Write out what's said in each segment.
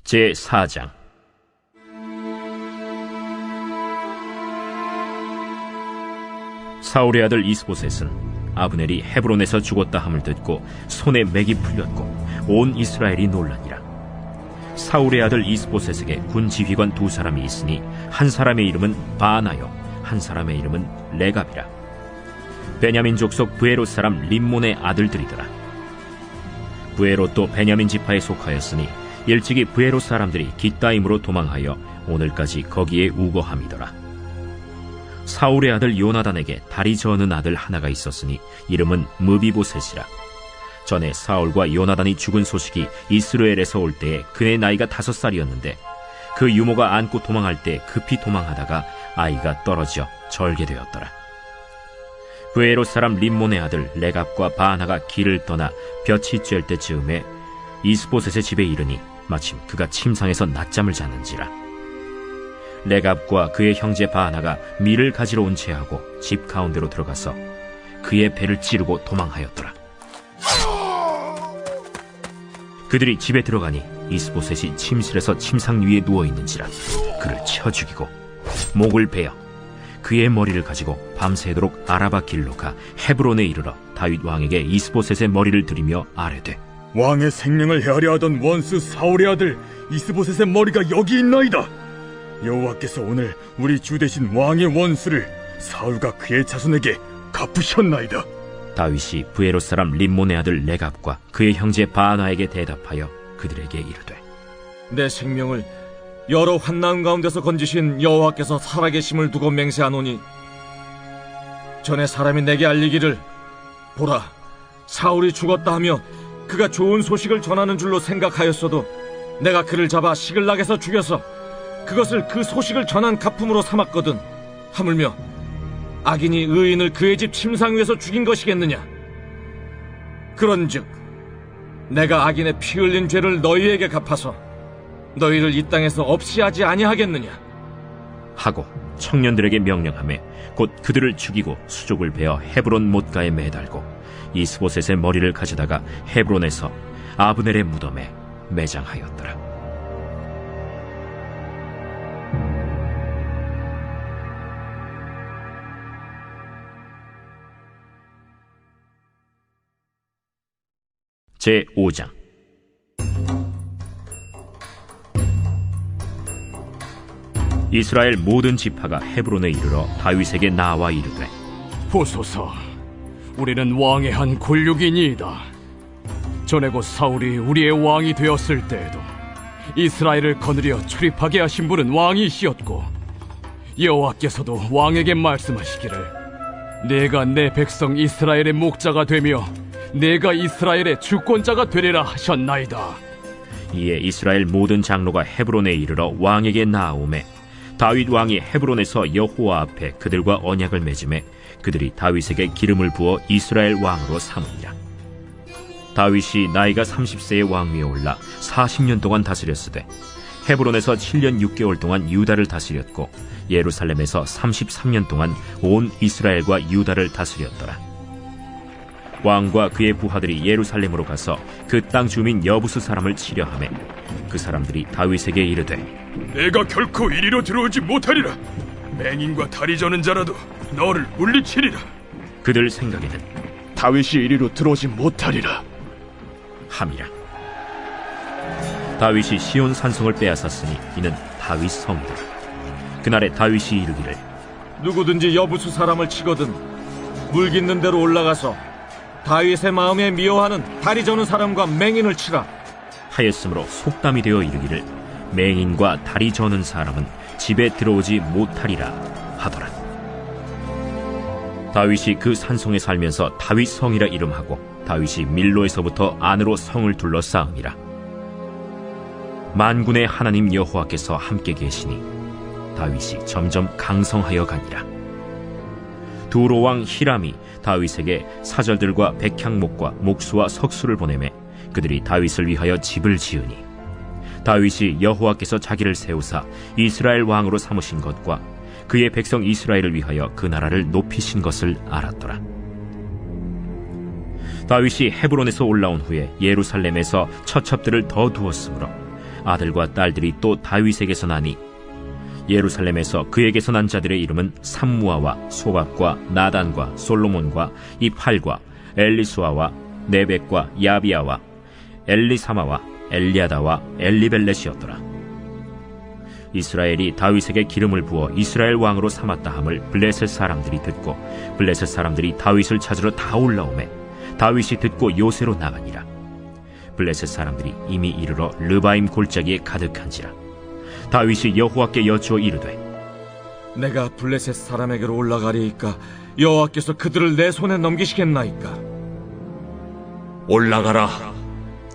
제4장. 사울의 아들 이스보셋은 아브넬이 헤브론에서 죽었다 함을 듣고 손에 맥이 풀렸고 온 이스라엘이 놀라니라. 사울의 아들 이스보셋에게 군 지휘관 두 사람이 있으니 한 사람의 이름은 바나요, 한 사람의 이름은 레갑이라. 베냐민 족속 브에롯 사람 림몬의 아들들이더라. 브에롯도 베냐민 지파에 속하였으니 일찍이 브에롯 사람들이 깃다임으로 도망하여 오늘까지 거기에 우거함이더라. 사울의 아들 요나단에게 다리 저는 아들 하나가 있었으니 이름은 무비보셋이라. 전에 사울과 요나단이 죽은 소식이 이스라엘에서 올 때에 그의 나이가 5살이었는데 그 유모가 안고 도망할 때 급히 도망하다가 아이가 떨어져 절게 되었더라. 브에롯 사람 림몬의 아들 레갑과 바나가 길을 떠나 볕이 쬐을 때 즈음에 이스보셋의 집에 이르니 마침 그가 침상에서 낮잠을 자는지라. 레갑과 그의 형제 바나가 밀을 가지러 온 채하고 집 가운데로 들어가서 그의 배를 찌르고 도망하였더라. 그들이 집에 들어가니 이스보셋이 침실에서 침상 위에 누워있는지라 그를 쳐 죽이고 목을 베어 그의 머리를 가지고 밤새도록 아라바 길로 가 헤브론에 이르러 다윗 왕에게 이스보셋의 머리를 들이며 아뢰되, 왕의 생명을 헤아려 하던 원수 사울의 아들 이스보셋의 머리가 여기 있나이다. 여호와께서 오늘 우리 주 대신 왕의 원수를 사울과 그의 자손에게 갚으셨나이다. 다윗이 브에롯 사람 림몬의 아들 레갑과 그의 형제 바나에게 대답하여 그들에게 이르되, 내 생명을 여러 환난 가운데서 건지신 여호와께서 살아계심을 두고 맹세하노니 전에 사람이 내게 알리기를 보라, 사울이 죽었다 하며 그가 좋은 소식을 전하는 줄로 생각하였어도 내가 그를 잡아 시글락에서 죽여서 그것을 그 소식을 전한 가품으로 삼았거든. 하물며 악인이 의인을 그의 집 침상 위에서 죽인 것이겠느냐? 그런즉 내가 악인의 피 흘린 죄를 너희에게 갚아서 너희를 이 땅에서 없이 하지 아니하겠느냐? 하고 청년들에게 명령하매 곧 그들을 죽이고 수족을 베어 헤브론 못가에 매달고 이스보셋의 머리를 가져다가 헤브론에서 아브넬의 무덤에 매장하였더라. 제5장. 이스라엘 모든 지파가 헤브론에 이르러 다윗에게 나와 이르되, 보소서, 우리는 왕의 한 굴육이니이다. 전에 곧 사울이 우리의 왕이 되었을 때에도 이스라엘을 거느려 출입하게 하신 분은 왕이시었고 여호와께서도 왕에게 말씀하시기를 내가 내 백성 이스라엘의 목자가 되며 내가 이스라엘의 주권자가 되리라 하셨나이다. 이에 이스라엘 모든 장로가 헤브론에 이르러 왕에게 나아오매 다윗 왕이 헤브론에서 여호와 앞에 그들과 언약을 맺음에 그들이 다윗에게 기름을 부어 이스라엘 왕으로 삼으니라. 다윗이 나이가 30세의 왕위에 올라 40년 동안 다스렸으되 헤브론에서 7년 6개월 동안 유다를 다스렸고 예루살렘에서 33년 동안 온 이스라엘과 유다를 다스렸더라. 왕과 그의 부하들이 예루살렘으로 가서 그 땅 주민 여부스 사람을 치려하매 그 사람들이 다윗에게 이르되, 내가 결코 이리로 들어오지 못하리라. 맹인과 다리 저는 자라도 너를 물리치리라. 그들 생각에는 다윗이 이리로 들어오지 못하리라 함이라. 다윗이 시온 산성을 빼앗았으니 이는 다윗 성이라. 그날에 다윗이 이르기를, 누구든지 여부수 사람을 치거든 물 깃는 데로 올라가서 다윗의 마음에 미워하는 다리 저는 사람과 맹인을 치라 하였으므로 속담이 되어 이르기를 맹인과 다리 저는 사람은 집에 들어오지 못하리라 하더라. 다윗이 그 산성에 살면서 다윗 성이라 이름하고 다윗이 밀로에서부터 안으로 성을 둘러싸음이라. 만군의 하나님 여호와께서 함께 계시니 다윗이 점점 강성하여 가니라. 두로 왕 히람이 다윗에게 사절들과 백향목과 목수와 석수를 보내매 그들이 다윗을 위하여 집을 지으니 다윗이 여호와께서 자기를 세우사 이스라엘 왕으로 삼으신 것과 그의 백성 이스라엘을 위하여 그 나라를 높이신 것을 알았더라. 다윗이 헤브론에서 올라온 후에 예루살렘에서 처첩들을 더 두었으므로 아들과 딸들이 또 다윗에게서 나니 예루살렘에서 그에게서 난 자들의 이름은 삼무아와 소갑과 나단과 솔로몬과 이팔과 엘리수아와 네벡과 야비아와 엘리사마와 엘리아다와 엘리벨렛이었더라. 이스라엘이 다윗에게 기름을 부어 이스라엘 왕으로 삼았다 함을 블레셋 사람들이 듣고 블레셋 사람들이 다윗을 찾으러 다 올라오매 다윗이 듣고 요새로 나가니라. 블레셋 사람들이 이미 이르러 르바임 골짜기에 가득한지라. 다윗이 여호와께 여쭈어 이르되 내가 블레셋 사람에게로 올라가리이까 여호와께서 그들을 내 손에 넘기시겠나이까? 올라가라.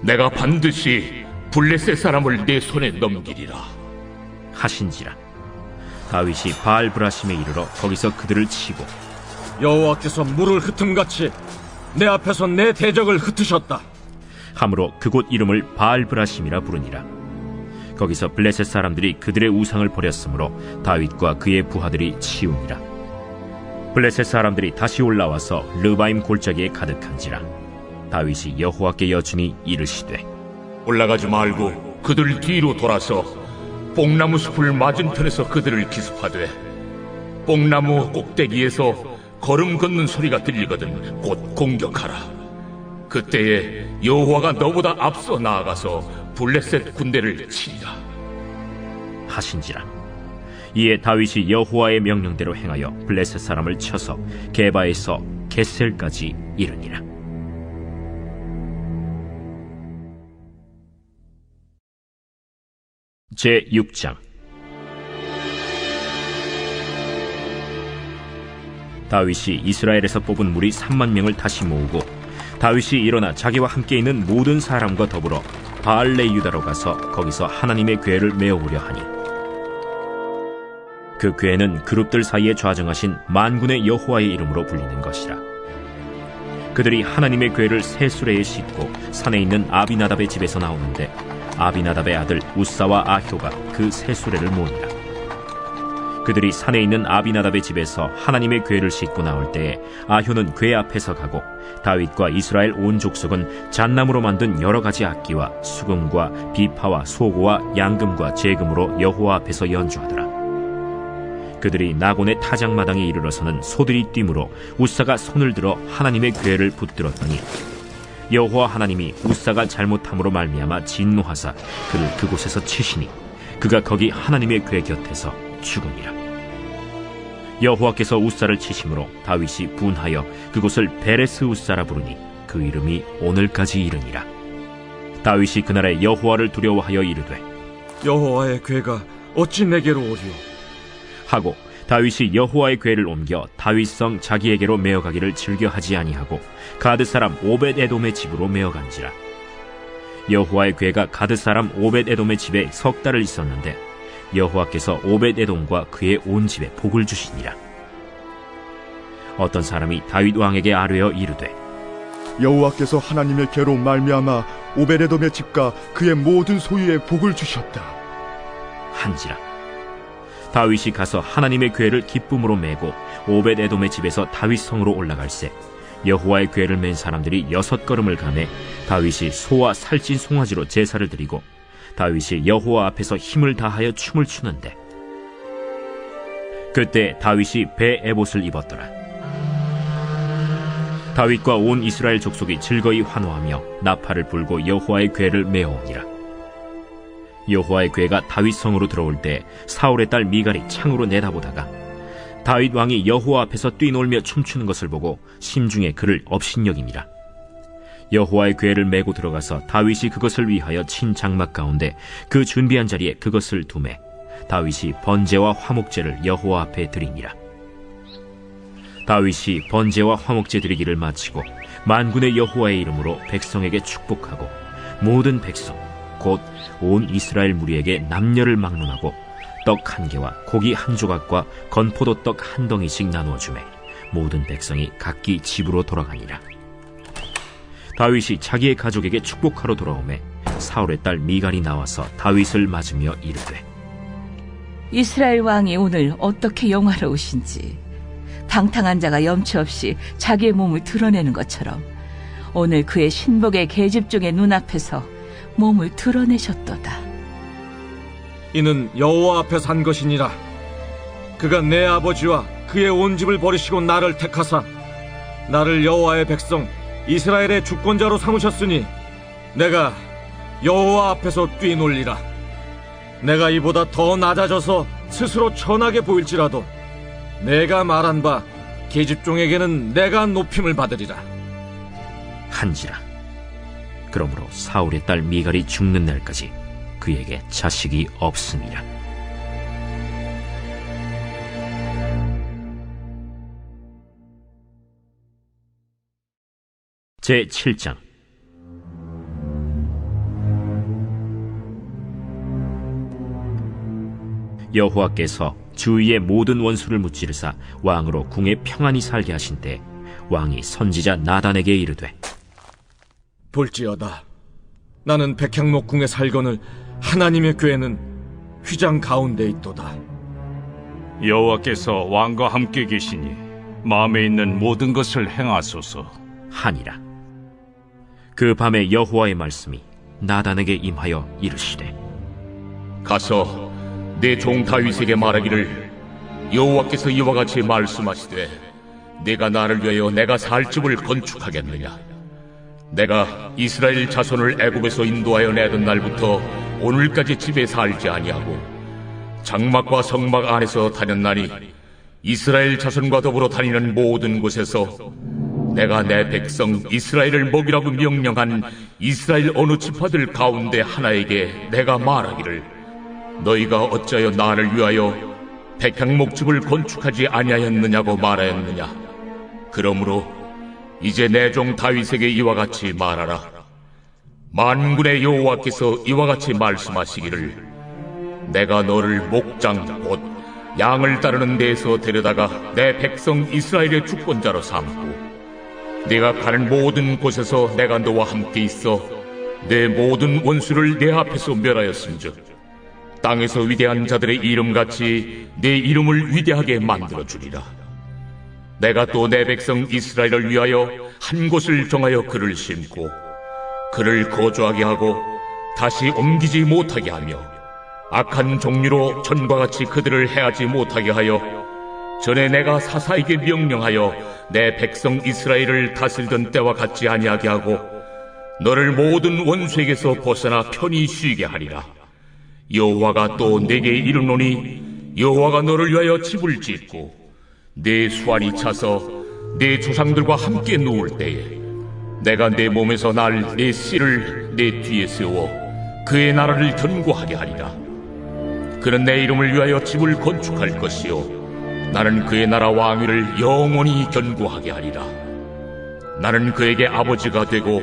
내가 반드시 블레셋 사람을 내 손에 넘기리라 하신지라. 다윗이 바알브라심에 이르러 거기서 그들을 치고 여호와께서 물을 흩음같이 내 앞에서 내 대적을 흩으셨다 함으로 그곳 이름을 바알브라심이라 부르니라. 거기서 블레셋 사람들이 그들의 우상을 버렸으므로 다윗과 그의 부하들이 치우니라. 블레셋 사람들이 다시 올라와서 르바임 골짜기에 가득한지라. 다윗이 여호와께 여쭈니 이르시되 올라가지 말고 그들 뒤로 돌아서 뽕나무 숲을 맞은편에서 그들을 기습하되 뽕나무 꼭대기에서 걸음 걷는 소리가 들리거든 곧 공격하라. 그때에 여호와가 너보다 앞서 나아가서 블레셋 군대를 치리라 하신지라. 이에 다윗이 여호와의 명령대로 행하여 블레셋 사람을 쳐서 게바에서 겟셀까지 이르니라. 제6장. 다윗이 이스라엘에서 뽑은 무리 3만 명을 다시 모으고 다윗이 일어나 자기와 함께 있는 모든 사람과 더불어 바알레 유다로 가서 거기서 하나님의 궤를 메어오려 하니 그 궤는 그룹들 사이에 좌정하신 만군의 여호와의 이름으로 불리는 것이라. 그들이 하나님의 궤를 새 수레에 싣고 산에 있는 아비나답의 집에서 나오는데 아비나답의 아들 우사와 아효가 그 새 수레를 모으니라. 그들이 산에 있는 아비나답의 집에서 하나님의 궤를 싣고 나올 때에 아효는 궤 앞에서 가고 다윗과 이스라엘 온 족속은 잣나무로 만든 여러 가지 악기와 수금과 비파와 소고와 양금과 제금으로 여호와 앞에서 연주하더라. 그들이 나곤의 타작마당에 이르러서는 소들이 뛰므로 우사가 손을 들어 하나님의 궤를 붙들었더니 여호와 하나님이 우사가 잘못함으로 말미암아 진노하사 그를 그곳에서 치시니 그가 거기 하나님의 궤 곁에서 죽으니라. 여호와께서 우사를 치심으로 다윗이 분하여 그곳을 베레스 우사라 부르니 그 이름이 오늘까지 이르니라. 다윗이 그날에 여호와를 두려워하여 이르되 여호와의 궤가 어찌 내게로 오리요? 하고 다윗이 여호와의 궤를 옮겨 다윗성 자기에게로 메어가기를 즐겨하지 아니하고 가드 사람 오벳 에돔의 집으로 메어간지라. 여호와의 궤가 가드 사람 오벳 에돔의 집에 석 달을 있었는데 여호와께서 오벳 에돔과 그의 온 집에 복을 주시니라. 어떤 사람이 다윗 왕에게 아뢰어 이르되 여호와께서 하나님의 궤로 말미암아 오벳 에돔의 집과 그의 모든 소유에 복을 주셨다 한지라. 다윗이 가서 하나님의 궤를 기쁨으로 메고 오벳 에돔의 집에서 다윗 성으로 올라갈새 여호와의 궤를 맨 사람들이 6걸음을 가매 다윗이 소와 살찐 송아지로 제사를 드리고 다윗이 여호와 앞에서 힘을 다하여 춤을 추는데 그때 다윗이 배 에봇을 입었더라. 다윗과 온 이스라엘 족속이 즐거이 환호하며 나팔을 불고 여호와의 궤를 메어오니라. 여호와의 궤가 다윗 성으로 들어올 때 사울의 딸 미갈이 창으로 내다보다가 다윗 왕이 여호와 앞에서 뛰놀며 춤추는 것을 보고 심중에 그를 업신여기니라. 여호와의 궤를 메고 들어가서 다윗이 그것을 위하여 친 장막 가운데 그 준비한 자리에 그것을 두매 다윗이 번제와 화목제를 여호와 앞에 드리니라. 다윗이 번제와 화목제 드리기를 마치고 만군의 여호와의 이름으로 백성에게 축복하고 모든 백성 곧 온 이스라엘 무리에게 남녀를 막론하고 떡 1개와 고기 1조각과 건포도 떡 1덩이씩 나누어 주매 모든 백성이 각기 집으로 돌아가니라. 다윗이 자기의 가족에게 축복하러 돌아오매 사울의 딸 미갈이 나와서 다윗을 맞으며 이르되 이스라엘 왕이 오늘 어떻게 영화로우신지 방탕한 자가 염치 없이 자기의 몸을 드러내는 것처럼 오늘 그의 신복의 계집종의 눈앞에서 몸을 드러내셨도다. 이는 여호와 앞에 산 것이니라. 그가 내 아버지와 그의 온 집을 버리시고 나를 택하사 나를 여호와의 백성 이스라엘의 주권자로 삼으셨으니 내가 여호와 앞에서 뛰놀리라. 내가 이보다 더 낮아져서 스스로 천하게 보일지라도 내가 말한 바 계집종에게는 내가 높임을 받으리라 한지라. 그러므로 사울의 딸 미갈이 죽는 날까지 그에게 자식이 없음이라. 제7장. 여호와께서 주위의 모든 원수를 무찌르사 왕으로 궁에 평안히 살게 하신 때 왕이 선지자 나단에게 이르되, 볼지어다, 나는 백향목 궁에 살거늘 하나님의 궤는 휘장 가운데 있도다. 여호와께서 왕과 함께 계시니 마음에 있는 모든 것을 행하소서 하니라. 그 밤에 여호와의 말씀이 나단에게 임하여 이르시되, 가서 내 종 다윗에게 말하기를 여호와께서 이와 같이 말씀하시되 내가 나를 위하여 내가 살 집을 건축하겠느냐. 내가 이스라엘 자손을 애굽에서 인도하여 내던 날부터 오늘까지 집에 살지 아니하고 장막과 성막 안에서 다녔나니 이스라엘 자손과 더불어 다니는 모든 곳에서 내가 내 백성 이스라엘을 먹이라고 명령한 이스라엘 어느 지파들 가운데 하나에게 내가 말하기를 너희가 어찌하여 나를 위하여 백향목집을 건축하지 아니하였느냐고 말하였느냐. 그러므로 이제 내 종 다윗에게 이와 같이 말하라. 만군의 여호와께서 이와 같이 말씀하시기를 내가 너를 목장 곧 양을 따르는 데에서 데려다가 내 백성 이스라엘의 주권자로 삼고 네가 가는 모든 곳에서 내가 너와 함께 있어 내 모든 원수를 내 앞에서 멸하였음즉 땅에서 위대한 자들의 이름같이 내 이름을 위대하게 만들어주리라. 내가 또 내 백성 이스라엘을 위하여 한 곳을 정하여 그를 심고 그를 거주하게 하고 다시 옮기지 못하게 하며 악한 종류로 전과 같이 그들을 해하지 못하게 하여 전에 내가 사사에게 명령하여 내 백성 이스라엘을 다스리던 때와 같지 아니하게 하고 너를 모든 원수에게서 벗어나 편히 쉬게 하리라. 여호와가 또 내게 이르노니 여호와가 너를 위하여 집을 짓고 내 수완이 차서 내 조상들과 함께 누울 때에 내가 내 몸에서 날 내 씨를 내 뒤에 세워 그의 나라를 견고하게 하리라. 그는 내 이름을 위하여 집을 건축할 것이요 나는 그의 나라 왕위를 영원히 견고하게 하리라. 나는 그에게 아버지가 되고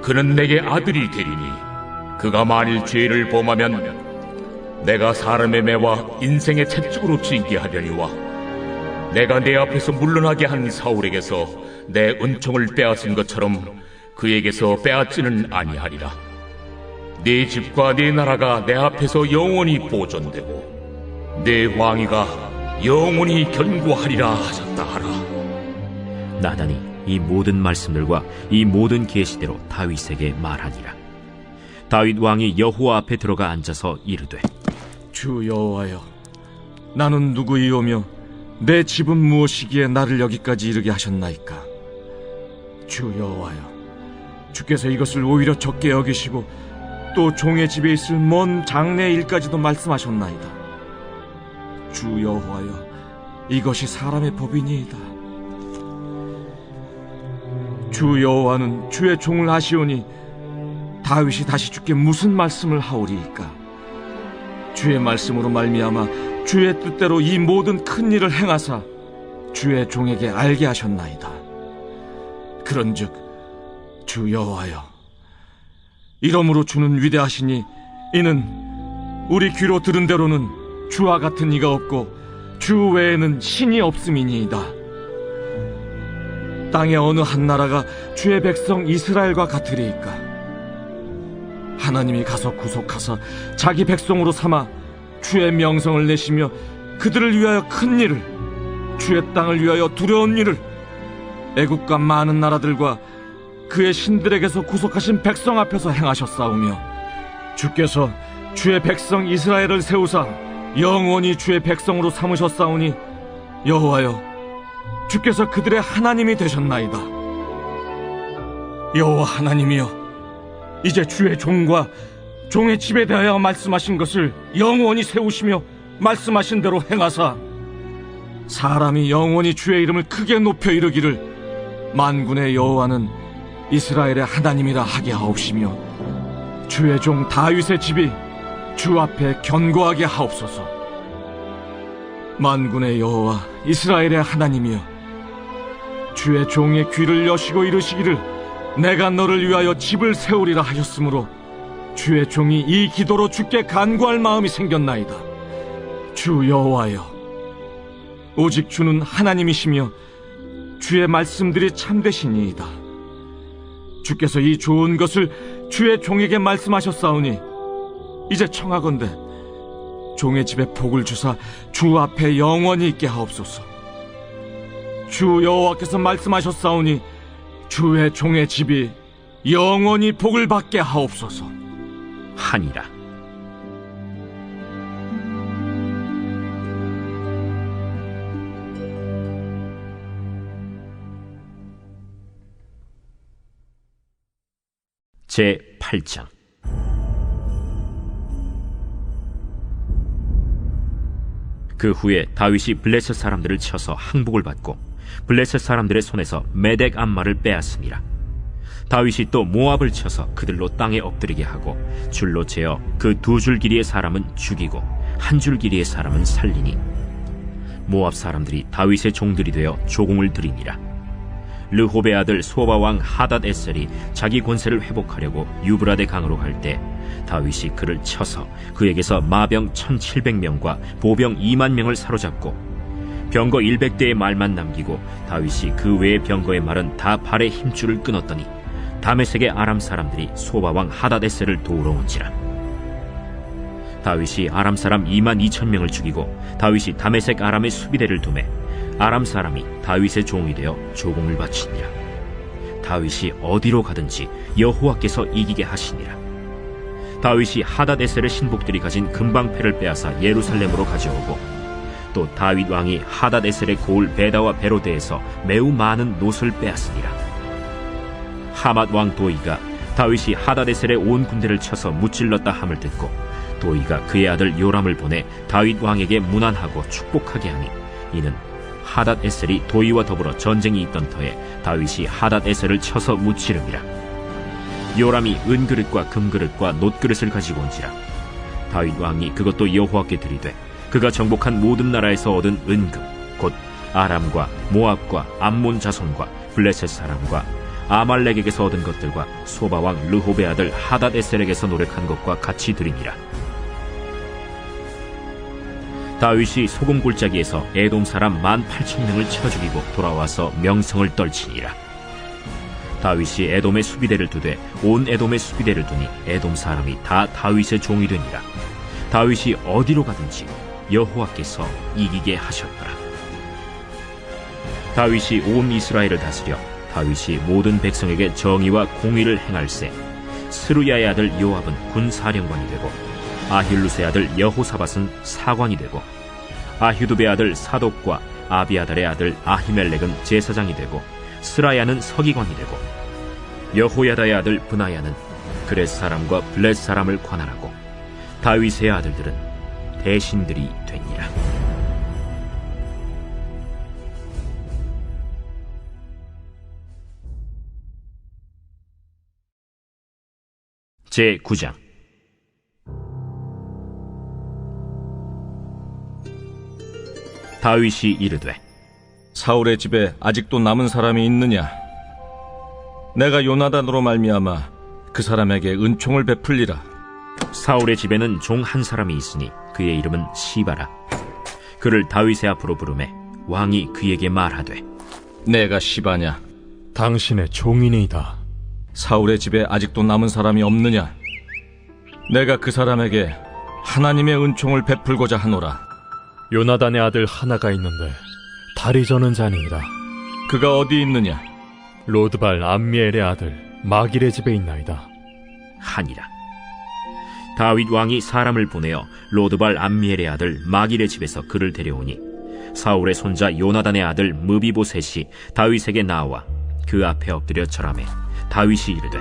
그는 내게 아들이 되리니 그가 만일 죄를 범하면 내가 사람의 매와 인생의 채찍으로 징계하려니와 내가 내 앞에서 물러나게 한 사울에게서 내 은총을 빼앗은 것처럼 그에게서 빼앗지는 아니하리라. 내 집과 내 나라가 내 앞에서 영원히 보존되고 내 왕위가 영원히 견고하리라 하셨다 하라. 나단이 이 모든 말씀들과 이 모든 계시대로 다윗에게 말하니라. 다윗 왕이 여호와 앞에 들어가 앉아서 이르되, 주 여호와여, 나는 누구이오며 내 집은 무엇이기에 나를 여기까지 이르게 하셨나이까. 주 여호와여, 주께서 이것을 오히려 적게 여기시고 또 종의 집에 있을 먼 장래 일까지도 말씀하셨나이다. 주 여호와여, 이것이 사람의 법이니이다. 주 여호와는 주의 종을 아시오니 다윗이 다시 주께 무슨 말씀을 하오리이까. 주의 말씀으로 말미암아 주의 뜻대로 이 모든 큰 일을 행하사 주의 종에게 알게 하셨나이다. 그런즉 주 여호와여, 이러므로 주는 위대하시니 이는 우리 귀로 들은 대로는 주와 같은 이가 없고 주 외에는 신이 없음이니이다. 땅의 어느 한 나라가 주의 백성 이스라엘과 같으리이까. 하나님이 가서 구속하사 자기 백성으로 삼아 주의 명성을 내시며 그들을 위하여 큰 일을, 주의 땅을 위하여 두려운 일을 애국과 많은 나라들과 그의 신들에게서 구속하신 백성 앞에서 행하셨사오며 주께서 주의 백성 이스라엘을 세우사 영원히 주의 백성으로 삼으셨사오니 여호와여, 주께서 그들의 하나님이 되셨나이다. 여호와 하나님이여, 이제 주의 종과 종의 집에 대하여 말씀하신 것을 영원히 세우시며 말씀하신 대로 행하사 사람이 영원히 주의 이름을 크게 높여 이르기를 만군의 여호와는 이스라엘의 하나님이라 하게 하옵시며 주의 종 다윗의 집이 주 앞에 견고하게 하옵소서. 만군의 여호와 이스라엘의 하나님이여, 주의 종의 귀를 여시고 이르시기를 내가 너를 위하여 집을 세우리라 하셨으므로 주의 종이 이 기도로 주께 간구할 마음이 생겼나이다. 주 여호와여, 오직 주는 하나님이시며 주의 말씀들이 참되시니이다. 주께서 이 좋은 것을 주의 종에게 말씀하셨사오니 이제 청하건대 종의 집에 복을 주사 주 앞에 영원히 있게 하옵소서. 주 여호와께서 말씀하셨사오니 주의 종의 집이 영원히 복을 받게 하옵소서 하니라. 제 8장. 그 후에 다윗이 블레셋 사람들을 쳐서 항복을 받고 블레셋 사람들의 손에서 메덱 암마를 빼앗습니다. 다윗이 또 모압을 쳐서 그들로 땅에 엎드리게 하고 줄로 재어 그 2줄 길이의 사람은 죽이고 1줄 길이의 사람은 살리니 모압 사람들이 다윗의 종들이 되어 조공을 드리니라. 르홉의 아들 소바 왕 하닷 에셀이 자기 권세를 회복하려고 유브라데 강으로 갈 때 다윗이 그를 쳐서 그에게서 마병 1700명과 보병 2만 명을 사로잡고 병거 100대의 말만 남기고 다윗이 그 외의 병거의 말은 다 발의 힘줄을 끊었더니 다메섹의 아람 사람들이 소바 왕 하닷 에셀을 도우러 온지라. 다윗이 아람 사람 2만 2천 명을 죽이고 다윗이 다메섹 아람의 수비대를 두매 아람 사람이 다윗의 종이 되어 조공을 바치니라. 다윗이 어디로 가든지 여호와께서 이기게 하시니라. 다윗이 하닷 에셀의 신복들이 가진 금방패를 빼앗아 예루살렘으로 가져오고 또 다윗 왕이 하닷 에셀의 고을 베다와 베로데에서 매우 많은 노를 빼앗으니라. 하맛 왕 도이가 다윗이 하닷 에셀의 온 군대를 쳐서 무찔렀다 함을 듣고 도이가 그의 아들 요람을 보내 다윗 왕에게 문안하고 축복하게 하니 이는 하닷 에셀이 도이와 더불어 전쟁이 있던 터에 다윗이 하닷 에셀을 쳐서 무찌름이라. 요람이 은그릇과 금그릇과 놋그릇을 가지고 온지라. 다윗 왕이 그것도 여호와께 드리되 그가 정복한 모든 나라에서 얻은 은금 곧 아람과 모압과 암몬 자손과 블레셋 사람과 아말렉에게서 얻은 것들과 소바 왕 르홉의 아들 하닷 에셀에게서 노력한 것과 같이 드리니라. 다윗이 소금 골짜기에서 에돔 사람 18,000명을 쳐 죽이고 돌아와서 명성을 떨치니라. 다윗이 에돔의 수비대를 두되 온 에돔의 수비대를 두니 에돔 사람이 다 다윗의 종이 되니라. 다윗이 어디로 가든지 여호와께서 이기게 하셨더라. 다윗이 온 이스라엘을 다스려 다윗이 모든 백성에게 정의와 공의를 행할세 스루야의 아들 요압은 군사령관이 되고 아힐루스의 아들 여호사밧은 사관이 되고 아휴두베의 아들 사독과 아비아달의 아들 아히멜렉은 제사장이 되고 스라야는 서기관이 되고 여호야다의 아들 브나야는 그렛 사람과 블렛 사람을 관할하고 다윗의 아들들은 대신들이 되니라. 제 9장. 다윗이 이르되 사울의 집에 아직도 남은 사람이 있느냐? 내가 요나단으로 말미암아 그 사람에게 은총을 베풀리라. 사울의 집에는 종 한 사람이 있으니 그의 이름은 시바라. 그를 다윗의 앞으로 부르매 왕이 그에게 말하되 내가 시바냐? 당신의 종이니이다. 사울의 집에 아직도 남은 사람이 없느냐? 내가 그 사람에게 하나님의 은총을 베풀고자 하노라. 요나단의 아들 하나가 있는데 다리 저는 자니이다. 그가 어디 있느냐? 로드발 암미엘의 아들 마길의 집에 있나이다. 하니라. 다윗 왕이 사람을 보내어 로드발 암미엘의 아들 마길의 집에서 그를 데려오니 사울의 손자 요나단의 아들 무비보셋이 다윗에게 나와 그 앞에 엎드려 절하매 다윗이 이르되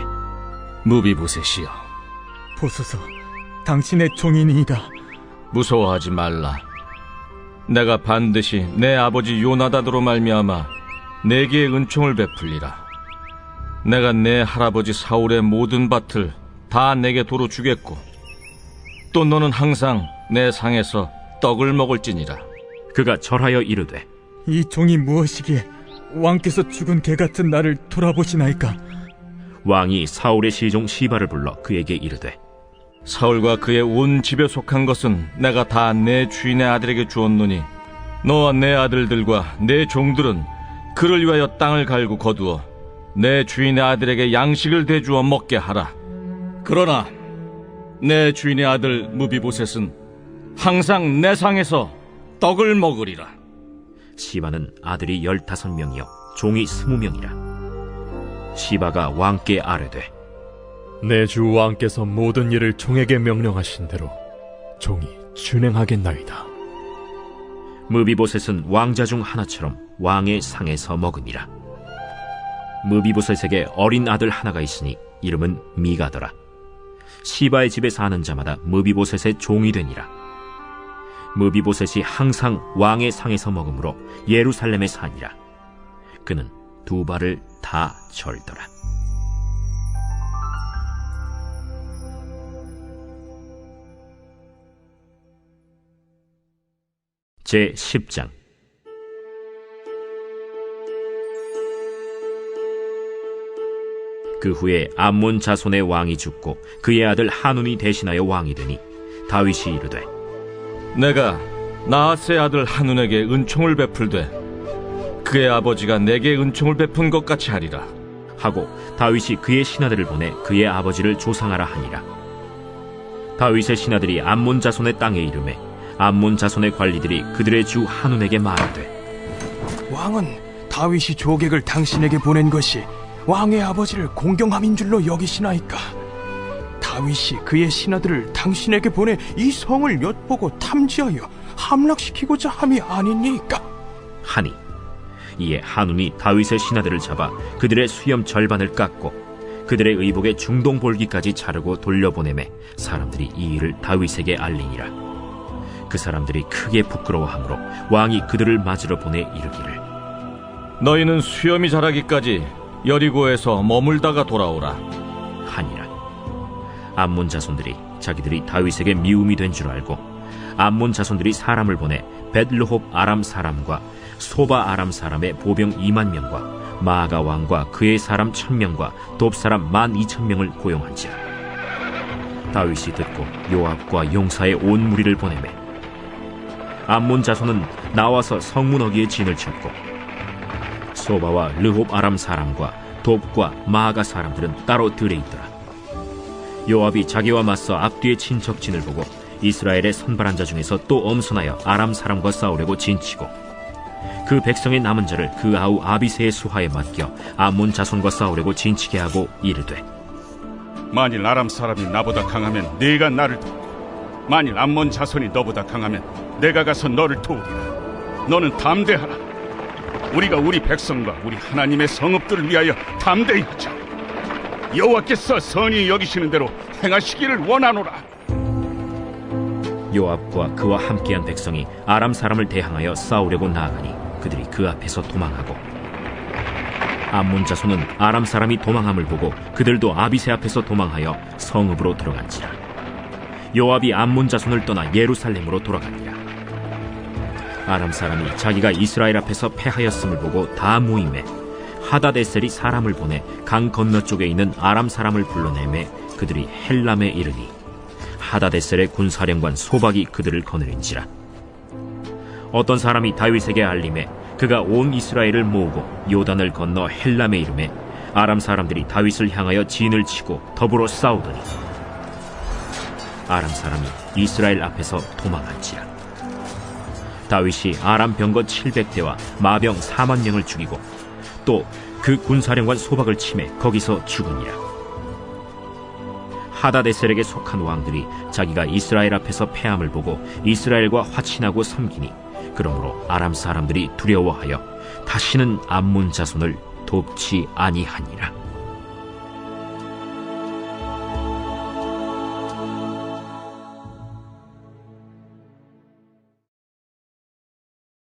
무비보셋이여, 보소서, 당신의 종이니이다. 무서워하지 말라. 내가 반드시 내 아버지 요나단으로 말미암아 내게 은총을 베풀리라. 내가 내 할아버지 사울의 모든 밭을 다 내게 도로 주겠고 또 너는 항상 내 상에서 떡을 먹을지니라. 그가 절하여 이르되 이 종이 무엇이기에 왕께서 죽은 개 같은 나를 돌아보시나이까? 왕이 사울의 시종 시바를 불러 그에게 이르되 사울과 그의 온 집에 속한 것은 내가 다 내 주인의 아들에게 주었노니 너와 내 아들들과 내 종들은 그를 위하여 땅을 갈고 거두어 내 주인의 아들에게 양식을 대주어 먹게 하라. 그러나 내 주인의 아들 무비보셋은 항상 내 상에서 떡을 먹으리라. 시바는 아들이 15명이요 종이 20명이라. 시바가 왕께 아뢰되 내 주 왕께서 모든 일을 종에게 명령하신 대로 종이 준행하겠나이다. 무비보셋은 왕자 중 하나처럼 왕의 상에서 먹으니라. 무비보셋에게 어린 아들 하나가 있으니 이름은 미가더라. 시바의 집에 사는 자마다 무비보셋의 종이 되니라. 무비보셋이 항상 왕의 상에서 먹으므로 예루살렘에 사니라. 그는 두 발을 다 절더라. 제 10장. 그 후에 암몬 자손의 왕이 죽고 그의 아들 하눈이 대신하여 왕이 되니 다윗이 이르되 내가 나하스의 아들 하눈에게 은총을 베풀되 그의 아버지가 내게 은총을 베푼 것 같이 하리라 하고 다윗이 그의 신하들을 보내 그의 아버지를 조상하라 하니라. 다윗의 신하들이 암몬 자손의 땅에 이르매 암몬 자손의 관리들이 그들의 주 하눈에게 말하되 왕은 다윗이 조객을 당신에게 보낸 것이 왕의 아버지를 공경함인 줄로 여기시나이까? 다윗이 그의 신하들을 당신에게 보내 이 성을 엿보고 탐지하여 함락시키고자 함이 아니니까? 하니 이에 하눈이 다윗의 신하들을 잡아 그들의 수염 절반을 깎고 그들의 의복의 중동 볼기까지 자르고 돌려보내매 사람들이 이 일을 다윗에게 알리니라. 그 사람들이 크게 부끄러워하므로 왕이 그들을 맞으러 보내 이르기를 너희는 수염이 자라기까지 여리고에서 머물다가 돌아오라 하니라. 암몬 자손들이 자기들이 다윗에게 미움이 된 줄 알고 암몬 자손들이 사람을 보내 벳르홉 아람 사람과 소바 아람 사람의 보병 2만 명과 마아가 왕과 그의 사람 1000명과 돕 사람 12,000명을 고용한지라. 다윗이 듣고 요압과 용사의 온 무리를 보내매 암몬 자손은 나와서 성문 어귀에 진을 쳤고 소바와 르홉 아람 사람과 돕과 마아가 사람들은 따로 들에 있더라. 요압이 자기와 맞서 앞뒤에 친 적진을 보고 이스라엘의 선발한 자 중에서 또 엄선하여 아람 사람과 싸우려고 진치고 그 백성의 남은 자를 그 아우 아비새의 수하에 맡겨 암몬 자손과 싸우려고 진치게 하고 이르되 만일 아람 사람이 나보다 강하면 네가 나를 돕고 만일 암몬 자손이 너보다 강하면 내가 가서 너를 도우리라. 너는 담대하라. 우리가 우리 백성과 우리 하나님의 성읍들을 위하여 담대히 하자. 여호와께서 선히 여기시는 대로 행하시기를 원하노라. 요압과 그와 함께한 백성이 아람 사람을 대항하여 싸우려고 나아가니 그들이 그 앞에서 도망하고 암몬 자손은 아람 사람이 도망함을 보고 그들도 아비새 앞에서 도망하여 성읍으로 들어간지라. 요압이 암몬 자손을 떠나 예루살렘으로 돌아가니라. 아람 사람이 자기가 이스라엘 앞에서 패하였음을 보고 다 모임에 하다데셀이 사람을 보내 강 건너쪽에 있는 아람 사람을 불러내매 그들이 헬람에 이르니 하다데셀의 군사령관 소박이 그들을 거느린지라. 어떤 사람이 다윗에게 알림해 그가 온 이스라엘을 모으고 요단을 건너 헬람에 이르매 아람 사람들이 다윗을 향하여 진을 치고 더불어 싸우더니 아람 사람이 이스라엘 앞에서 도망한지라. 다윗이 아람 병거 700대와 마병 4만 명을 죽이고 또 그 군사령관 소박을 치매 거기서 죽으니라. 하다데셀에게 속한 왕들이 자기가 이스라엘 앞에서 패함을 보고 이스라엘과 화친하고 섬기니 그러므로 아람 사람들이 두려워하여 다시는 암몬 자손을 돕지 아니하니라.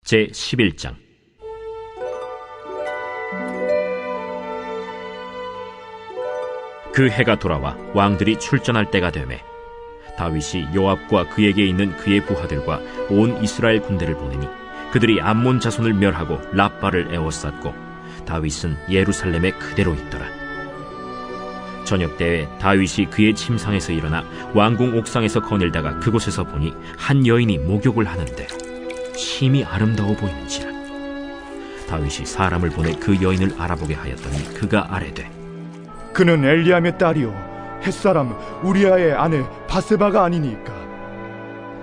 제 11장. 그 해가 돌아와 왕들이 출전할 때가 되매 다윗이 요압과 그에게 있는 그의 부하들과 온 이스라엘 군대를 보내니 그들이 암몬 자손을 멸하고 랍바를 에워쌌고 다윗은 예루살렘에 그대로 있더라. 저녁 때에 다윗이 그의 침상에서 일어나 왕궁 옥상에서 거닐다가 그곳에서 보니 한 여인이 목욕을 하는데 심히 아름다워 보이는지라. 다윗이 사람을 보내 그 여인을 알아보게 하였더니 그가 아뢰되 그는 엘리암의 딸이요 햇사람 우리아의 아내 바세바가 아니니까.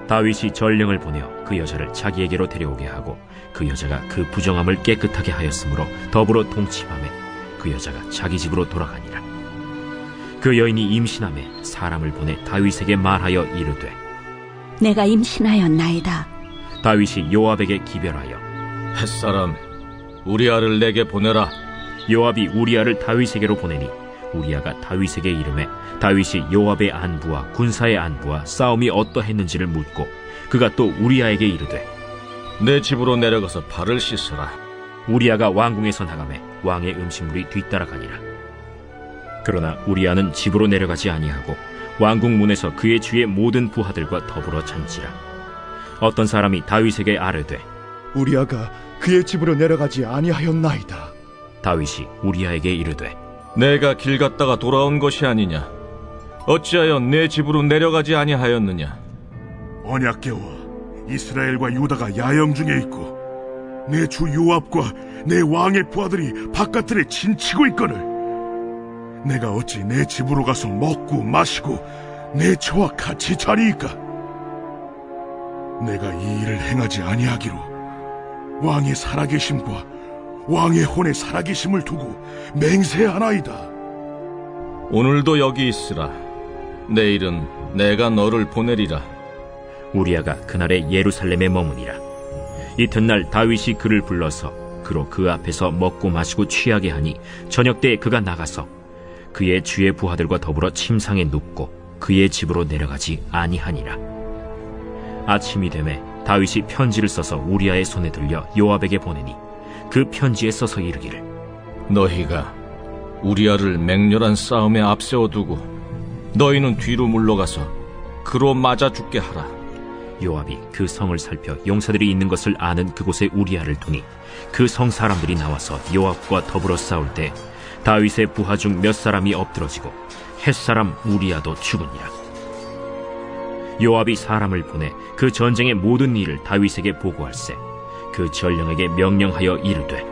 다윗이 전령을 보내어 그 여자를 자기에게로 데려오게 하고 그 여자가 그 부정함을 깨끗하게 하였으므로 더불어 동침하매 그 여자가 자기 집으로 돌아가니라. 그 여인이 임신하매 사람을 보내 다윗에게 말하여 이르되 내가 임신하였나이다. 다윗이 요압에게 기별하여 햇사람 우리아를 내게 보내라. 요압이 우리아를 다윗에게로 보내니 우리아가 다윗에게 이르매 다윗이 요압의 안부와 군사의 안부와 싸움이 어떠했는지를 묻고 그가 또 우리아에게 이르되 내 집으로 내려가서 발을 씻으라. 우리아가 왕궁에서 나가매 왕의 음식물이 뒤따라가니라. 그러나 우리아는 집으로 내려가지 아니하고 왕궁 문에서 그의 주의 모든 부하들과 더불어 잔지라. 어떤 사람이 다윗에게 아뢰되 우리아가 그의 집으로 내려가지 아니하였나이다. 다윗이 우리아에게 이르되 내가 길 갔다가 돌아온 것이 아니냐? 어찌하여 내 집으로 내려가지 아니하였느냐? 언약궤와 이스라엘과 유다가 야영 중에 있고 내 주 요압과 내 왕의 부하들이 바깥들에 진치고 있거늘 내가 어찌 내 집으로 가서 먹고 마시고 내 처와 같이 자리이까? 내가 이 일을 행하지 아니하기로 왕의 살아계심과 왕의 혼의 살아계심을 두고 맹세하나이다. 오늘도 여기 있으라. 내일은 내가 너를 보내리라. 우리아가 그날에 예루살렘에 머무니라. 이튿날 다윗이 그를 불러서 그로 그 앞에서 먹고 마시고 취하게 하니 저녁 때에 그가 나가서 그의 주의 부하들과 더불어 침상에 눕고 그의 집으로 내려가지 아니하니라. 아침이 되매 다윗이 편지를 써서 우리아의 손에 들려 요압에게 보내니 그 편지에 써서 이르기를 너희가 우리아를 맹렬한 싸움에 앞세워두고 너희는 뒤로 물러가서 그로 맞아 죽게 하라. 요압이 그 성을 살펴 용사들이 있는 것을 아는 그곳에 우리아를 두니 그 성 사람들이 나와서 요압과 더불어 싸울 때 다윗의 부하 중 몇 사람이 엎드러지고 햇사람 우리아도 죽으니라. 요압이 사람을 보내 그 전쟁의 모든 일을 다윗에게 보고할세 그 전령에게 명령하여 이르되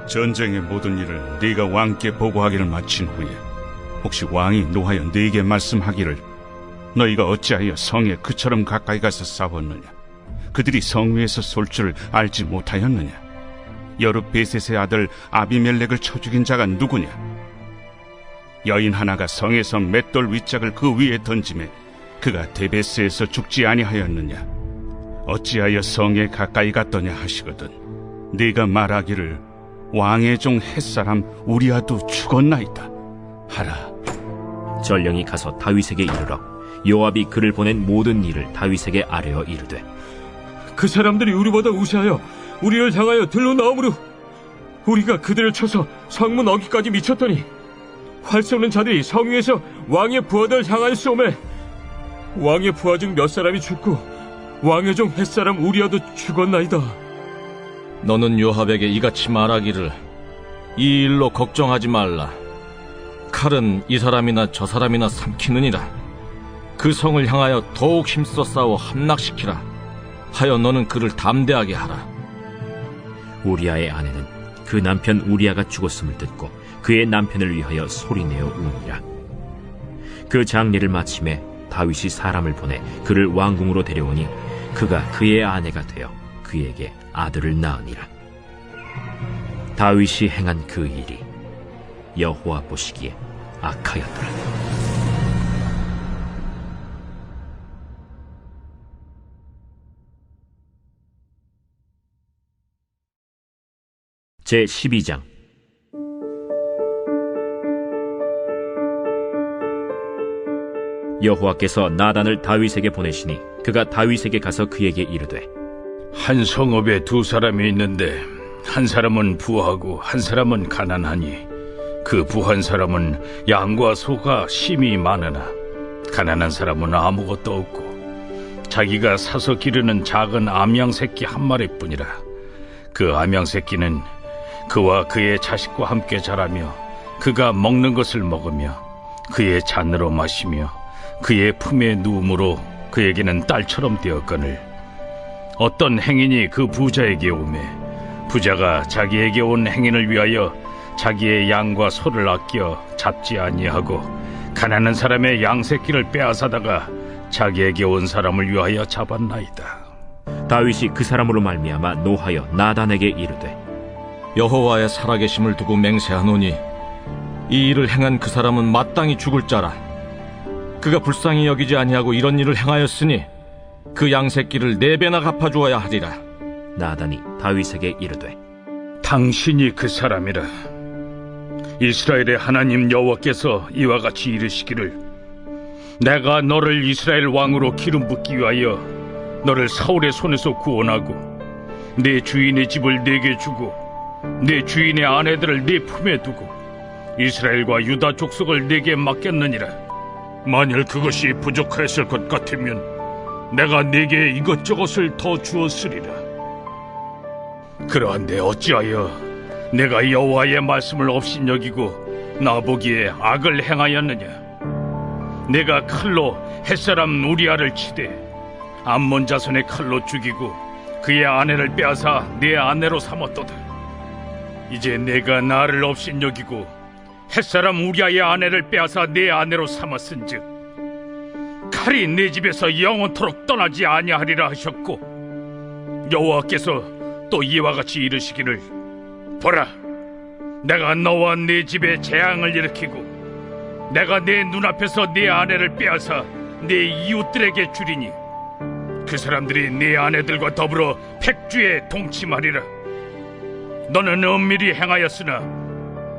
전쟁의 모든 일을 네가 왕께 보고하기를 마친 후에 혹시 왕이 노하여 네게 말씀하기를 너희가 어찌하여 성에 그처럼 가까이 가서 싸웠느냐? 그들이 성 위에서 쏠 줄을 알지 못하였느냐? 여룻베셋의 아들 아비멜렉을 쳐 죽인 자가 누구냐? 여인 하나가 성에서 맷돌 윗짝을 그 위에 던지매 그가 데베스에서 죽지 아니하였느냐? 어찌하여 성에 가까이 갔더냐 하시거든 네가 말하기를 왕의 종 햇사람 우리아도 죽었나이다 하라. 전령이 가서 다윗에게 이르러 요압이 그를 보낸 모든 일을 다윗에게 아뢰어 이르되 그 사람들이 우리보다 우세하여 우리를 향하여 들로 나오므로 우리가 그들을 쳐서 성문 어귀까지 미쳤더니 활 쏘는 자들이 성 위에서 왕의 부하들 향하여 쏘매 왕의 부하 중 몇 사람이 죽고 왕의 종 햇사람 우리아도 죽었나이다. 너는 요압에게 이같이 말하기를 이 일로 걱정하지 말라. 칼은 이 사람이나 저 사람이나 삼키느니라. 그 성을 향하여 더욱 힘써 싸워 함락시키라 하여 너는 그를 담대하게 하라. 우리아의 아내는 그 남편 우리아가 죽었음을 듣고 그의 남편을 위하여 소리내어 우니라. 그 장례를 마침에 다윗이 사람을 보내 그를 왕궁으로 데려오니 그가 그의 아내가 되어 그에게 아들을 낳으니라. 다윗이 행한 그 일이 여호와 보시기에 악하였더라. 제12장. 여호와께서 나단을 다윗에게 보내시니 그가 다윗에게 가서 그에게 이르되, 한 성읍에 두 사람이 있는데 한 사람은 부하고 한 사람은 가난하니 그 부한 사람은 양과 소가 심히 많으나 가난한 사람은 아무것도 없고 자기가 사서 기르는 작은 암양 새끼 한 마리뿐이라. 그 암양 새끼는 그와 그의 자식과 함께 자라며 그가 먹는 것을 먹으며 그의 잔으로 마시며 그의 품에 누움으로 그에게는 딸처럼 되었거늘, 어떤 행인이 그 부자에게 오매 부자가 자기에게 온 행인을 위하여 자기의 양과 소를 아껴 잡지 아니하고 가난한 사람의 양새끼를 빼앗아다가 자기에게 온 사람을 위하여 잡았나이다. 다윗이 그 사람으로 말미암아 노하여 나단에게 이르되, 여호와의 살아계심을 두고 맹세하노니 이 일을 행한 그 사람은 마땅히 죽을 자라. 그가 불쌍히 여기지 아니하고 이런 일을 행하였으니 그 양새끼를 4배나 갚아주어야 하리라. 나단이 다윗에게 이르되, 당신이 그 사람이라. 이스라엘의 하나님 여호와께서 이와 같이 이르시기를, 내가 너를 이스라엘 왕으로 기름 붓기 위하여 너를 사울의 손에서 구원하고 내 주인의 집을 내게 주고 내 주인의 아내들을 네 품에 두고 이스라엘과 유다 족속을 내게 맡겼느니라. 만일 그것이 부족하였을 것 같으면 내가 네게 이것저것을 더 주었으리라. 그러한데 어찌하여 내가 여호와의 말씀을 업신여기고 나보기에 악을 행하였느냐? 내가 칼로 햇사람 우리아를 치되 암몬 자손의 칼로 죽이고 그의 아내를 빼앗아 내 아내로 삼았도다. 이제 내가 나를 업신여기고 햇사람 우리아의 아내를 빼앗아 내 아내로 삼았은즉 칼이 내 집에서 영원토록 떠나지 아니하리라 하셨고, 여호와께서 또 이와 같이 이르시기를, 보라, 내가 너와 네 집에 재앙을 일으키고 내가 내 눈앞에서 네 아내를 빼앗아 내 이웃들에게 주리니 그 사람들이 네 아내들과 더불어 백주에 동침하리라. 너는 은밀히 행하였으나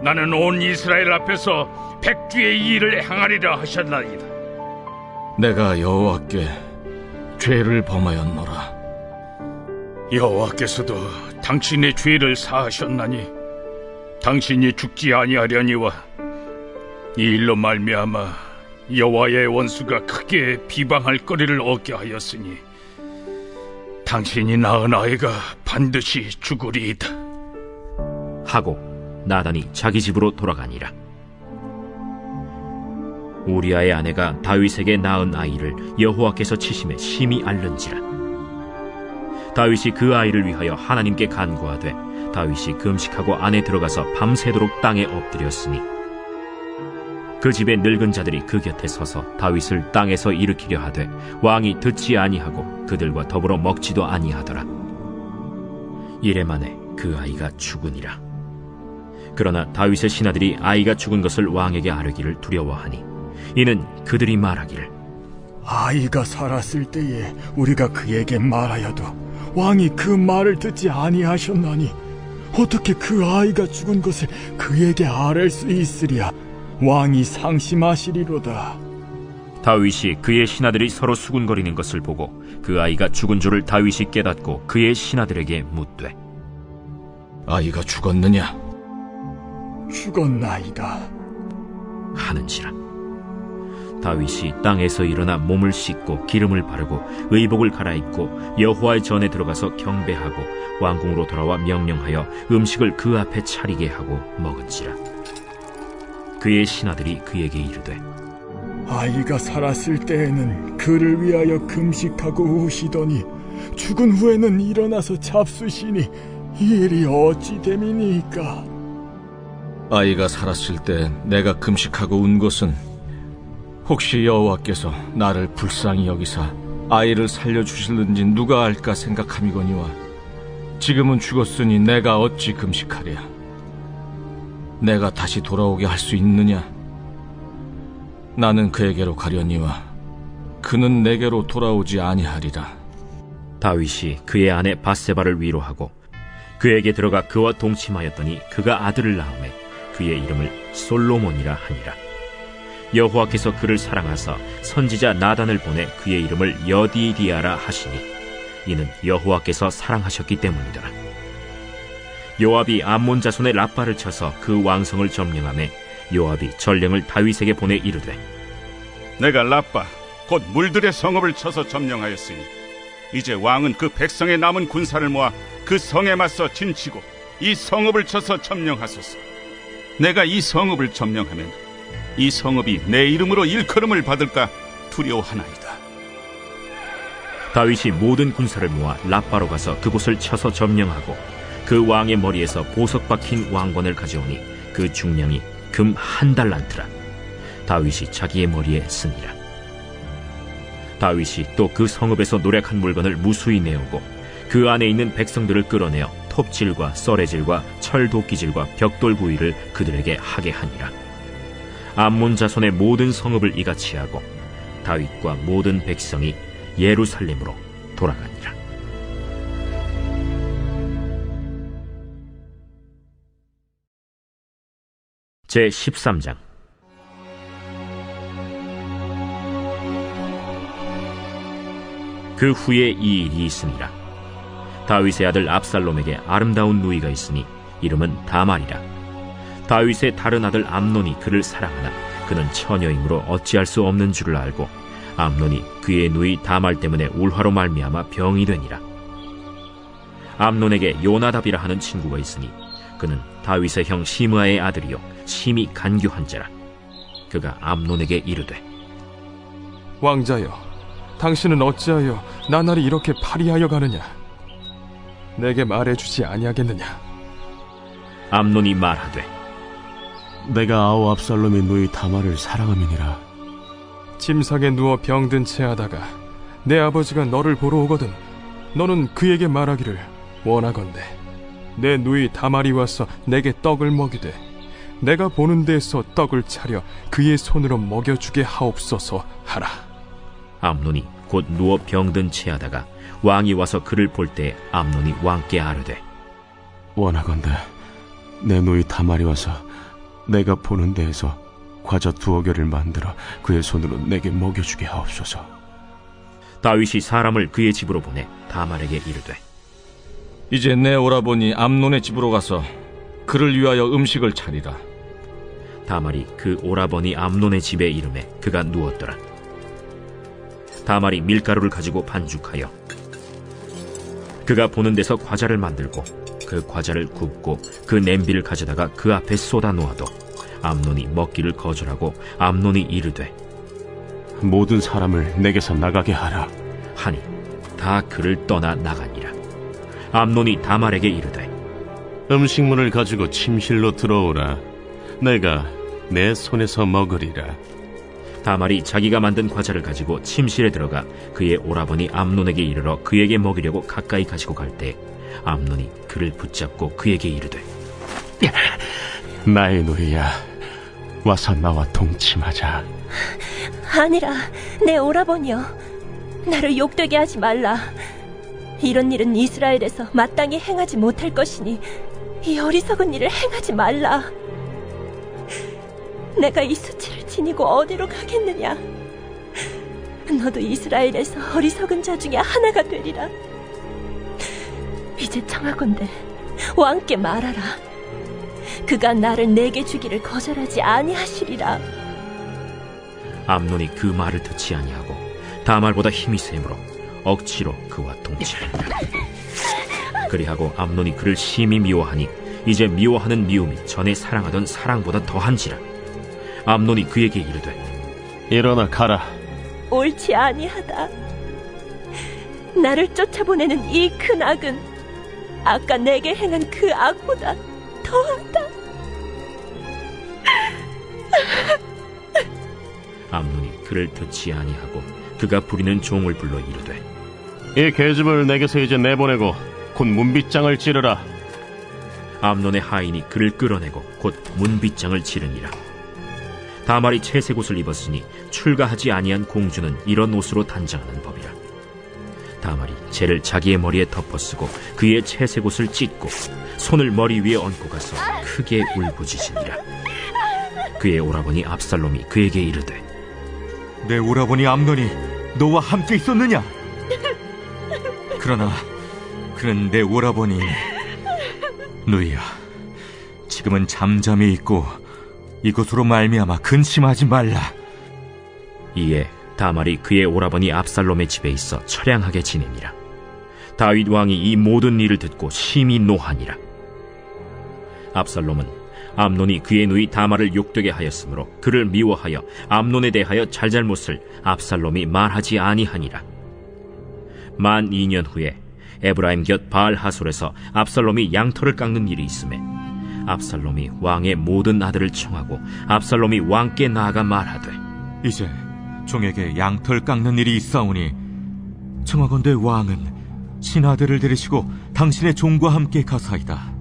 나는 온 이스라엘 앞에서 백주의 이 일을 행하리라 하셨나이다. 내가 여호와께 죄를 범하였노라. 여호와께서도 당신의 죄를 사하셨나니 당신이 죽지 아니하려니와 이 일로 말미암아 여호와의 원수가 크게 비방할 거리를 얻게 하였으니 당신이 낳은 아이가 반드시 죽으리이다 하고 나단이 자기 집으로 돌아가니라. 우리아의 아내가 다윗에게 낳은 아이를 여호와께서 치심에 심히 앓는지라. 다윗이 그 아이를 위하여 하나님께 간구하되 다윗이 금식하고 안에 들어가서 밤새도록 땅에 엎드렸으니 그 집의 늙은 자들이 그 곁에 서서 다윗을 땅에서 일으키려 하되 왕이 듣지 아니하고 그들과 더불어 먹지도 아니하더라. 이래 만에 그 아이가 죽으니라. 그러나 다윗의 신하들이 아이가 죽은 것을 왕에게 아뢰기를 두려워하니 이는 그들이 말하기를, 아이가 살았을 때에 우리가 그에게 말하여도 왕이 그 말을 듣지 아니하셨나니 어떻게 그 아이가 죽은 것을 그에게 아뢰 수 있으랴. 왕이 상심하시리로다. 다윗이 그의 신하들이 서로 수군거리는 것을 보고 그 아이가 죽은 줄을 다윗이 깨닫고 그의 신하들에게 묻되, 아이가 죽었느냐? 죽었나이다 하는지라. 다윗이 땅에서 일어나 몸을 씻고 기름을 바르고 의복을 갈아입고 여호와의 전에 들어가서 경배하고 왕궁으로 돌아와 명령하여 음식을 그 앞에 차리게 하고 먹은지라. 그의 신하들이 그에게 이르되, 아이가 살았을 때에는 그를 위하여 금식하고 우시더니 죽은 후에는 일어나서 잡수시니 이 일이 어찌 됨이니까? 아이가 살았을 때 내가 금식하고 운 것은 혹시 여호와께서 나를 불쌍히 여기사 아이를 살려주실는지 누가 알까 생각함이거니와 지금은 죽었으니 내가 어찌 금식하랴? 내가 다시 돌아오게 할 수 있느냐? 나는 그에게로 가려니와 그는 내게로 돌아오지 아니하리라. 다윗이 그의 아내 밧세바를 위로하고 그에게 들어가 그와 동침하였더니 그가 아들을 낳음에 그의 이름을 솔로몬이라 하니라. 여호와께서 그를 사랑하사 선지자 나단을 보내 그의 이름을 여디디아라 하시니 이는 여호와께서 사랑하셨기 때문이더라. 요압이 암몬 자손의 라빠를 쳐서 그 왕성을 점령하매 요압이 전령을 다윗에게 보내 이르되, 내가 라빠 곧 물들의 성읍을 쳐서 점령하였으니 이제 왕은 그 백성의 남은 군사를 모아 그 성에 맞서 진치고 이 성읍을 쳐서 점령하소서. 내가 이 성읍을 점령하면 이 성읍이 내 이름으로 일컬음을 받을까 두려워하나이다. 다윗이 모든 군사를 모아 라빠로 가서 그곳을 쳐서 점령하고 그 왕의 머리에서 보석 박힌 왕관을 가져오니 그 중량이 금 1달란트라. 다윗이 자기의 머리에 쓰니라. 다윗이 또 그 성읍에서 노략한 물건을 무수히 내오고 그 안에 있는 백성들을 끌어내어 톱질과 썰애질과 철도끼질과 벽돌구이를 그들에게 하게 하니라. 암몬 자손의 모든 성읍을 이같이 하고 다윗과 모든 백성이 예루살렘으로 돌아가니라. 제 13장. 그 후에 이 일이 있으니라. 다윗의 아들 압살롬에게 아름다운 누이가 있으니 이름은 다말이라. 다윗의 다른 아들 암논이 그를 사랑하나 그는 처녀이므로 어찌할 수 없는 줄을 알고 암논이 그의 누이 다말 때문에 울화로 말미암아 병이 되니라. 암논에게 요나답이라 하는 친구가 있으니 그는 다윗의 형 시므아의 아들이요 심히 간교한 자라. 그가 암논에게 이르되, 왕자여, 당신은 어찌하여 나날이 이렇게 파리하여 가느냐? 내게 말해주지 아니하겠느냐? 암논이 말하되, 내가 아우 압살롬의 누이 다말을 사랑함이니라. 침상에 누워 병든 채 하다가 내 아버지가 너를 보러 오거든 너는 그에게 말하기를, 원하건대 내 누이 다말이 와서 내게 떡을 먹이되 내가 보는 데에서 떡을 차려 그의 손으로 먹여주게 하옵소서 하라. 암논이 곧 누워 병든 채 하다가 왕이 와서 그를 볼 때 암논이 왕께 아뢰되, 원하건대 내 누이 다말이 와서 내가 보는 데에서 과자 2개를 만들어 그의 손으로 내게 먹여주게 하옵소서. 다윗이 사람을 그의 집으로 보내 다말에게 이르되, 이제 내 오라버니 암논의 집으로 가서 그를 위하여 음식을 차리라. 다말이 그 오라버니 암논의 집에 이르매 그가 누웠더라. 다말이 밀가루를 가지고 반죽하여 그가 보는 데서 과자를 만들고 그 과자를 굽고 그 냄비를 가져다가 그 앞에 쏟아 놓아도 암논이 먹기를 거절하고 암논이 이르되, 모든 사람을 내게서 나가게 하라 하니 다 그를 떠나 나가니라. 암논이 다말에게 이르되, 음식물을 가지고 침실로 들어오라. 내가 내 손에서 먹으리라. 다말이 자기가 만든 과자를 가지고 침실에 들어가 그의 오라버니 암논에게 이르러 그에게 먹이려고 가까이 가지고 갈 때 암논이 그를 붙잡고 그에게 이르되, 나의 누이야, 와서 나와 동침하자. 아니라 내 오라버니여, 나를 욕되게 하지 말라. 이런 일은 이스라엘에서 마땅히 행하지 못할 것이니 이 어리석은 일을 행하지 말라. 내가 이 수치를 지니고 어디로 가겠느냐? 너도 이스라엘에서 어리석은 자 중에 하나가 되리라. 이제 청하건대 왕께 말하라. 그가 나를 내게 주기를 거절하지 아니하시리라. 암논이 그 말을 듣지 아니하고 다말보다 힘이 세므로 억지로 그와 동침하니라. 그리하고 암논이 그를 심히 미워하니 이제 미워하는 미움이 전에 사랑하던 사랑보다 더한지라. 암논이 그에게 이르되, 일어나 가라. 옳지 아니하다. 나를 쫓아보내는 이 큰 악은 아까 내게 행한 그 악보다 더하다. 암논이 그를 듣지 아니하고 그가 부리는 종을 불러 이르되, 이 계집을 내게서 이제 내보내고 곧 문빗장을 찌르라. 암논의 하인이 그를 끌어내고 곧 문빗장을 치르니라. 다말이 채색 옷을 입었으니 출가하지 아니한 공주는 이런 옷으로 단장하는 법이라. 다말이 재를 자기의 머리에 덮어쓰고 그의 채색 옷을 찢고 손을 머리 위에 얹고 가서 크게 울부짖으니라. 그의 오라버니 압살롬이 그에게 이르되, 내 오라버니 암논이 너와 함께 있었느냐? 그러나 그는 내 오라버니. 누이야, 지금은 잠잠히 있고 이것으로 말미암아 근심하지 말라. 이에 다말이 그의 오라버니 압살롬의 집에 있어 처량하게 지내니라. 다윗 왕이 이 모든 일을 듣고 심히 노하니라. 압살롬은 암논이 그의 누이 다말을 욕되게 하였으므로 그를 미워하여 암논에 대하여 잘잘못을 압살롬이 말하지 아니하니라. 만 2년 후에 에브라임 곁 바알 하솔에서 압살롬이 양털을 깎는 일이 있음에 압살롬이 왕의 모든 아들을 청하고 압살롬이 왕께 나아가 말하되, 이제 종에게 양털 깎는 일이 있사오니 청하건대 왕은 신하들을 데리시고 당신의 종과 함께 가사이다.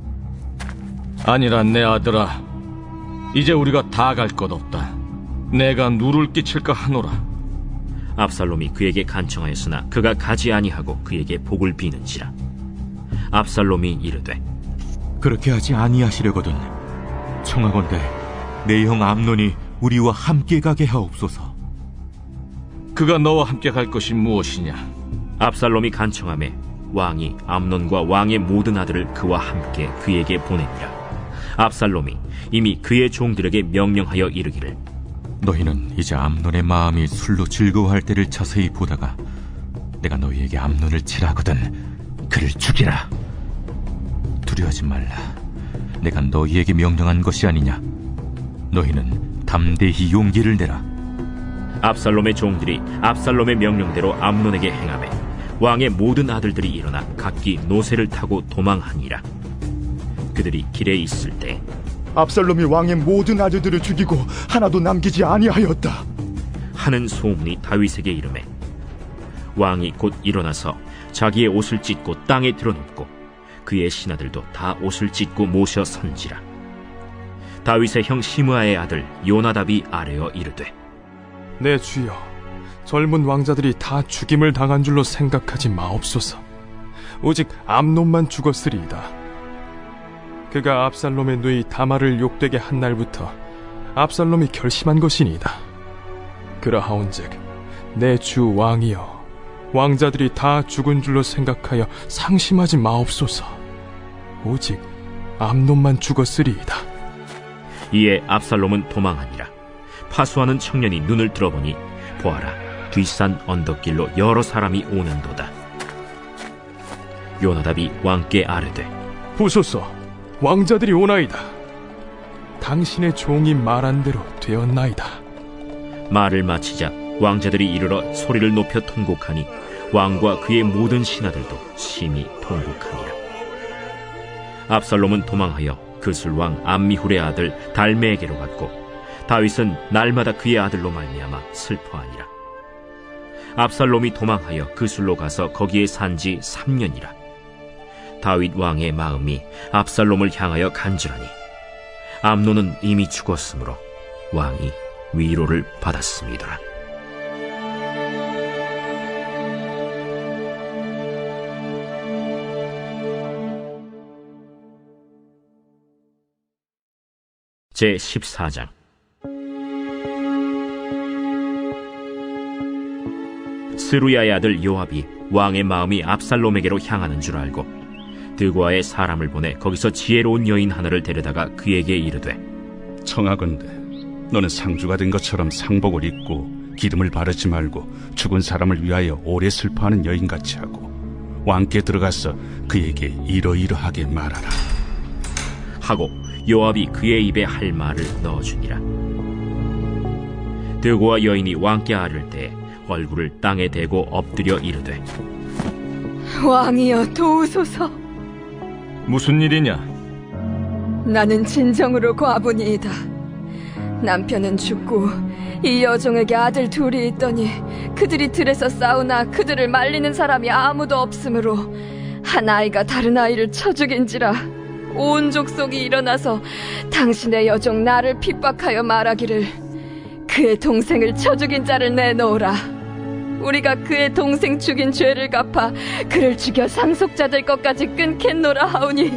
아니라 내 아들아, 이제 우리가 다 갈 것 없다. 내가 누를 끼칠까 하노라. 압살롬이 그에게 간청하였으나 그가 가지 아니하고 그에게 복을 비는지라. 압살롬이 이르되, 그렇게 하지 아니하시려거든 청하건대 내 형 암논이 우리와 함께 가게 하옵소서. 그가 너와 함께 갈 것이 무엇이냐? 압살롬이 간청하매 왕이 암논과 왕의 모든 아들을 그와 함께 그에게 보내니라. 압살롬이 이미 그의 종들에게 명령하여 이르기를, 너희는 이제 암논의 마음이 술로 즐거워할 때를 자세히 보다가 내가 너희에게 암논을 치라거든 그를 죽이라. 두려워하지 말라. 내가 너희에게 명령한 것이 아니냐. 너희는 담대히 용기를 내라. 압살롬의 종들이 압살롬의 명령대로 암논에게 행하매 왕의 모든 아들들이 일어나 각기 노새를 타고 도망하니라. 그들이 길에 있을 때 압살롬이 왕의 모든 아들들을 죽이고 하나도 남기지 아니하였다 하는 소문이 다윗에게 이르매 왕이 곧 일어나서 자기의 옷을 찢고 땅에 드러눕고 그의 신하들도 다 옷을 찢고 모셔 선지라. 다윗의 형 시므아의 아들 요나답이 아뢰어 이르되, 내 주여, 젊은 왕자들이 다 죽임을 당한 줄로 생각하지 마옵소서. 오직 암논만 죽었으리이다. 그가 압살롬의 누이 다말을 욕되게 한 날부터 압살롬이 결심한 것이니이다. 그러하온즉 내 주 왕이여, 왕자들이 다 죽은 줄로 생각하여 상심하지 마옵소서. 오직 암논만 죽었으리이다. 이에 압살롬은 도망하니라. 파수하는 청년이 눈을 들어보니 보아라, 뒷산 언덕길로 여러 사람이 오는도다. 요나답이 왕께 아뢰되, 보소서, 왕자들이 오나이다. 당신의 종이 말한 대로 되었나이다. 말을 마치자 왕자들이 이르러 소리를 높여 통곡하니 왕과 그의 모든 신하들도 심히 통곡하니라. 압살롬은 도망하여 그술왕 암미훌의 아들 달메에게로 갔고 다윗은 날마다 그의 아들로 말미암아 슬퍼하니라. 압살롬이 도망하여 그술로 가서 거기에 산지 3년이라. 다윗 왕의 마음이 압살롬을 향하여 간절하니 암논은 이미 죽었으므로 왕이 위로를 받았습니다. 제14장. 스루야의 아들 요압이 왕의 마음이 압살롬에게로 향하는 줄 알고 드고아의 사람을 보내 거기서 지혜로운 여인 하나를 데려다가 그에게 이르되, 청하건대 너는 상주가 된 것처럼 상복을 입고 기름을 바르지 말고 죽은 사람을 위하여 오래 슬퍼하는 여인같이 하고 왕께 들어가서 그에게 이러이러하게 말하라 하고 요압이 그의 입에 할 말을 넣어주니라. 드고아 여인이 왕께 아를 때 얼굴을 땅에 대고 엎드려 이르되, 왕이여 도우소서. 무슨 일이냐? 나는 진정으로 과부니이다. 남편은 죽고 이 여종에게 아들 둘이 있더니 그들이 들에서 싸우나 그들을 말리는 사람이 아무도 없으므로 한 아이가 다른 아이를 쳐 죽인지라. 온 족속이 일어나서 당신의 여종 나를 핍박하여 말하기를 그의 동생을 쳐 죽인 자를 내놓으라. 우리가 그의 동생 죽인 죄를 갚아 그를 죽여 상속자들 것까지 끊겠노라 하오니,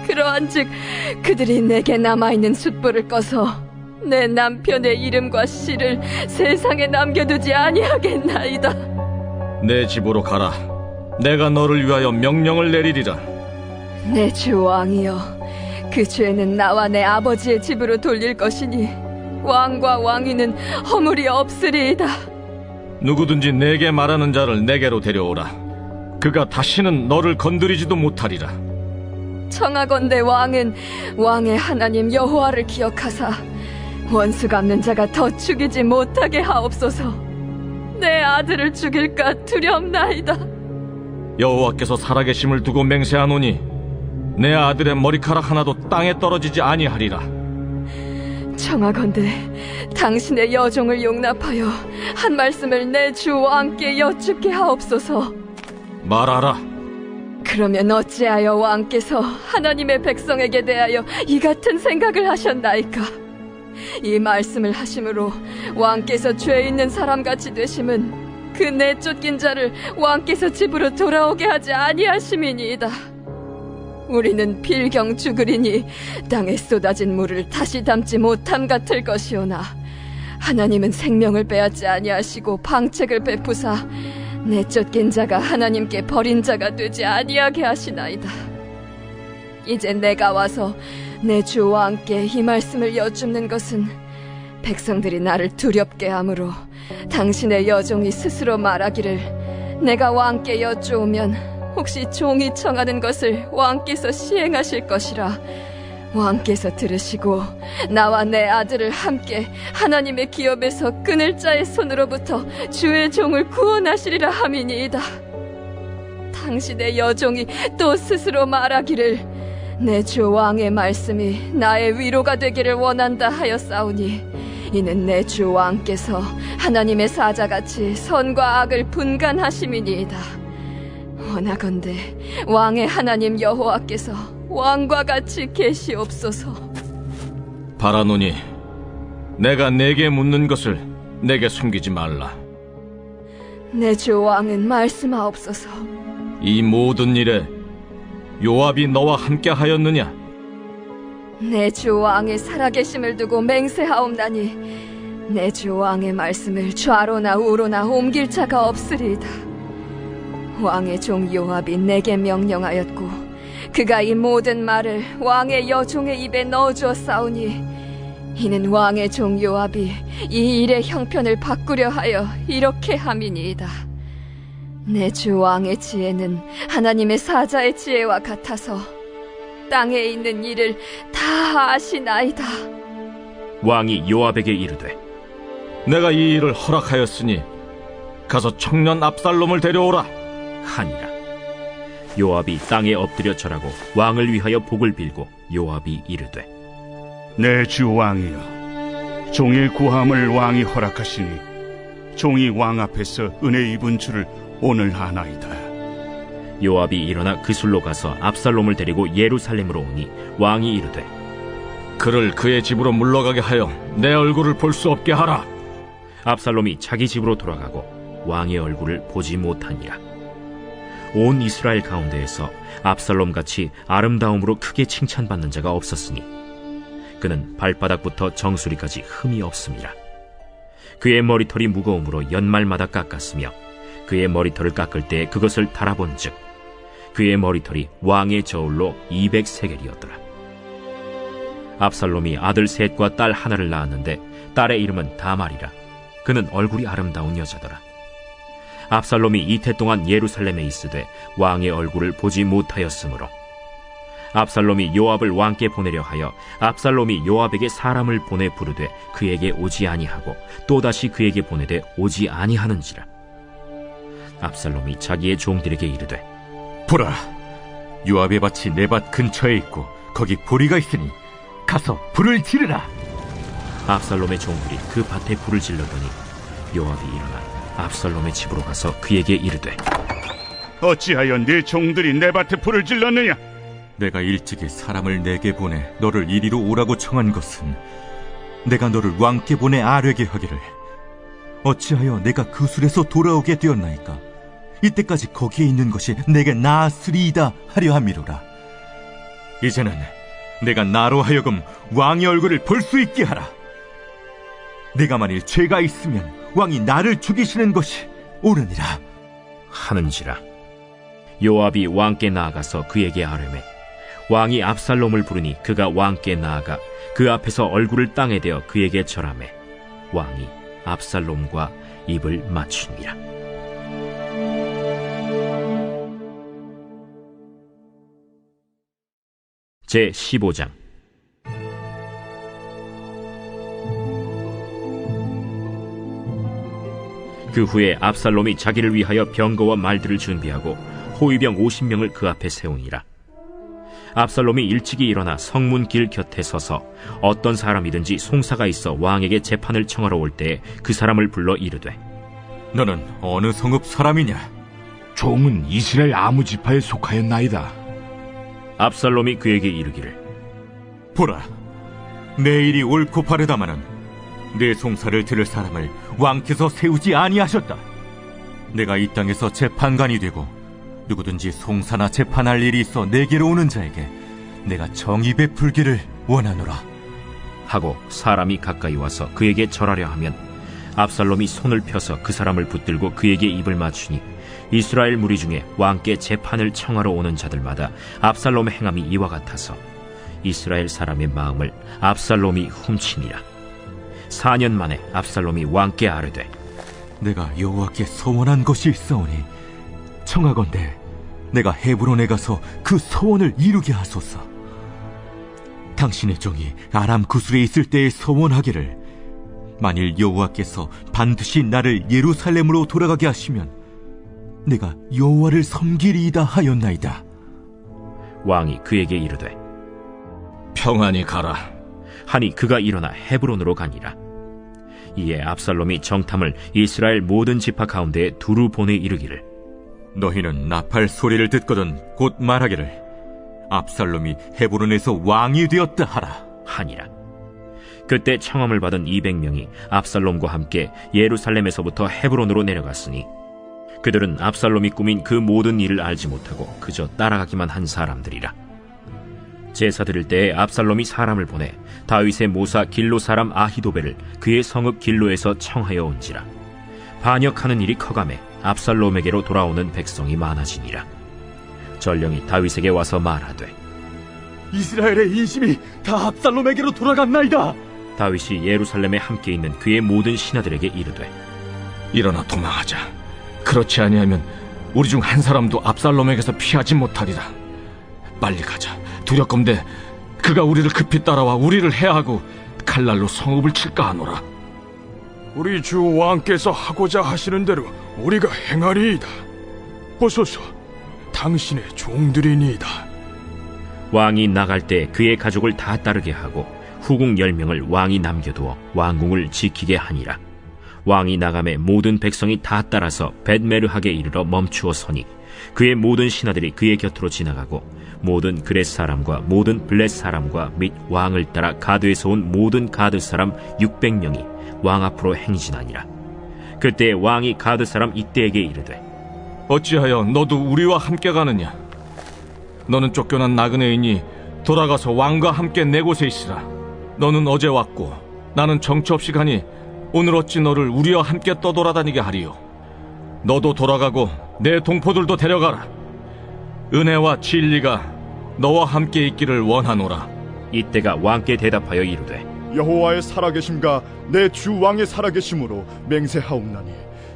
그러한즉 그들이 내게 남아있는 숯불을 꺼서 내 남편의 이름과 씨를 세상에 남겨두지 아니하겠나이다. 내 집으로 가라. 내가 너를 위하여 명령을 내리리라. 내 주 왕이여, 그 죄는 나와 내 아버지의 집으로 돌릴 것이니 왕과 왕위는 허물이 없으리이다. 누구든지 내게 말하는 자를 내게로 데려오라. 그가 다시는 너를 건드리지도 못하리라. 청하건대 왕은 왕의 하나님 여호와를 기억하사 원수 갚는 자가 더 죽이지 못하게 하옵소서. 내 아들을 죽일까 두렵나이다. 여호와께서 살아계심을 두고 맹세하노니 내 아들의 머리카락 하나도 땅에 떨어지지 아니하리라. 청하건대 당신의 여종을 용납하여 한 말씀을 내 주 왕께 여쭙게 하옵소서. 말하라. 그러면 어찌하여 왕께서 하나님의 백성에게 대하여 이 같은 생각을 하셨나이까? 이 말씀을 하심으로 왕께서 죄 있는 사람같이 되심은 그 내쫓긴 자를 왕께서 집으로 돌아오게 하지 아니하심이니이다. 우리는 필경 죽으리니 땅에 쏟아진 물을 다시 담지 못함 같을 것이오나, 하나님은 생명을 빼앗지 아니하시고 방책을 베푸사 내쫓긴 자가 하나님께 버린 자가 되지 아니하게 하시나이다. 이제 내가 와서 내 주 왕께 이 말씀을 여쭙는 것은 백성들이 나를 두렵게 하므로 당신의 여종이 스스로 말하기를 내가 왕께 여쭈오면 혹시 종이 청하는 것을 왕께서 시행하실 것이라 왕께서 들으시고 나와 내 아들을 함께 하나님의 기업에서 끊을 자의 손으로부터 주의 종을 구원하시리라 함이니이다. 당신의 여종이 또 스스로 말하기를 내 주 왕의 말씀이 나의 위로가 되기를 원한다 하였사오니, 이는 내 주 왕께서 하나님의 사자같이 선과 악을 분간하심이니이다. 원하건대 왕의 하나님 여호와께서 왕과 같이 계시옵소서. 바라노니 내가 내게 묻는 것을 내게 숨기지 말라. 내 주 왕은 말씀하옵소서. 이 모든 일에 요압이 너와 함께 하였느냐? 내 주 왕의 살아계심을 두고 맹세하옵나니 내 주 왕의 말씀을 좌로나 우로나 옮길 자가 없으리이다. 왕의 종 요압이 내게 명령하였고 그가 이 모든 말을 왕의 여종의 입에 넣어주었사오니, 이는 왕의 종 요압이 이 일의 형편을 바꾸려 하여 이렇게 함이니이다. 내 주 왕의 지혜는 하나님의 사자의 지혜와 같아서 땅에 있는 일을 다 아시나이다. 왕이 요압에게 이르되, 내가 이 일을 허락하였으니 가서 청년 압살롬을 데려오라 하니라. 요압이 땅에 엎드려 절하고 왕을 위하여 복을 빌고 요압이 이르되, 내 주 왕이여, 종의 구함을 왕이 허락하시니 종이 왕 앞에서 은혜 입은 줄을 오늘 아나이다. 요압이 일어나 그술로 가서 압살롬을 데리고 예루살렘으로 오니 왕이 이르되, 그를 그의 집으로 물러가게 하여 내 얼굴을 볼 수 없게 하라. 압살롬이 자기 집으로 돌아가고 왕의 얼굴을 보지 못하니라. 온 이스라엘 가운데에서 압살롬같이 아름다움으로 크게 칭찬받는 자가 없었으니 그는 발바닥부터 정수리까지 흠이 없음이라. 그의 머리털이 무거움으로 연말마다 깎았으며 그의 머리털을 깎을 때 그것을 달아본즉 그의 머리털이 왕의 저울로 200세겔이었더라. 압살롬이 아들 셋과 딸 하나를 낳았는데 딸의 이름은 다말이라. 그는 얼굴이 아름다운 여자더라. 압살롬이 이태 동안 예루살렘에 있으되 왕의 얼굴을 보지 못하였으므로 압살롬이 요압을 왕께 보내려 하여 압살롬이 요압에게 사람을 보내 부르되 그에게 오지 아니하고 또다시 그에게 보내되 오지 아니하는지라. 압살롬이 자기의 종들에게 이르되, 보라, 요압의 밭이 내 밭 근처에 있고 거기 보리가 있으니 가서 불을 지르라. 압살롬의 종들이 그 밭에 불을 질렀더니 요압이 일어나 압살롬의 집으로 가서 그에게 이르되, 어찌하여 네 종들이 내 밭에 불을 질렀느냐? 내가 일찍이 사람을 내게 보내 너를 이리로 오라고 청한 것은 내가 너를 왕께 보내 아뢰게 하기를 어찌하여 내가 그 술에서 돌아오게 되었나이까? 이때까지 거기에 있는 것이 내게 나았으리이다 하려 함이로라. 이제는 내가 나로 하여금 왕의 얼굴을 볼 수 있게 하라. 내가 만일 죄가 있으면 왕이 나를 죽이시는 것이 옳으니라 하는지라. 요압이 왕께 나아가서 그에게 아뢰매 왕이 압살롬을 부르니 그가 왕께 나아가 그 앞에서 얼굴을 땅에 대어 그에게 절하매 왕이 압살롬과 입을 맞추니라. 제 15장. 그 후에 압살롬이 자기를 위하여 병거와 말들을 준비하고 호위병 50명을 그 앞에 세우니라. 압살롬이 일찍이 일어나 성문 길 곁에 서서 어떤 사람이든지 송사가 있어 왕에게 재판을 청하러 올 때에 그 사람을 불러 이르되 너는 어느 성읍 사람이냐? 종은 이스라엘 아무 지파에 속하였나이다. 압살롬이 그에게 이르기를 보라, 내 일이 옳고 바르다마는 내 송사를 들을 사람을 왕께서 세우지 아니하셨다. 내가 이 땅에서 재판관이 되고 누구든지 송사나 재판할 일이 있어 내게로 오는 자에게 내가 정의 베풀기를 원하노라 하고 사람이 가까이 와서 그에게 절하려 하면 압살롬이 손을 펴서 그 사람을 붙들고 그에게 입을 맞추니 이스라엘 무리 중에 왕께 재판을 청하러 오는 자들마다 압살롬의 행함이 이와 같아서 이스라엘 사람의 마음을 압살롬이 훔치니라. 4년 만에 압살롬이 왕께 아뢰되 내가 여호와께 서원한 것이 있사오니 청하건대 내가 헤브론에 가서 그 서원을 이루게 하소서. 당신의 종이 아람 구술에 있을 때에 서원하기를 만일 여호와께서 반드시 나를 예루살렘으로 돌아가게 하시면 내가 여호와를 섬기리이다 하였나이다. 왕이 그에게 이르되 평안히 가라 하니 그가 일어나 헤브론으로 가니라. 이에 압살롬이 정탐을 이스라엘 모든 지파 가운데에 두루 보내 이르기를 너희는 나팔 소리를 듣거든 곧 말하기를 압살롬이 헤브론에서 왕이 되었다 하라 하니라. 그때 청함을 받은 200명이 압살롬과 함께 예루살렘에서부터 헤브론으로 내려갔으니 그들은 압살롬이 꾸민 그 모든 일을 알지 못하고 그저 따라가기만 한 사람들이라. 제사 드릴 때에 압살롬이 사람을 보내 다윗의 모사 길로 사람 아히도벨을 그의 성읍 길로에서 청하여 온지라. 반역하는 일이 커가매 압살롬에게로 돌아오는 백성이 많아지니라. 전령이 다윗에게 와서 말하되 이스라엘의 인심이 다 압살롬에게로 돌아갔나이다. 다윗이 예루살렘에 함께 있는 그의 모든 신하들에게 이르되 일어나 도망하자. 그렇지 아니하면 우리 중 한 사람도 압살롬에게서 피하지 못하리라. 빨리 가자. 두렵건대 그가 우리를 급히 따라와 우리를 해하고 칼날로 성읍을 칠까 하노라. 우리 주 왕께서 하고자 하시는 대로 우리가 행하리이다. 보소서, 당신의 종들이니이다. 왕이 나갈 때 그의 가족을 다 따르게 하고 후궁 10명을 왕이 남겨두어 왕궁을 지키게 하니라. 왕이 나가매 모든 백성이 다 따라서 벳메르하게 이르러 멈추어 서니 그의 모든 신하들이 그의 곁으로 지나가고 모든 그렛 사람과 모든 블렛 사람과 및 왕을 따라 가드에서 온 모든 가드 사람 600명이 왕 앞으로 행진하니라. 그때 왕이 가드 사람 이때에게 이르되 어찌하여 너도 우리와 함께 가느냐? 너는 쫓겨난 나그네이니 돌아가서 왕과 함께 내 곳에 있으라. 너는 어제 왔고 나는 정처 없이 가니 오늘 어찌 너를 우리와 함께 떠돌아다니게 하리요? 너도 돌아가고 내 동포들도 데려가라. 은혜와 진리가 너와 함께 있기를 원하노라. 이때가 왕께 대답하여 이르되 여호와의 살아계심과 내 주 왕의 살아계심으로 맹세하옵나니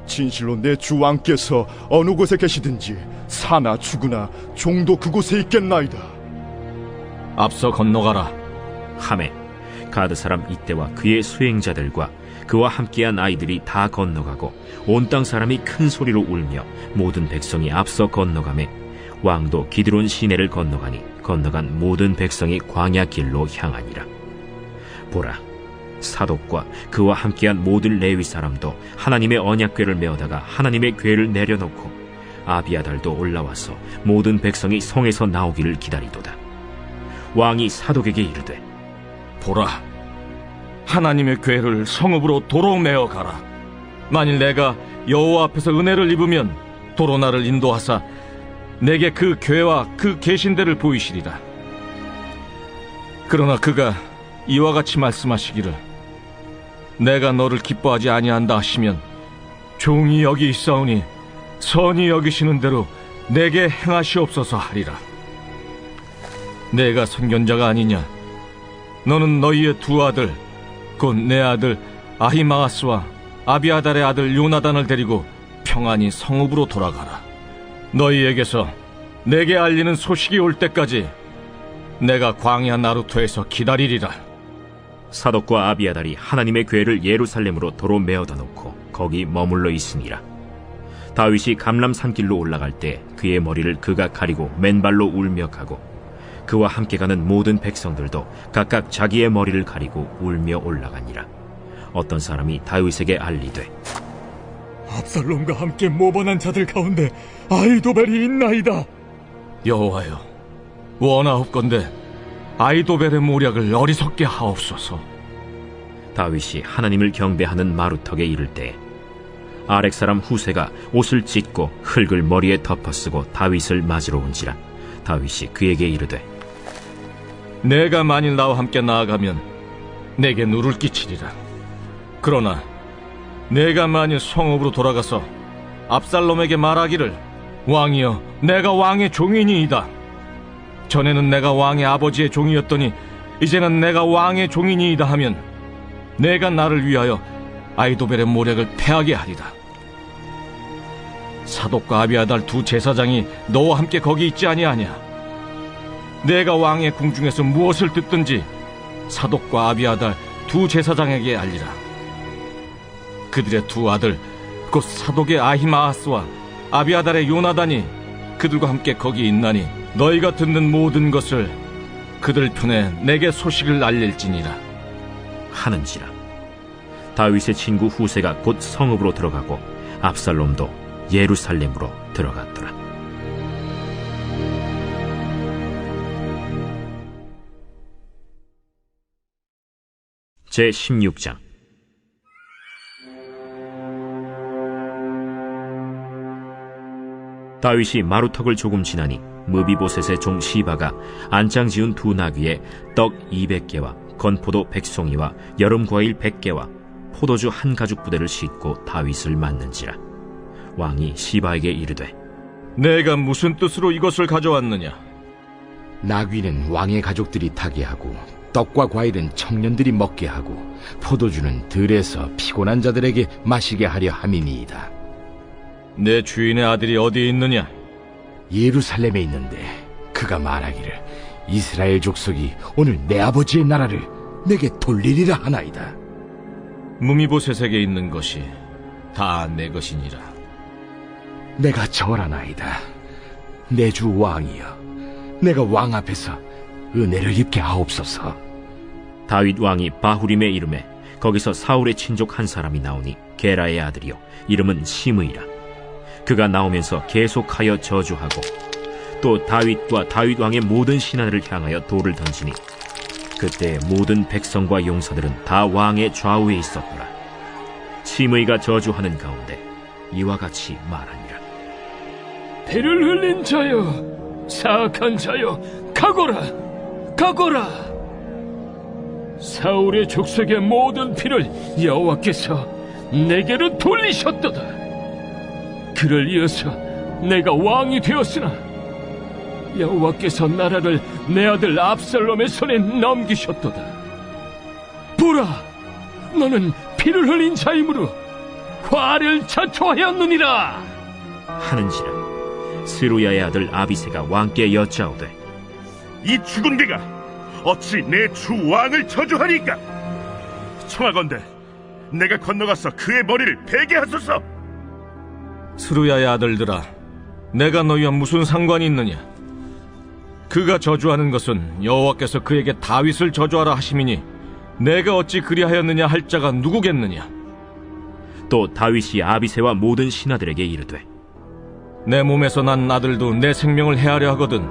진실로 내 주 왕께서 어느 곳에 계시든지 사나 죽으나 종도 그곳에 있겠나이다. 앞서 건너가라 하매 가드 사람 이때와 그의 수행자들과 그와 함께한 아이들이 다 건너가고 온 땅 사람이 큰 소리로 울며 모든 백성이 앞서 건너가매 왕도 기드론 시내를 건너가니 건너간 모든 백성이 광야 길로 향하니라. 보라, 사독과 그와 함께한 모든 레위 사람도 하나님의 언약궤를 메어다가 하나님의 궤를 내려놓고 아비아달도 올라와서 모든 백성이 성에서 나오기를 기다리도다. 왕이 사독에게 이르되 보라, 하나님의 궤를 성읍으로 도로 메어 가라. 만일 내가 여호와 앞에서 은혜를 입으면 도로 나를 인도하사 내게 그 궤와 그 계신대를 보이시리라. 그러나 그가 이와 같이 말씀하시기를 내가 너를 기뻐하지 아니한다 하시면 종이 여기 있사오니 선히 여기시는 대로 내게 행하시옵소서 하리라. 내가 선견자가 아니냐? 너는 너희의 두 아들 곧 내 아들 아히마아스와 아비아달의 아들 요나단을 데리고 평안히 성읍으로 돌아가라. 너희에게서 내게 알리는 소식이 올 때까지 내가 광야 나루토에서 기다리리라. 사독과 아비아달이 하나님의 궤를 예루살렘으로 도로 메어다 놓고 거기 머물러 있으니라. 다윗이 감람 산길로 올라갈 때 그의 머리를 그가 가리고 맨발로 울며 가고 그와 함께 가는 모든 백성들도 각각 자기의 머리를 가리고 울며 올라가니라. 어떤 사람이 다윗에게 알리되 압살롬과 함께 모반한 자들 가운데 아히도벨이 있나이다. 여호와여, 원하옵건대 아히도벨의 모략을 어리석게 하옵소서. 다윗이 하나님을 경배하는 마루턱에 이를 때 아렉 사람 후세가 옷을 찢고 흙을 머리에 덮어쓰고 다윗을 맞으러 온지라. 다윗이 그에게 이르되 내가 만일 나와 함께 나아가면 내게 누를 끼치리라. 그러나 내가 만일 성읍으로 돌아가서 압살롬에게 말하기를 왕이여, 내가 왕의 종이니이다. 전에는 내가 왕의 아버지의 종이었더니 이제는 내가 왕의 종이니이다 하면 내가 나를 위하여 아히도벨의 모략을 패하게 하리라. 사독과 아비아달 두 제사장이 너와 함께 거기 있지 아니하냐? 내가 왕의 궁중에서 무엇을 듣든지 사독과 아비아달 두 제사장에게 알리라. 그들의 두 아들 곧 사독의 아히마아스와 아비아달의 요나단이 그들과 함께 거기 있나니 너희가 듣는 모든 것을 그들 편에 내게 소식을 알릴지니라 하는지라. 다윗의 친구 후세가 곧 성읍으로 들어가고 압살롬도 예루살렘으로 들어갔더라. 제16장. 다윗이 마루턱을 조금 지나니 무비보셋의 종 시바가 안장 지은 두 나귀에 떡 200개와 건포도 100송이와 여름과일 100개와 포도주 한 가죽 부대를 싣고 다윗을 맞는지라. 왕이 시바에게 이르되 내가 무슨 뜻으로 이것을 가져왔느냐? 나귀는 왕의 가족들이 타게 하고 떡과 과일은 청년들이 먹게 하고 포도주는 들에서 피곤한 자들에게 마시게 하려 함이니이다. 내 주인의 아들이 어디에 있느냐? 예루살렘에 있는데 그가 말하기를 이스라엘 족속이 오늘 내 아버지의 나라를 내게 돌리리라 하나이다. 무미보셋에게 있는 것이 다 내 것이니라. 내가 절하나이다. 내 주 왕이여, 내가 왕 앞에서 은혜를 입게 하옵소서. 다윗 왕이 바후림에 이름에 거기서 사울의 친족 한 사람이 나오니 게라의 아들이요 이름은 시므이라. 그가 나오면서 계속하여 저주하고 또 다윗과 다윗 왕의 모든 신하들을 향하여 돌을 던지니 그때 모든 백성과 용사들은 다 왕의 좌우에 있었더라. 시므이가 저주하는 가운데 이와 같이 말하니라. 피를 흘린 자여, 사악한 자여, 가거라, 가거라. 사울의 족속의 모든 피를 여호와께서 내게로 돌리셨도다. 그를 이어서 내가 왕이 되었으나 여호와께서 나라를 내 아들 압살롬의 손에 넘기셨도다. 보라, 너는 피를 흘린 자이므로 화를 자초하였느니라 하는지라. 스루야의 아들 아비새가 왕께 여짜오되 이 죽은 개가 어찌 내 주 왕을 저주하니까? 청하건대 내가 건너가서 그의 머리를 베게 하소서. 스루야의 아들들아, 내가 너희와 무슨 상관이 있느냐? 그가 저주하는 것은 여호와께서 그에게 다윗을 저주하라 하심이니 내가 어찌 그리하였느냐 할 자가 누구겠느냐? 또 다윗이 아비새와 모든 신하들에게 이르되 내 몸에서 난 아들도 내 생명을 해하려 하거든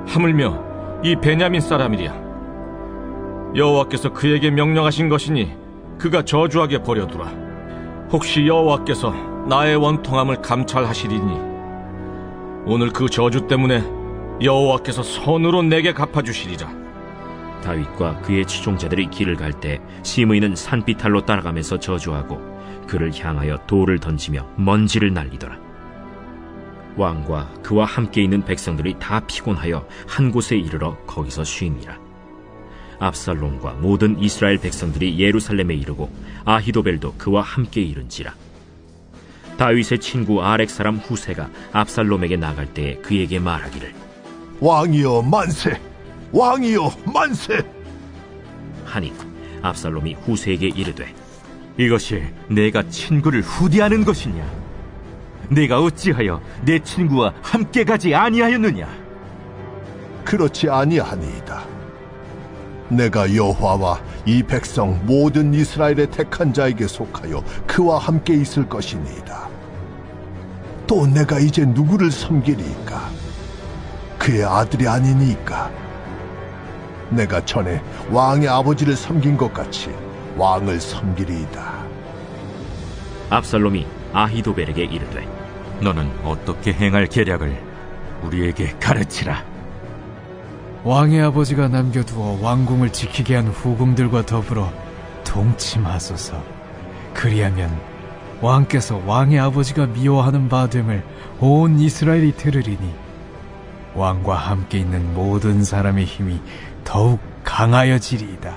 하물며 이 베냐민 사람이랴. 여호와께서 그에게 명령하신 것이니 그가 저주하게 버려두라. 혹시 여호와께서 나의 원통함을 감찰하시리니 오늘 그 저주 때문에 여호와께서 선으로 내게 갚아주시리라. 다윗과 그의 추종자들이 길을 갈 때 시므이는 산비탈로 따라가면서 저주하고 그를 향하여 돌을 던지며 먼지를 날리더라. 왕과 그와 함께 있는 백성들이 다 피곤하여 한 곳에 이르러 거기서 쉼이라. 압살롬과 모든 이스라엘 백성들이 예루살렘에 이르고 아히도벨도 그와 함께 이른지라. 다윗의 친구 아렉 사람 후세가 압살롬에게 나갈 때에 그에게 말하기를, 왕이여 만세! 왕이여 만세! 하니 압살롬이 후세에게 이르되, 이것이 내가 친구를 후대하는 것이냐? 내가 어찌하여 내 친구와 함께 가지 아니하였느냐? 그렇지 아니하니이다. 내가 여호와와 이 백성 모든 이스라엘의 택한 자에게 속하여 그와 함께 있을 것이니이다. 또 내가 이제 누구를 섬기리이까? 그의 아들이 아니니까. 내가 전에 왕의 아버지를 섬긴 것 같이 왕을 섬기리이다. 압살롬이 아히도벨에게 이르되, 너는 어떻게 행할 계략을 우리에게 가르치라. 왕의 아버지가 남겨두어 왕궁을 지키게 한 후궁들과 더불어 동침하소서. 그리하면 왕께서 왕의 아버지가 미워하는 바 됨을 온 이스라엘이 들으리니 왕과 함께 있는 모든 사람의 힘이 더욱 강하여지리이다.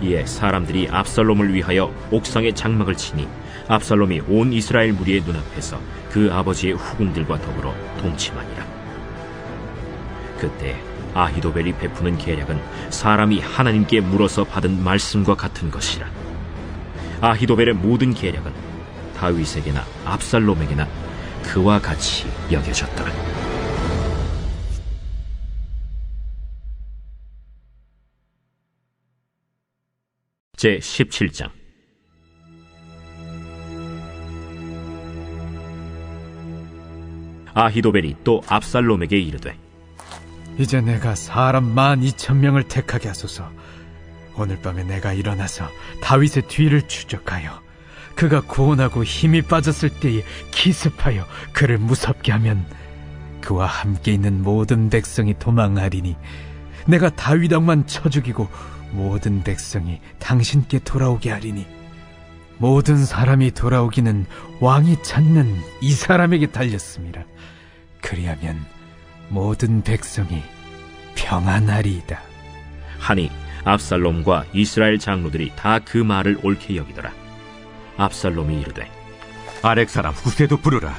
이에 사람들이 압살롬을 위하여 옥상에 장막을 치니 압살롬이 온 이스라엘 무리의 눈앞에서 그 아버지의 후궁들과 더불어 동침하니라. 그때 아히도벨이 베푸는 계략은 사람이 하나님께 물어서 받은 말씀과 같은 것이라. 아히도벨의 모든 계략은 다윗에게나 압살롬에게나 그와 같이 여겨졌더라. 제 17장. 아히도벨이 또 압살롬에게 이르되, 이제 내가 사람 12,000명을 택하게 하소서. 오늘 밤에 내가 일어나서 다윗의 뒤를 추적하여 그가 고온하고 힘이 빠졌을 때에 기습하여 그를 무섭게 하면 그와 함께 있는 모든 백성이 도망하리니 내가 다윗 왕만 쳐 죽이고 모든 백성이 당신께 돌아오게 하리니 모든 사람이 돌아오기는 왕이 찾는 이 사람에게 달렸습니다. 그리하면 모든 백성이 평안하리이다. 하니 압살롬과 이스라엘 장로들이 다 그 말을 옳게 여기더라. 압살롬이 이르되, 아렉 사람 후세도 부르라.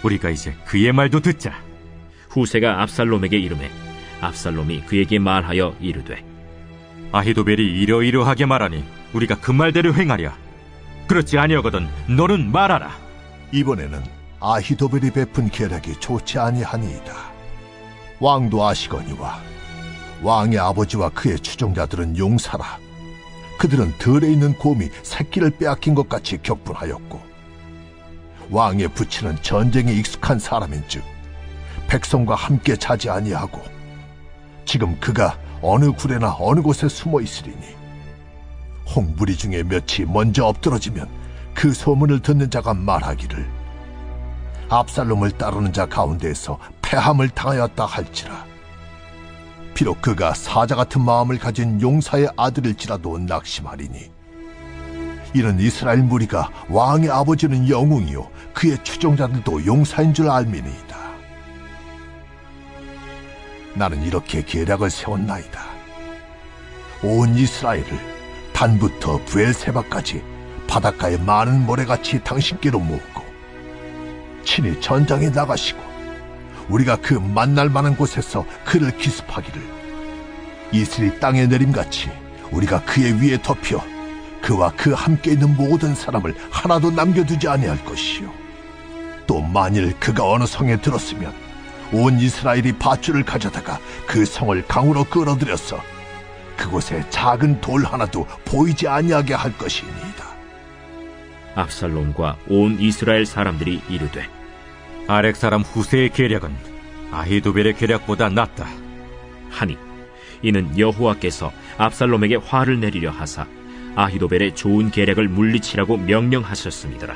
우리가 이제 그의 말도 듣자. 후세가 압살롬에게 이르매 압살롬이 그에게 말하여 이르되, 아히도벨이 이러이러하게 말하니 우리가 그 말대로 행하랴. 그렇지 아니하거든 너는 말하라. 이번에는 아히도벨이 베푼 계략이 좋지 아니하니이다. 왕도 아시거니와 왕의 아버지와 그의 추종자들은 용사라. 그들은 들에 있는 곰이 새끼를 빼앗긴 것 같이 격분하였고 왕의 부친은 전쟁에 익숙한 사람인즉 백성과 함께 자지 아니하고 지금 그가 어느 굴에나 어느 곳에 숨어 있으리니 홍무리 중에 몇이 먼저 엎드러지면 그 소문을 듣는 자가 말하기를 압살롬을 따르는 자 가운데에서 패함을 당하였다 할지라. 비록 그가 사자 같은 마음을 가진 용사의 아들일지라도 낙심하리니 이는 이스라엘 무리가 왕의 아버지는 영웅이요 그의 추종자들도 용사인 줄 알미니이다. 나는 이렇게 계략을 세웠나이다. 온 이스라엘을 단부터 브엘세바까지 바닷가의 많은 모래같이 당신께로 모으고 친히 전장에 나가시고 우리가 그 만날 만한 곳에서 그를 기습하기를 이슬이 땅에 내림같이 우리가 그의 위에 덮여 그와 그 함께 있는 모든 사람을 하나도 남겨두지 아니할 것이요 또 만일 그가 어느 성에 들었으면 온 이스라엘이 밧줄을 가져다가 그 성을 강으로 끌어들여서 그곳에 작은 돌 하나도 보이지 아니하게 할 것이니이다. 압살롬과 온 이스라엘 사람들이 이르되, 아렉 사람 후세의 계략은 아히도벨의 계략보다 낫다 하니 이는 여호와께서 압살롬에게 화를 내리려 하사 아히도벨의 좋은 계략을 물리치라고 명령하셨음이더라.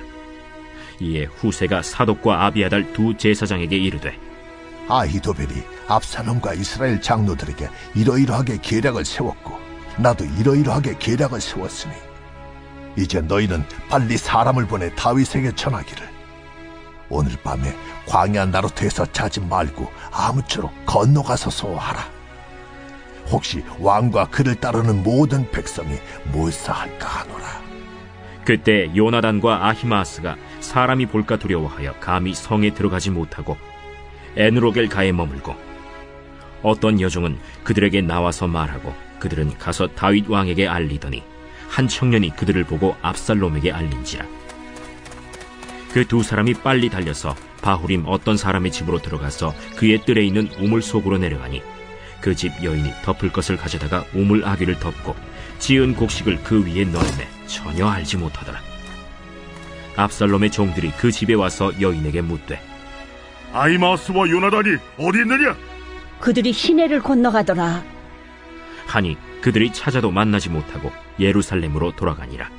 이에 후세가 사독과 아비아달 두 제사장에게 이르되, 아히도벨이 압살롬과 이스라엘 장로들에게 이러이러하게 계략을 세웠고 나도 이러이러하게 계략을 세웠으니 이제 너희는 빨리 사람을 보내 다윗에게 전하기를, 오늘 밤에 광야 나루트에서 자지 말고 아무쪼록 건너가서 소하라. 혹시 왕과 그를 따르는 모든 백성이 몰사할까 하노라. 그때 요나단과 아히마아스가 사람이 볼까 두려워하여 감히 성에 들어가지 못하고 에누로겔가에 머물고, 어떤 여종은 그들에게 나와서 말하고 그들은 가서 다윗 왕에게 알리더니 한 청년이 그들을 보고 압살롬에게 알린지라. 그 두 사람이 빨리 달려서 바후림 어떤 사람의 집으로 들어가서 그의 뜰에 있는 우물 속으로 내려가니 그 집 여인이 덮을 것을 가져다가 우물 아귀를 덮고 지은 곡식을 그 위에 넣음에 전혀 알지 못하더라. 압살롬의 종들이 그 집에 와서 여인에게 묻되, 아히마아스와 요나단이 어디 있느냐? 그들이 시내를 건너가더라 하니 그들이 찾아도 만나지 못하고 예루살렘으로 돌아가니라.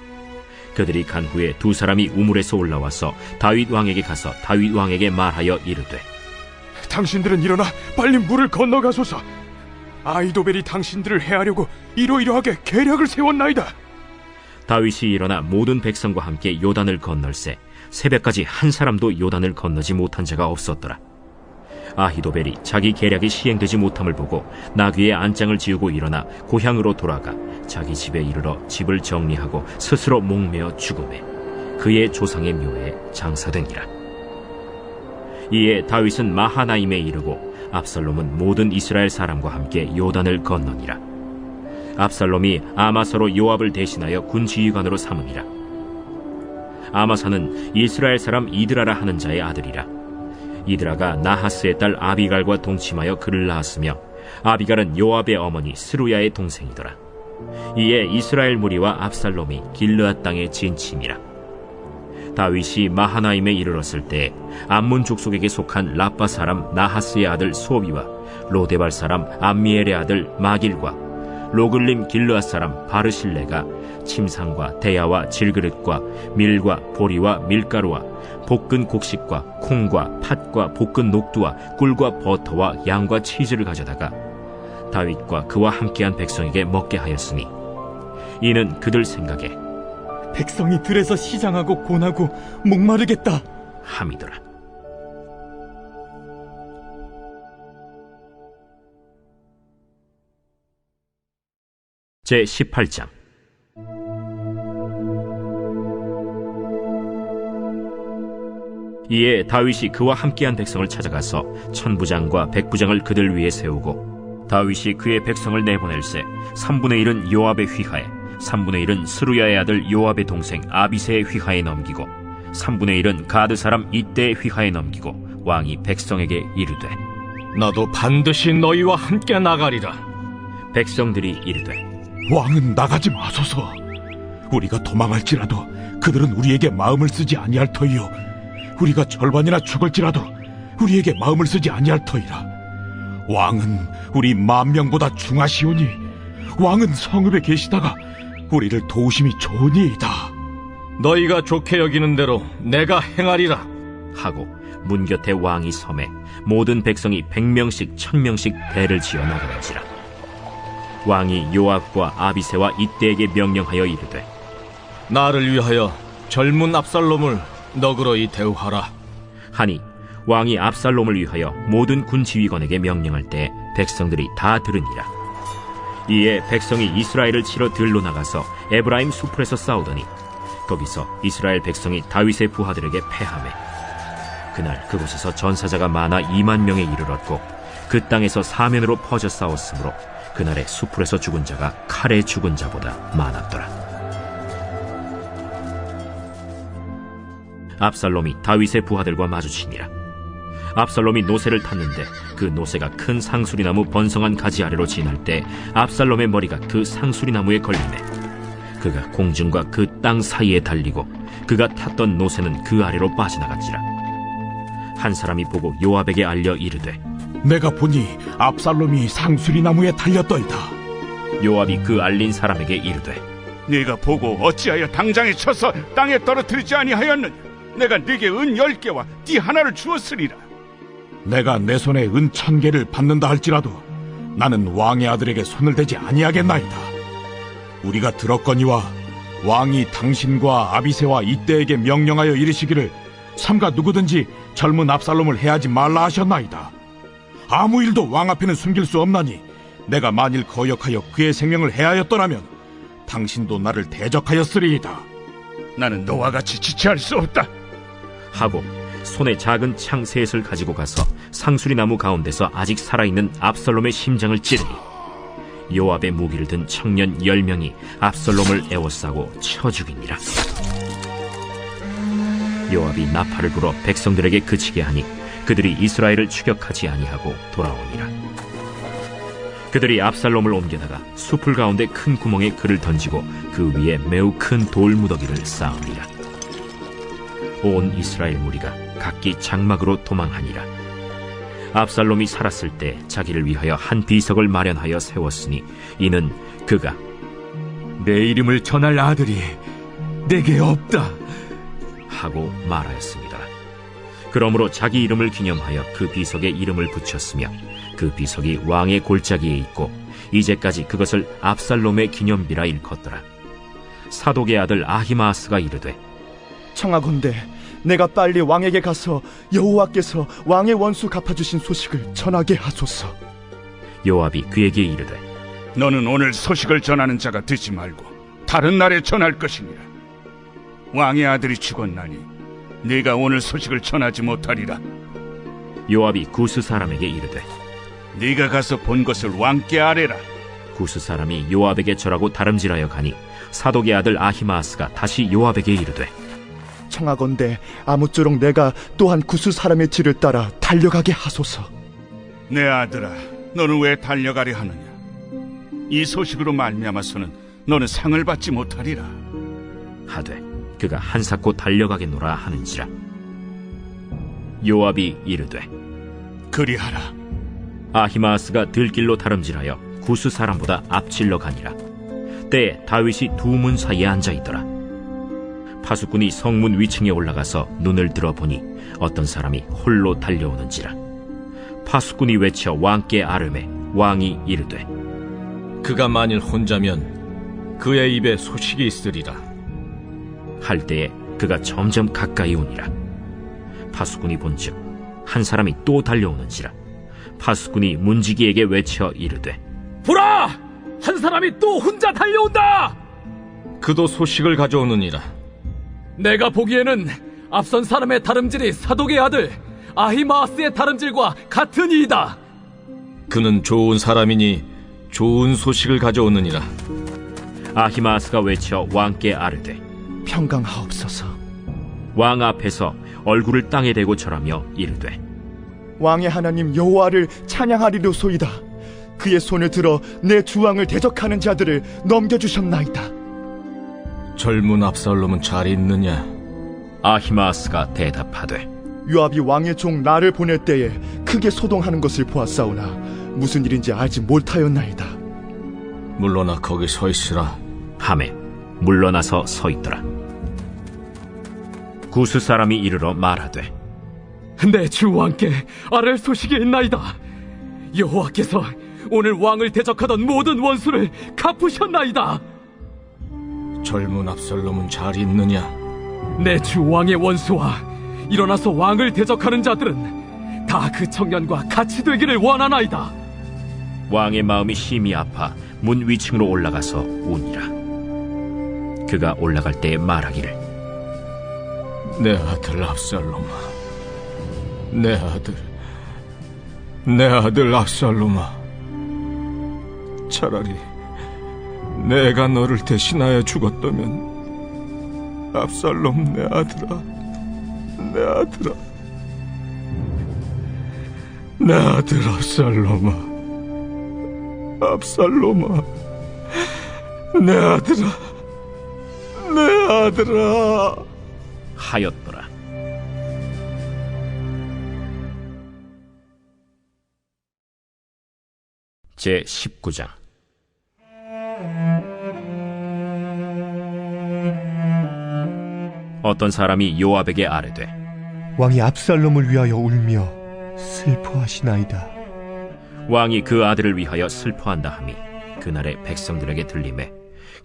그들이 간 후에 두 사람이 우물에서 올라와서 다윗 왕에게 가서 다윗 왕에게 말하여 이르되, 당신들은 일어나 빨리 물을 건너가소서. 아히도벨이 당신들을 해하려고 이러이러하게 계략을 세웠나이다. 다윗이 일어나 모든 백성과 함께 요단을 건널새 새벽까지 한 사람도 요단을 건너지 못한 자가 없었더라. 아히도벨이 자기 계략이 시행되지 못함을 보고 나귀의 안장을 지우고 일어나 고향으로 돌아가 자기 집에 이르러 집을 정리하고 스스로 목매어 죽음에 그의 조상의 묘에 장사되니라. 이에 다윗은 마하나임에 이르고 압살롬은 모든 이스라엘 사람과 함께 요단을 건너니라. 압살롬이 아마사로 요압을 대신하여 군지휘관으로 삼으니라. 아마사는 이스라엘 사람 이드라라 하는 자의 아들이라. 이드라가 나하스의 딸 아비갈과 동침하여 그를 낳았으며 아비갈은 요압의 어머니 스루야의 동생이더라. 이에 이스라엘 무리와 압살롬이 길르앗 땅에 진침이라. 다윗이 마하나임에 이르렀을 때 암몬 족속에게 속한 라빠 사람 나하스의 아들 소비와 로데발 사람 암미엘의 아들 마길과 로글림 길르앗 사람 바르실레가 침상과 대야와 질그릇과 밀과 보리와 밀가루와 볶은 곡식과 콩과 팥과 볶은 녹두와 꿀과 버터와 양과 치즈를 가져다가 다윗과 그와 함께한 백성에게 먹게 하였으니 이는 그들 생각에 백성이 들에서 시장하고 곤하고 목마르겠다 함이더라. 제 18장. 이에 다윗이 그와 함께한 백성을 찾아가서 천부장과 백부장을 그들 위에 세우고 다윗이 그의 백성을 내보낼새 3분의 1은 요압의 휘하에 3분의 1은 스루야의 아들 요압의 동생 아비새의 휘하에 넘기고 3분의 1은 가드 사람 이때의 휘하에 넘기고 왕이 백성에게 이르되, 나도 반드시 너희와 함께 나가리라. 백성들이 이르되, 왕은 나가지 마소서. 우리가 도망할지라도 그들은 우리에게 마음을 쓰지 아니할 터이요, 우리가 절반이나 죽을지라도 우리에게 마음을 쓰지 아니할 터이라. 왕은 우리 10,000명보다 중하시오니 왕은 성읍에 계시다가 우리를 도우심이 좋으니이다. 너희가 좋게 여기는 대로 내가 행하리라 하고 문 곁에 왕이 섬에 모든 백성이 100명씩 1000명씩 대를 지어 나가는지라. 왕이 요압과 아비새와 이때에게 명령하여 이르되, 나를 위하여 젊은 압살롬을 너그러이 대우하라 하니 왕이 압살롬을 위하여 모든 군 지휘관에게 명령할 때 백성들이 다 들으니라. 이에 백성이 이스라엘을 치러 들로 나가서 에브라임 수풀에서 싸우더니 거기서 이스라엘 백성이 다윗의 부하들에게 패하매 그날 그곳에서 전사자가 많아 20,000명에 이르렀고 그 땅에서 사면으로 퍼져 싸웠으므로 그날의 수풀에서 죽은 자가 칼에 죽은 자보다 많았더라. 압살롬이 다윗의 부하들과 마주치니라. 압살롬이 노새를 탔는데 그 노새가 큰 상수리나무 번성한 가지 아래로 지날 때 압살롬의 머리가 그 상수리나무에 걸리매 그가 공중과 그 땅 사이에 달리고 그가 탔던 노새는 그 아래로 빠져나갔지라. 한 사람이 보고 요압에게 알려 이르되, 내가 보니 압살롬이 상수리나무에 달렸더이다. 요압이 그 알린 사람에게 이르되, 네가 보고 어찌하여 당장에 쳐서 땅에 떨어뜨리지 아니하였느냐? 내가 네게 은 10개와 띠 하나를 주었으리라. 내가 내 손에 은 1000개를 받는다 할지라도 나는 왕의 아들에게 손을 대지 아니하겠나이다. 우리가 들었거니와 왕이 당신과 아비새와 이때에게 명령하여 이르시기를 삼가 누구든지 젊은 압살롬을 해하지 말라 하셨나이다. 아무 일도 왕 앞에는 숨길 수 없나니 내가 만일 거역하여 그의 생명을 해하였더라면 당신도 나를 대적하였으리이다. 나는 너와 같이 지체할 수 없다 하고 손에 작은 창 셋을 가지고 가서 상수리나무 가운데서 아직 살아있는 압살롬의 심장을 찌르니 요압의 무기를 든 청년 10명이 압살롬을 에워싸고 쳐 죽이니라. 요압이 나팔을 불어 백성들에게 그치게 하니 그들이 이스라엘을 추격하지 아니하고 돌아오니라. 그들이 압살롬을 옮겨다가 숲을 가운데 큰 구멍에 그를 던지고 그 위에 매우 큰 돌무더기를 쌓으니라. 온 이스라엘 무리가 각기 장막으로 도망하니라. 압살롬이 살았을 때 자기를 위하여 한 비석을 마련하여 세웠으니 이는 그가 내 이름을 전할 아들이 내게 없다 하고 말하였습니다. 그러므로 자기 이름을 기념하여 그 비석에 이름을 붙였으며 그 비석이 왕의 골짜기에 있고 이제까지 그것을 압살롬의 기념비라 일컫더라. 사독의 아들 아히마아스가 이르되 청하건대 내가 빨리 왕에게 가서 여호와께서 왕의 원수 갚아주신 소식을 전하게 하소서. 요압이 그에게 이르되 너는 오늘 소식을 전하는 자가 되지 말고 다른 날에 전할 것이니라. 왕의 아들이 죽었나니 네가 오늘 소식을 전하지 못하리라. 요압이 구스 사람에게 이르되 네가 가서 본 것을 왕께 아뢰라. 구스 사람이 요압에게 절하고 다름질하여 가니 사독의 아들 아히마아스가 다시 요압에게 이르되 청하건대 아무쪼록 내가 또한 구스 사람의 뒤를 따라 달려가게 하소서. 내 아들아, 너는 왜 달려가려 하느냐? 이 소식으로 말미암아서는 너는 상을 받지 못하리라. 하되 그가 한사코 달려가겠노라 하는지라. 요압이 이르되 그리하라. 아히마아스가 들길로 다름질하여 구스 사람보다 앞질러 가니라. 때에 다윗이 두 문 사이에 앉아있더라. 파수꾼이 성문 위층에 올라가서 눈을 들어보니 어떤 사람이 홀로 달려오는지라. 파수꾼이 외쳐 왕께 아뢰매 왕이 이르되 그가 만일 혼자면 그의 입에 소식이 있으리라. 할 때에 그가 점점 가까이 오니라. 파수꾼이 본즉 한 사람이 또 달려오는지라. 파수꾼이 문지기에게 외쳐 이르되 보라! 한 사람이 또 혼자 달려온다! 그도 소식을 가져오느니라. 내가 보기에는 앞선 사람의 다름질이 사독의 아들 아히마아스의 다름질과 같은 이이다. 그는 좋은 사람이니 좋은 소식을 가져오느니라. 아히마아스가 외쳐 왕께 아뢰되 평강하옵소서. 왕 앞에서 얼굴을 땅에 대고 절하며 이르되 왕의 하나님 여호와를 찬양하리로소이다. 그의 손을 들어 내 주왕을 대적하는 자들을 넘겨주셨나이다. 젊은 압살롬은 잘 있느냐? 아히마아스가 대답하되 요압이 왕의 종 나를 보낼 때에 크게 소동하는 것을 보았사오나 무슨 일인지 알지 못하였나이다. 물러나 거기 서 있으라 하매 물러나서 서 있더라. 구스 사람이 이르러 말하되 내 주 왕께 아랠 소식이 있나이다. 여호와께서 오늘 왕을 대적하던 모든 원수를 갚으셨나이다. 젊은 압살롬은 잘 있느냐? 내 주 왕의 원수와 일어나서 왕을 대적하는 자들은 다 그 청년과 같이 되기를 원하나이다. 왕의 마음이 심히 아파 문 위층으로 올라가서 우니라. 그가 올라갈 때에 말하기를 내 아들 압살롬아, 내 아들 압살롬아, 차라리 내가 너를 대신하여 죽었다면 압살롬 내 아들아, 내 아들 압살롬아, 내 아들아 하였더라. 제 19장. 어떤 사람이 요압에게 아뢰되 왕이 압살롬을 위하여 울며 슬퍼하시나이다. 왕이 그 아들을 위하여 슬퍼한다 하니 그날의 백성들에게 들리매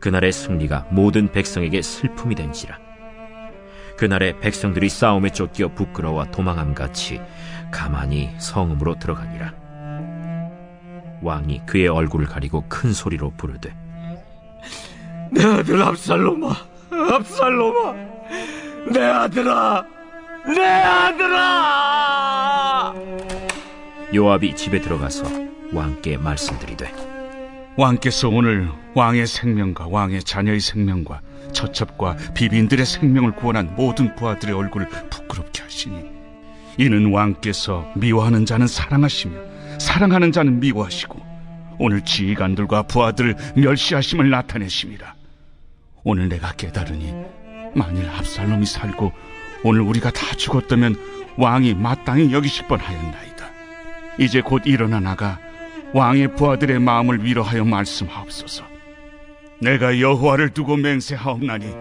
그날의 승리가 모든 백성에게 슬픔이 된지라. 그날의 백성들이 싸움에 쫓겨 부끄러워 도망함같이 가만히 성읍으로 들어가니라. 왕이 그의 얼굴을 가리고 큰 소리로 부르되 내 아들 압살롬아, 압살롬아, 내 아들아, 내 아들아! 요압이 집에 들어가서 왕께 말씀드리되 왕께서 오늘 왕의 생명과 왕의 자녀의 생명과 처첩과 비빈들의 생명을 구원한 모든 부하들의 얼굴을 부끄럽게 하시니 이는 왕께서 미워하는 자는 사랑하시며 사랑하는 자는 미워하시고 오늘 지휘관들과 부하들을 멸시하심을 나타내심이라. 오늘 내가 깨달으니 만일 압살롬이 살고 오늘 우리가 다 죽었다면 왕이 마땅히 여기실 뻔하였나이다. 이제 곧 일어나 나가 왕의 부하들의 마음을 위로하여 말씀하옵소서. 내가 여호와를 두고 맹세하옵나니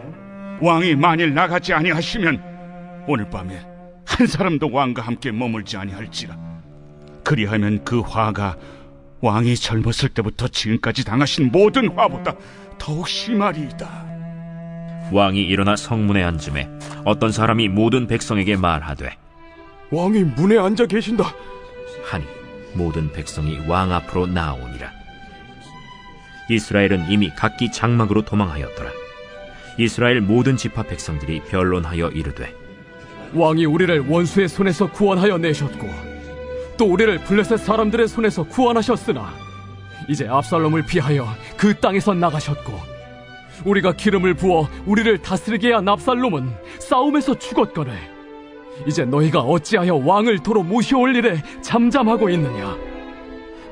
왕이 만일 나가지 아니하시면 오늘 밤에 한 사람도 왕과 함께 머물지 아니할지라. 그리하면 그 화가 왕이 젊었을 때부터 지금까지 당하신 모든 화보다 더욱 심하리이다. 왕이 일어나 성문에 앉음에 어떤 사람이 모든 백성에게 말하되 왕이 문에 앉아 계신다 하니 모든 백성이 왕 앞으로 나아오니라. 이스라엘은 이미 각기 장막으로 도망하였더라. 이스라엘 모든 지파 백성들이 변론하여 이르되 왕이 우리를 원수의 손에서 구원하여 내셨고 또 우리를 블레셋 사람들의 손에서 구원하셨으나 이제 압살롬을 피하여 그 땅에서 나가셨고 우리가 기름을 부어 우리를 다스리게 한 압살롬은 싸움에서 죽었거늘 이제 너희가 어찌하여 왕을 도로 모셔올 일에 잠잠하고 있느냐.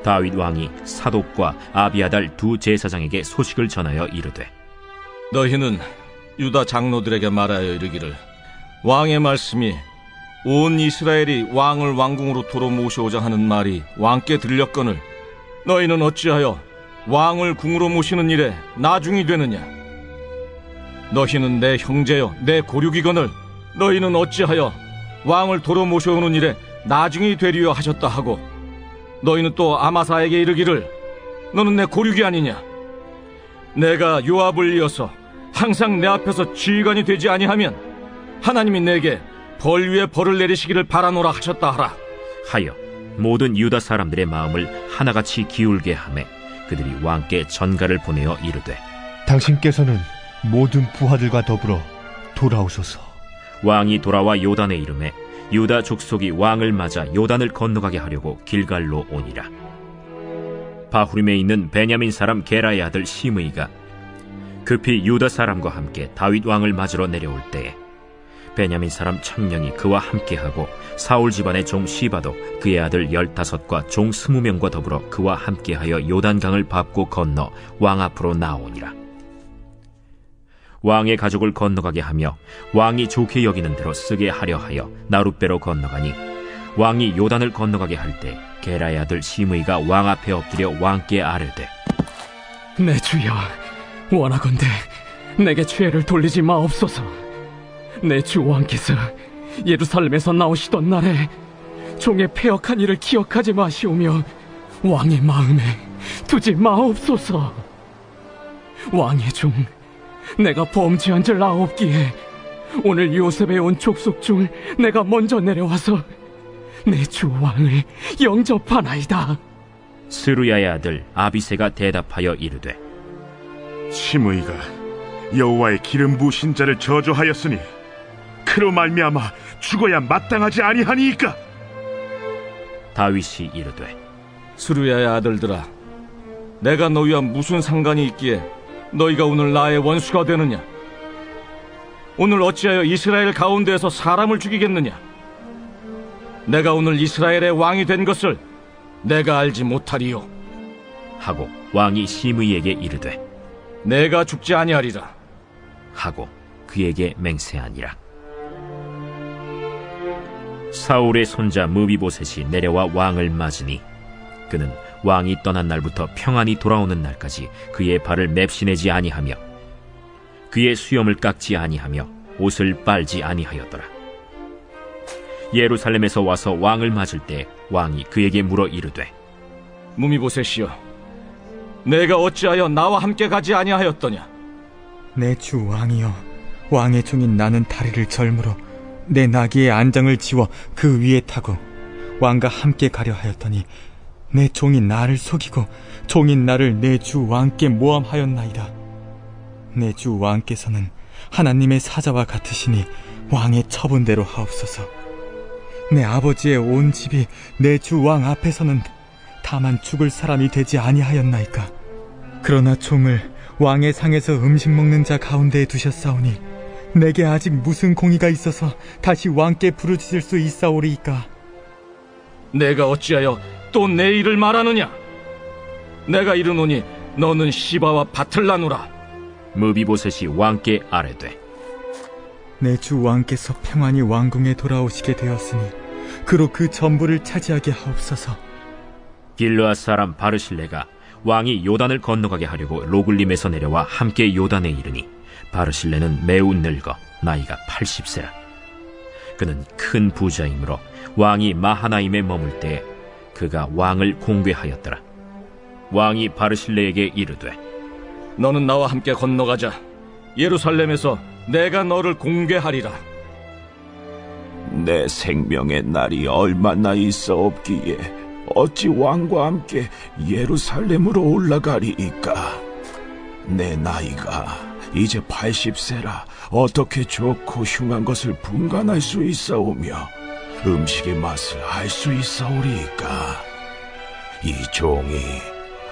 다윗 왕이 사독과 아비아달 두 제사장에게 소식을 전하여 이르되 너희는 유다 장로들에게 말하여 이르기를 왕의 말씀이 온 이스라엘이 왕을 왕궁으로 도로 모셔오자 하는 말이 왕께 들렸거늘 너희는 어찌하여 왕을 궁으로 모시는 일에 나중이 되느냐. 너희는 내 형제여 내 고륙이거늘 너희는 어찌하여 왕을 도로 모셔오는 일에 나중이 되리여 하셨다 하고 너희는 또 아마사에게 이르기를 너는 내 고륙이 아니냐. 내가 요압을 이어서 항상 내 앞에서 지휘관이 되지 아니하면 하나님이 내게 벌 위에 벌을 내리시기를 바라노라 하셨다 하라 하여 모든 유다 사람들의 마음을 하나같이 기울게 하매 그들이 왕께 전가를 보내어 이르되 당신께서는 모든 부하들과 더불어 돌아오소서. 왕이 돌아와 요단에 이르매 유다 족속이 왕을 맞아 요단을 건너가게 하려고 길갈로 오니라. 바후림에 있는 베냐민 사람 게라의 아들 시므이가 급히 유다 사람과 함께 다윗 왕을 맞으러 내려올 때에 베냐민 사람 청년이 그와 함께하고 사울 집안의 종 시바도 그의 아들 15과 종 20명과 더불어 그와 함께하여 요단강을 밟고 건너 왕 앞으로 나오니라. 왕의 가족을 건너가게 하며 왕이 좋게 여기는 대로 쓰게 하려 하여 나룻배로 건너가니 왕이 요단을 건너가게 할 때 게라의 아들 시므이가 왕 앞에 엎드려 왕께 아뢰되 내 주여 원하건대 내게 죄를 돌리지 마옵소서. 내 주 왕께서 예루살렘에서 나오시던 날에 종의 패역한 일을 기억하지 마시오며 왕의 마음에 두지 마옵소서. 왕의 종 내가 범죄한 줄 아옵기에 오늘 요셉에 온 족속 중 내가 먼저 내려와서 내 주 왕을 영접하나이다. 스루야의 아들 아비새가 대답하여 이르되 시므이가 여호와의 기름 부으신 자를 저주하였으니 그로 말미암아 죽어야 마땅하지 아니하니이까. 다윗이 이르되 스루야의 아들들아 내가 너희와 무슨 상관이 있기에 너희가 오늘 나의 원수가 되느냐. 오늘 어찌하여 이스라엘 가운데에서 사람을 죽이겠느냐. 내가 오늘 이스라엘의 왕이 된 것을 내가 알지 못하리요 하고 왕이 시므이에게 이르되 내가 죽지 아니하리라 하고 그에게 맹세하니라. 사울의 손자 무비보셋이 내려와 왕을 맞으니 그는 왕이 떠난 날부터 평안히 돌아오는 날까지 그의 발을 맵시내지 아니하며 그의 수염을 깎지 아니하며 옷을 빨지 아니하였더라. 예루살렘에서 와서 왕을 맞을 때 왕이 그에게 물어 이르되, 무미보셋이여, 내가 어찌하여 나와 함께 가지 아니하였더냐? 내 주 왕이여, 왕의 종인 나는 다리를 절므로 내 나귀의 안장을 지워 그 위에 타고 왕과 함께 가려 하였더니 내 종이 나를 속이고 종인 나를 내 주 왕께 모함하였나이다. 내 주 왕께서는 하나님의 사자와 같으시니 왕의 처분대로 하옵소서. 내 아버지의 온 집이 내 주 왕 앞에서는 다만 죽을 사람이 되지 아니하였나이까. 그러나 종을 왕의 상에서 음식 먹는 자 가운데에 두셨사오니 내게 아직 무슨 공의가 있어서 다시 왕께 부르짖을 수 있사오리이까. 내가 어찌하여 또 내 일을 말하느냐? 내가 이르노니 너는 시바와 밭을 나누라. 무비보셋이 왕께 아뢰되, 내 주 왕께서 평안히 왕궁에 돌아오시게 되었으니 그로 그 전부를 차지하게 하옵소서. 길르앗 사람 바르실레가 왕이 요단을 건너가게 하려고 로글림에서 내려와 함께 요단에 이르니 바르실레는 매우 늙어 나이가 80세라. 그는 큰 부자이므로 왕이 마하나임에 머물 때 그가 왕을 공궤하였더라. 왕이 바르실레에게 이르되, 너는 나와 함께 건너가자. 예루살렘에서 내가 너를 공궤하리라. 내 생명의 날이 얼마나 있어 없기에 어찌 왕과 함께 예루살렘으로 올라가리이까? 내 나이가 이제 80세라 어떻게 좋고 흉한 것을 분간할 수 있사오며 음식의 맛을 알 수 있사오리이까? 이 종이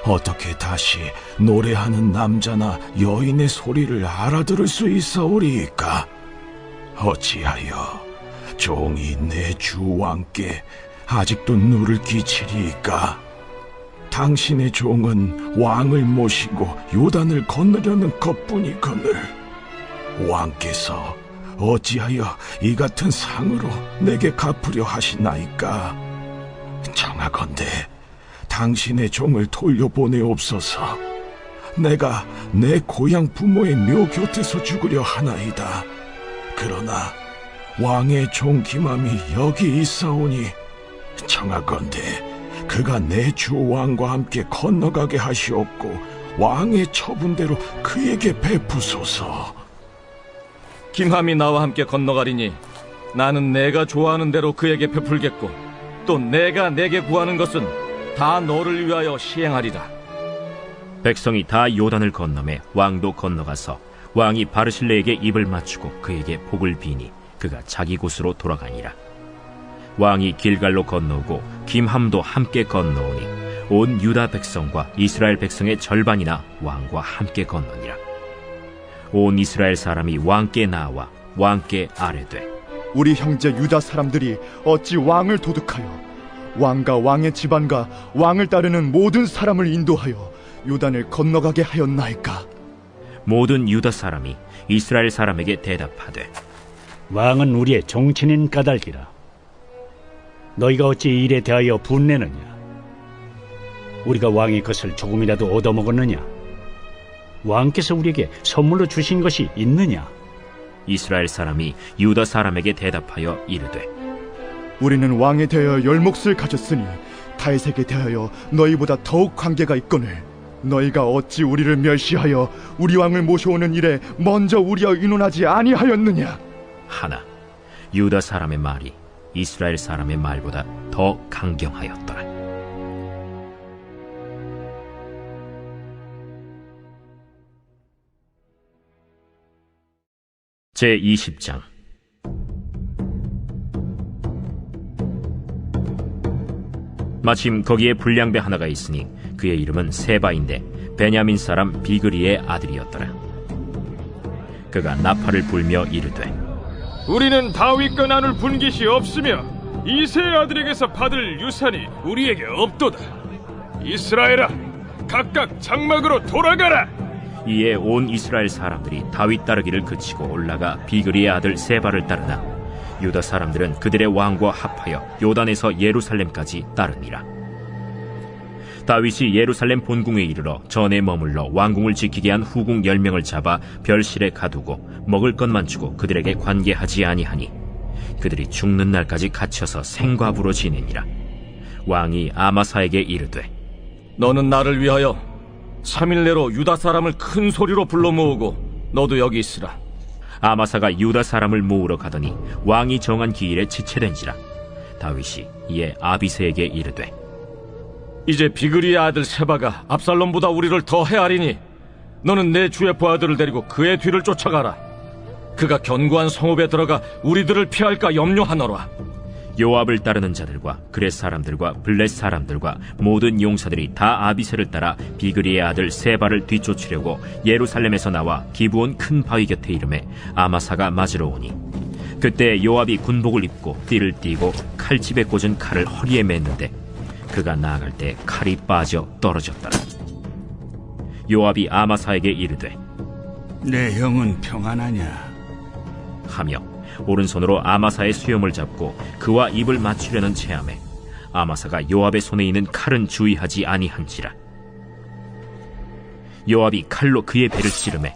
어떻게 다시 노래하는 남자나 여인의 소리를 알아들을 수 있사오리이까? 어찌하여 종이 내 주 왕께 아직도 누를 끼치리이까? 당신의 종은 왕을 모시고 요단을 건너려는 것뿐이거늘 왕께서 어찌하여 이 같은 상으로 내게 갚으려 하시나이까? 청하건대 당신의 종을 돌려보내옵소서. 내가 내 고향 부모의 묘 곁에서 죽으려 하나이다. 그러나 왕의 종 기맘이 여기 있사오니 청하건대 그가 내 주 왕과 함께 건너가게 하시옵고 왕의 처분대로 그에게 베푸소서. 김함이 나와 함께 건너가리니 나는 내가 좋아하는 대로 그에게 베풀겠고 또 내가 내게 구하는 것은 다 너를 위하여 시행하리라. 백성이 다 요단을 건너매 왕도 건너가서 왕이 바르실레에게 입을 맞추고 그에게 복을 비니 그가 자기 곳으로 돌아가니라. 왕이 길갈로 건너오고 김함도 함께 건너오니 온 유다 백성과 이스라엘 백성의 절반이나 왕과 함께 건너니라. 온 이스라엘 사람이 왕께 나와 왕께 아뢰되, 우리 형제 유다 사람들이 어찌 왕을 도둑하여 왕과 왕의 집안과 왕을 따르는 모든 사람을 인도하여 요단을 건너가게 하였나이까? 모든 유다 사람이 이스라엘 사람에게 대답하되, 왕은 우리의 정친인 까닭이라. 너희가 어찌 이 일에 대하여 분내느냐? 우리가 왕의 것을 조금이라도 얻어먹었느냐? 왕께서 우리에게 선물로 주신 것이 있느냐? 이스라엘 사람이 유다 사람에게 대답하여 이르되, 우리는 왕에 대하여 열몫을 가졌으니 다윗에게 대하여 너희보다 더욱 관계가 있거늘 너희가 어찌 우리를 멸시하여 우리 왕을 모셔오는 일에 먼저 우리와 의논하지 아니하였느냐? 하나 유다 사람의 말이 이스라엘 사람의 말보다 더 강경하였더라. 제20장. 마침 거기에 불량배 하나가 있으니 그의 이름은 세바인데 베냐민 사람 비그리의 아들이었더라. 그가 나팔을 불며 이르되, 우리는 다윗과 나눌 분깃이 없으며 이새의 아들에게서 받을 유산이 우리에게 없도다. 이스라엘아, 각각 장막으로 돌아가라. 이에 온 이스라엘 사람들이 다윗 따르기를 그치고 올라가 비그리의 아들 세바를 따르나 유다 사람들은 그들의 왕과 합하여 요단에서 예루살렘까지 따르니라. 다윗이 예루살렘 본궁에 이르러 전에 머물러 왕궁을 지키게 한 후궁 10명을 잡아 별실에 가두고 먹을 것만 주고 그들에게 관계하지 아니하니 그들이 죽는 날까지 갇혀서 생과부로 지내니라. 왕이 아마사에게 이르되 너는 나를 위하여 3일 내로 유다 사람을 큰 소리로 불러 모으고 너도 여기 있으라. 아마사가 유다 사람을 모으러 가더니 왕이 정한 기일에 지체된지라. 다윗이 이에 아비새에게 이르되 이제 비그리의 아들 세바가 압살롬보다 우리를 더 헤아리니 너는 내 주의 부하들을 데리고 그의 뒤를 쫓아가라. 그가 견고한 성읍에 들어가 우리들을 피할까 염려하노라. 요압을 따르는 자들과 그렛 사람들과 블렛 사람들과 모든 용사들이 다 아비새를 따라 비그리의 아들 세바를 뒤쫓으려고 예루살렘에서 나와 기브온 큰 바위 곁에 이르매 아마사가 맞으러 오니 그때 요압이 군복을 입고 띠를 띠고 칼집에 꽂은 칼을 허리에 맸는데 그가 나아갈 때 칼이 빠져 떨어졌더라. 요압이 아마사에게 이르되 내 형은 평안하냐 하며 오른손으로 아마사의 수염을 잡고 그와 입을 맞추려는 체함에 아마사가 요압의 손에 있는 칼은 주의하지 아니한지라. 요압이 칼로 그의 배를 찌르매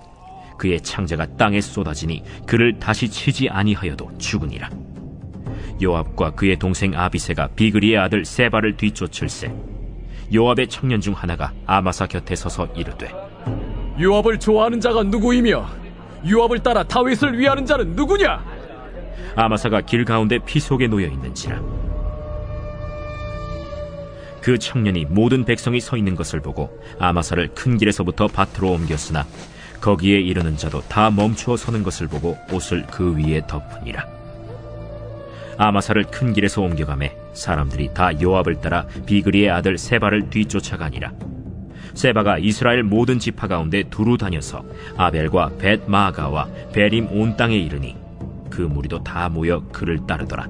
그의 창자가 땅에 쏟아지니 그를 다시 치지 아니하여도 죽으니라. 요압과 그의 동생 아비새가 비그리의 아들 세바를 뒤쫓을세 요압의 청년 중 하나가 아마사 곁에 서서 이르되 요압을 좋아하는 자가 누구이며 요압을 따라 다윗을 위하는 자는 누구냐? 아마사가 길 가운데 피 속에 놓여 있는지라. 그 청년이 모든 백성이 서 있는 것을 보고 아마사를 큰 길에서부터 밭으로 옮겼으나 거기에 이르는 자도 다 멈추어 서는 것을 보고 옷을 그 위에 덮으니라. 아마사를 큰 길에서 옮겨가매 사람들이 다 요압을 따라 비그리의 아들 세바를 뒤쫓아가니라. 세바가 이스라엘 모든 지파 가운데 두루 다녀서 아벨과 벳마아가와 베림 온 땅에 이르니 그 무리도 다 모여 그를 따르더라.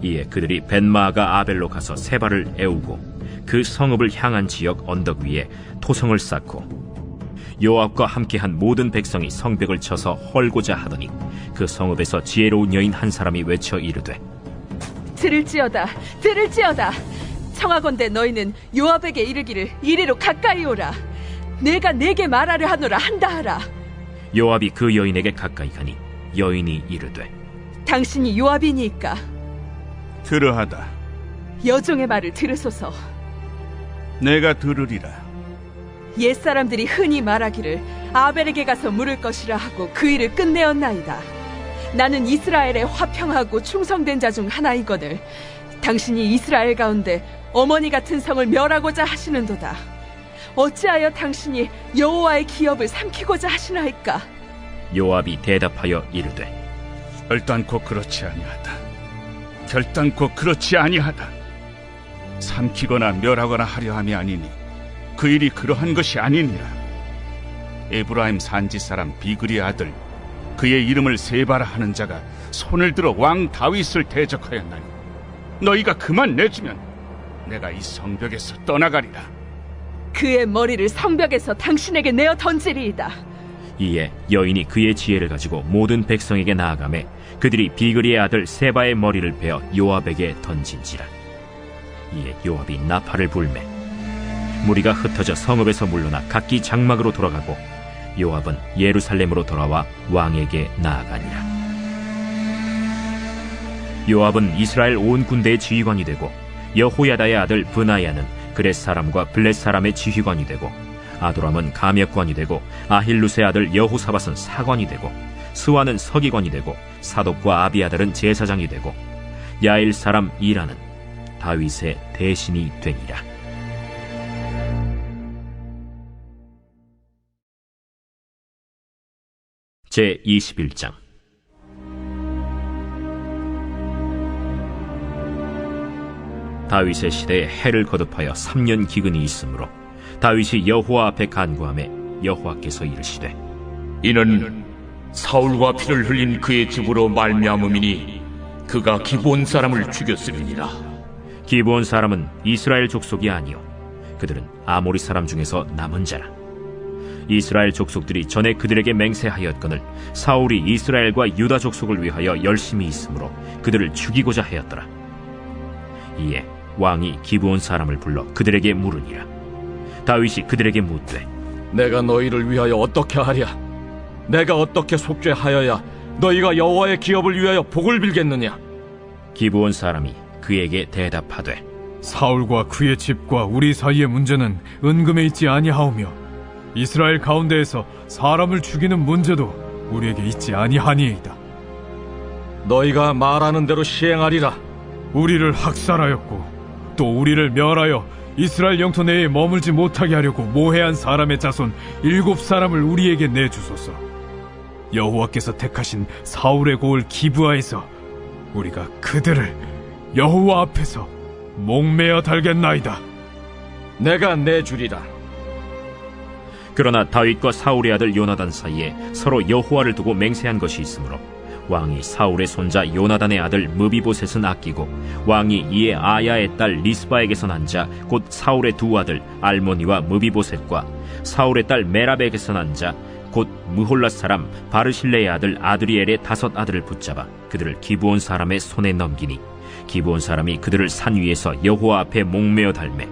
이에 그들이 벳마아가 아벨로 가서 세바를 애우고 그 성읍을 향한 지역 언덕 위에 토성을 쌓고 요압과 함께한 모든 백성이 성벽을 쳐서 헐고자 하더니 그 성읍에서 지혜로운 여인 한 사람이 외쳐 이르되 들을지어다 들을지어다 청하건대 너희는 요압에게 이르기를 이리로 가까이 오라. 내가 내게 말하려 하노라 한다 하라. 요압이 그 여인에게 가까이 가니 여인이 이르되 당신이 요압이니까 들으하다. 여종의 말을 들으소서. 내가 들으리라. 옛사람들이 흔히 말하기를 아벨에게 가서 물을 것이라 하고 그 일을 끝내었나이다. 나는 이스라엘에 화평하고 충성된 자 중 하나이거늘 당신이 이스라엘 가운데 어머니 같은 성을 멸하고자 하시는도다. 어찌하여 당신이 여호와의 기업을 삼키고자 하시나이까? 요압이 대답하여 이르되 결단코 그렇지 아니하다. 결단코 그렇지 아니하다. 삼키거나 멸하거나 하려 함이 아니니 그 일이 그러한 것이 아니니라. 에브라임 산지 사람 비그리의 아들 그의 이름을 세바라 하는 자가 손을 들어 왕 다윗을 대적하였나니 너희가 그만 내주면 내가 이 성벽에서 떠나가리라. 그의 머리를 성벽에서 당신에게 내어 던지리이다. 이에 여인이 그의 지혜를 가지고 모든 백성에게 나아가매 그들이 비그리의 아들 세바의 머리를 베어 요압에게 던진지라. 이에 요압이 나팔을 불매 무리가 흩어져 성읍에서 물러나 각기 장막으로 돌아가고 요압은 예루살렘으로 돌아와 왕에게 나아가니라. 요압은 이스라엘 온 군대의 지휘관이 되고 여호야다의 아들 브나야는 그렛 사람과 블렛 사람의 지휘관이 되고 아도람은 감역관이 되고 아힐루스의 아들 여호사밧은 사관이 되고 스와는 서기관이 되고 사독과 아비아달은 제사장이 되고 야일 사람 이라는 다윗의 대신이 되니라. 제21장. 다윗의 시대에 해를 거듭하여 3년 기근이 있으므로 다윗이 여호와 앞에 간구하매 여호와께서 이르시되 이는 사울과 피를 흘린 그의 집으로 말미암음이니 그가 기브온 사람을 죽였음이니라. 기브온 사람은 이스라엘 족속이 아니요 그들은 아모리 사람 중에서 남은 자라. 이스라엘 족속들이 전에 그들에게 맹세하였거늘 사울이 이스라엘과 유다 족속을 위하여 열심히 있으므로 그들을 죽이고자 하였더라. 이에 왕이 기브온 사람을 불러 그들에게 물으니라. 다윗이 그들에게 묻되 내가 너희를 위하여 어떻게 하랴? 내가 어떻게 속죄하여야 너희가 여호와의 기업을 위하여 복을 빌겠느냐? 기브온 사람이 그에게 대답하되 사울과 그의 집과 우리 사이의 문제는 은금에 있지 아니하오며 이스라엘 가운데에서 사람을 죽이는 문제도 우리에게 있지 아니하니이다. 너희가 말하는 대로 시행하리라. 우리를 학살하였고 또 우리를 멸하여 이스라엘 영토 내에 머물지 못하게 하려고 모해한 사람의 자손 7사람을 우리에게 내주소서. 여호와께서 택하신 사울의 고을 기브아에서 우리가 그들을 여호와 앞에서 목매어 달겠나이다. 내가 내주리라. 그러나 다윗과 사울의 아들 요나단 사이에 서로 여호와를 두고 맹세한 것이 있으므로 왕이 사울의 손자 요나단의 아들 무비보셋은 아끼고 왕이 이에 아야의 딸 리스바에게서 난 자 곧 사울의 두 아들 알모니와 무비보셋과 사울의 딸 메랍에게서 난 자 곧 무홀랏 사람 바르실레의 아들 아드리엘의 5 아들을 붙잡아 그들을 기브온 사람의 손에 넘기니 기브온 사람이 그들을 산 위에서 여호와 앞에 목매어 달매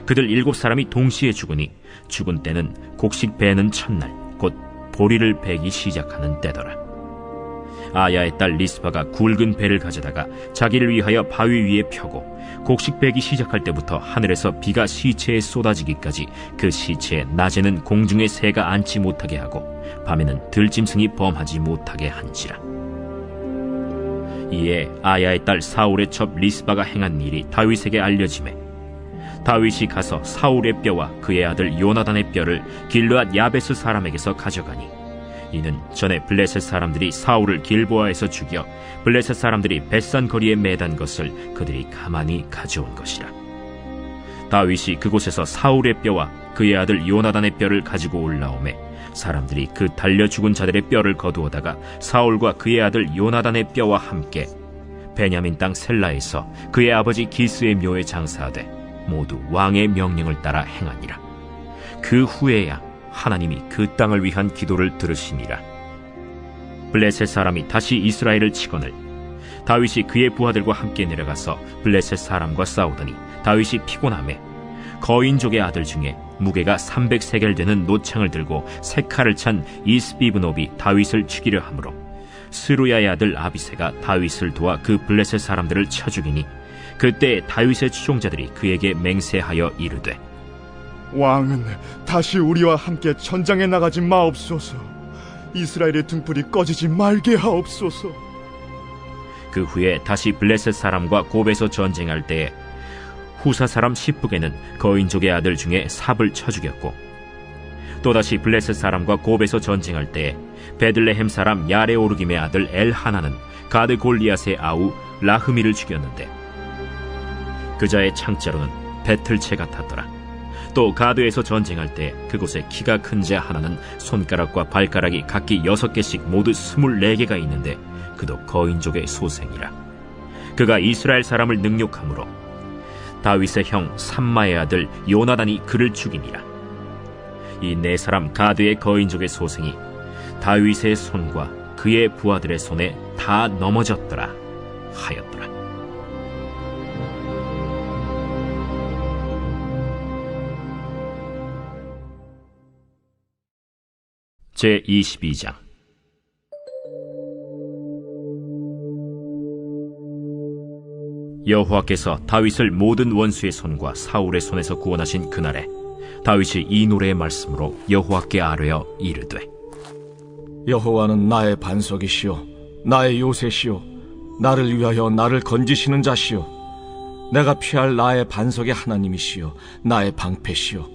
그들 7사람이 동시에 죽으니 죽은 때는 곡식 베는 첫날 곧 보리를 베기 시작하는 때더라. 아야의 딸 리스바가 굵은 배를 가져다가 자기를 위하여 바위 위에 펴고 곡식 베기 시작할 때부터 하늘에서 비가 시체에 쏟아지기까지 그 시체에 낮에는 공중에 새가 앉지 못하게 하고 밤에는 들짐승이 범하지 못하게 한지라. 이에 아야의 딸 사울의 첩 리스바가 행한 일이 다윗에게 알려지매 다윗이 가서 사울의 뼈와 그의 아들 요나단의 뼈를 길르앗 야베스 사람에게서 가져가니 이는 전에 블레셋 사람들이 사울을 길보아에서 죽여 블레셋 사람들이 벳산 거리에 매단 것을 그들이 가만히 가져온 것이라. 다윗이 그곳에서 사울의 뼈와 그의 아들 요나단의 뼈를 가지고 올라오매 사람들이 그 달려 죽은 자들의 뼈를 거두어다가 사울과 그의 아들 요나단의 뼈와 함께 베냐민 땅 셀라에서 그의 아버지 기스의 묘에 장사하되 모두 왕의 명령을 따라 행하니라. 그 후에야 하나님이 그 땅을 위한 기도를 들으시니라. 블레셋 사람이 다시 이스라엘을 치거늘 다윗이 그의 부하들과 함께 내려가서 블레셋 사람과 싸우더니 다윗이 피곤하매 거인족의 아들 중에 무게가 300세겔 되는 노창을 들고 세 칼을 찬 이스비브노비 다윗을 죽이려 하므로 스루야의 아들 아비새가 다윗을 도와 그 블레셋 사람들을 쳐 죽이니 그때 다윗의 추종자들이 그에게 맹세하여 이르되 왕은 다시 우리와 함께 전장에 나가지 마옵소서. 이스라엘의 등불이 꺼지지 말게 하옵소서. 그 후에 다시 블레셋 사람과 곱에서 전쟁할 때에 후사 사람 시프게는 거인족의 아들 중에 삽을 쳐 죽였고 또다시 블레셋 사람과 곱에서 전쟁할 때에 베들레헴 사람 야레오르김의 아들 엘하나는 가드 골리앗의 아우 라흐미를 죽였는데 그자의 창자로는 배틀채 같았더라. 또 가드에서 전쟁할 때 그곳에 키가 큰 자 하나는 손가락과 발가락이 각기 6개씩 모두 24개가 있는데 그도 거인족의 소생이라. 그가 이스라엘 사람을 능욕함으로 다윗의 형 삼마의 아들 요나단이 그를 죽이니라. 이 4사람 가드의 거인족의 소생이 다윗의 손과 그의 부하들의 손에 다 넘어졌더라 하였더라. 제22장 여호와께서 다윗을 모든 원수의 손과 사울의 손에서 구원하신 그날에 다윗이 이 노래의 말씀으로 여호와께 아뢰어 이르되 여호와는 나의 반석이시요 나의 요새시요 나를 위하여 나를 건지시는 자시요 내가 피할 나의 반석의 하나님이시요 나의 방패시요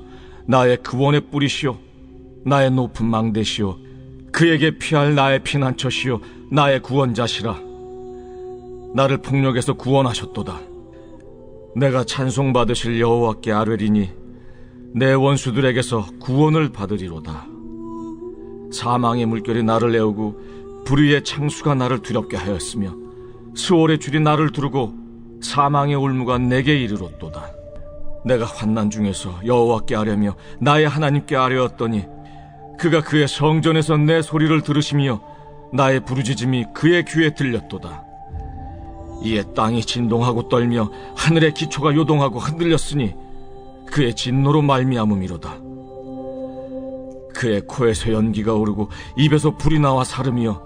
나의 구원의 뿌리시요 나의 높은 망대시요 그에게 피할 나의 피난처시요 나의 구원자시라. 나를 폭력에서 구원하셨도다. 내가 찬송받으실 여호와께 아뢰리니 내 원수들에게서 구원을 받으리로다. 사망의 물결이 나를 내오고 불의의 창수가 나를 두렵게 하였으며 스월의 줄이 나를 두르고 사망의 올무가 내게 이르렀도다. 내가 환난 중에서 여호와께 아뢰며 나의 하나님께 아뢰었더니 그가 그의 성전에서 내 소리를 들으시며 나의 부르짖음이 그의 귀에 들렸도다. 이에 땅이 진동하고 떨며 하늘의 기초가 요동하고 흔들렸으니 그의 진노로 말미암음이로다. 그의 코에서 연기가 오르고 입에서 불이 나와 사르며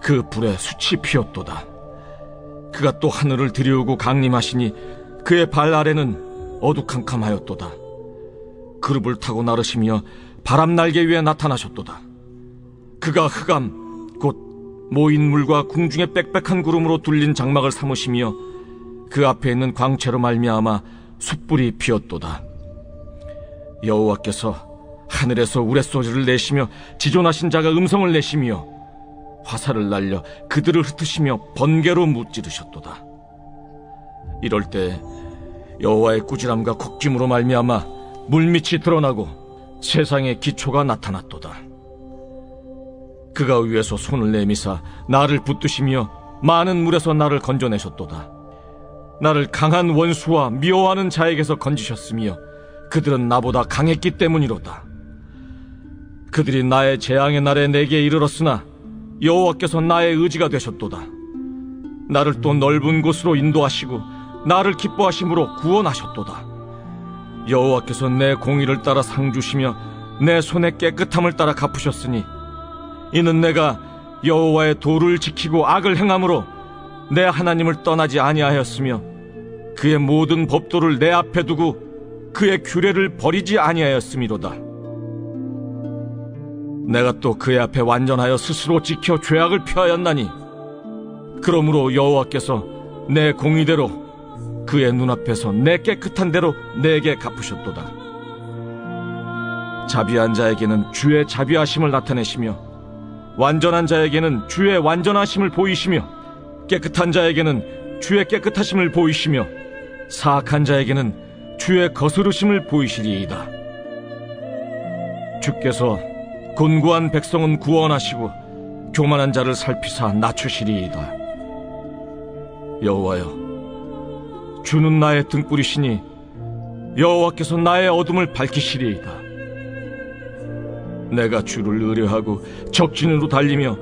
그 불에 숯이 피었도다. 그가 또 하늘을 들이우고 강림하시니 그의 발 아래는 어두캄캄하였도다. 그룹을 타고 나르시며 바람 날개 위에 나타나셨도다. 그가 흑암 곧 모인 물과 궁중의 빽빽한 구름으로 둘린 장막을 삼으시며 그 앞에 있는 광채로 말미암아 숯불이 피었도다. 여호와께서 하늘에서 우레소리를 내시며 지존하신 자가 음성을 내시며 화살을 날려 그들을 흩으시며 번개로 무찌르셨도다. 이럴 때 여호와의 꾸지람과 곡짐으로 말미암아 물밑이 드러나고 세상의 기초가 나타났도다. 그가 위에서 손을 내미사 나를 붙드시며 많은 물에서 나를 건져내셨도다. 나를 강한 원수와 미워하는 자에게서 건지셨으며 그들은 나보다 강했기 때문이로다. 그들이 나의 재앙의 날에 내게 이르렀으나 여호와께서 나의 의지가 되셨도다. 나를 또 넓은 곳으로 인도하시고 나를 기뻐하심으로 구원하셨도다. 여호와께서 내 공의를 따라 상 주시며 내 손의 깨끗함을 따라 갚으셨으니 이는 내가 여호와의 도를 지키고 악을 행함으로 내 하나님을 떠나지 아니하였으며 그의 모든 법도를 내 앞에 두고 그의 규례를 버리지 아니하였음이로다. 내가 또 그의 앞에 완전하여 스스로 지켜 죄악을 피하였나니 그러므로 여호와께서 내 공의대로 그의 눈앞에서 내 깨끗한 대로 내게 갚으셨도다. 자비한 자에게는 주의 자비하심을 나타내시며 완전한 자에게는 주의 완전하심을 보이시며 깨끗한 자에게는 주의 깨끗하심을 보이시며 사악한 자에게는 주의 거스르심을 보이시리이다. 주께서 곤고한 백성은 구원하시고 교만한 자를 살피사 낮추시리이다. 여호와여, 주는 나의 등불이시니 여호와께서 나의 어둠을 밝히시리이다. 내가 주를 의뢰하고 적진으로 달리며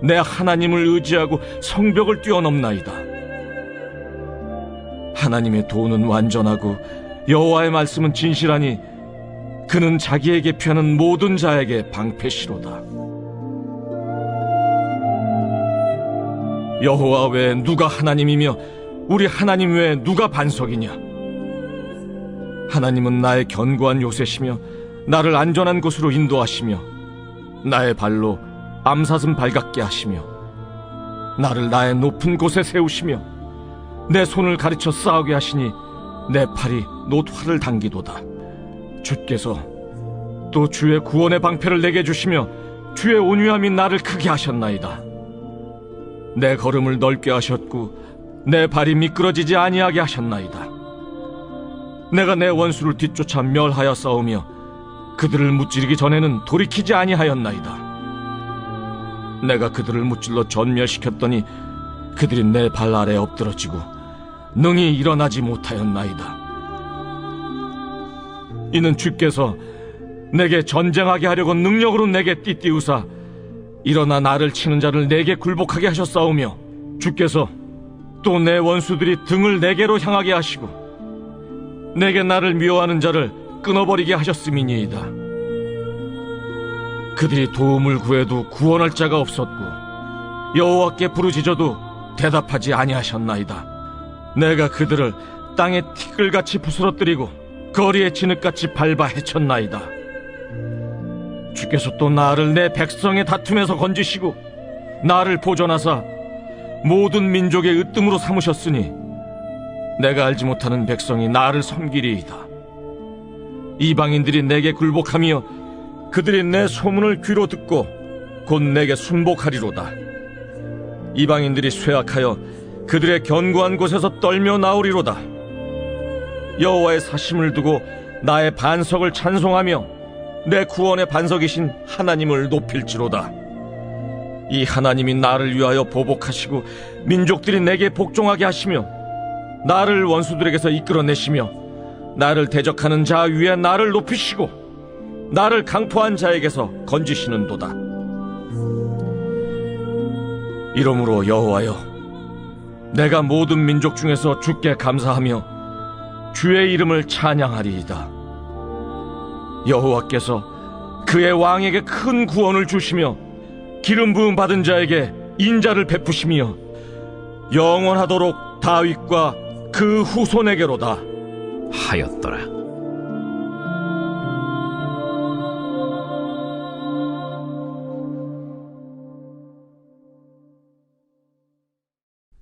내 하나님을 의지하고 성벽을 뛰어넘나이다. 하나님의 도는 완전하고 여호와의 말씀은 진실하니 그는 자기에게 피하는 모든 자에게 방패시로다. 여호와 외에 누가 하나님이며 우리 하나님 외에 누가 반석이냐? 하나님은 나의 견고한 요새시며 나를 안전한 곳으로 인도하시며 나의 발로 암사슴 발같게 하시며 나를 나의 높은 곳에 세우시며 내 손을 가르쳐 싸우게 하시니 내 팔이 놋활을 당기도다. 주께서 또 주의 구원의 방패를 내게 주시며 주의 온유함이 나를 크게 하셨나이다. 내 걸음을 넓게 하셨고 내 발이 미끄러지지 아니하게 하셨나이다. 내가 내 원수를 뒤쫓아 멸하여 싸우며 그들을 무찌르기 전에는 돌이키지 아니하였나이다. 내가 그들을 무찔러 전멸시켰더니 그들이 내 발 아래 엎드러지고 능히 일어나지 못하였나이다. 이는 주께서 내게 전쟁하게 하려고 능력으로 내게 띠띠우사 일어나 나를 치는 자를 내게 굴복하게 하셨사오며 주께서 또 내 원수들이 등을 내게로 향하게 하시고 내게 나를 미워하는 자를 끊어버리게 하셨음이니이다. 그들이 도움을 구해도 구원할 자가 없었고 여호와께 부르짖어도 대답하지 아니하셨나이다. 내가 그들을 땅에 티끌같이 부스러뜨리고 거리에 진흙같이 밟아 헤쳤나이다. 주께서 또 나를 내 백성의 다툼에서 건지시고 나를 보존하사 모든 민족의 으뜸으로 삼으셨으니 내가 알지 못하는 백성이 나를 섬기리이다. 이방인들이 내게 굴복하며 그들이 내 소문을 귀로 듣고 곧 내게 순복하리로다. 이방인들이 쇠약하여 그들의 견고한 곳에서 떨며 나오리로다. 여호와의 사심을 두고 나의 반석을 찬송하며 내 구원의 반석이신 하나님을 높일지로다. 이 하나님이 나를 위하여 보복하시고 민족들이 내게 복종하게 하시며 나를 원수들에게서 이끌어내시며 나를 대적하는 자 위에 나를 높이시고 나를 강포한 자에게서 건지시는도다. 이러므로 여호와여, 내가 모든 민족 중에서 주께 감사하며 주의 이름을 찬양하리이다. 여호와께서 그의 왕에게 큰 구원을 주시며 기름 부음 받은 자에게 인자를 베푸시며 영원하도록 다윗과 그 후손에게로다 하였더라.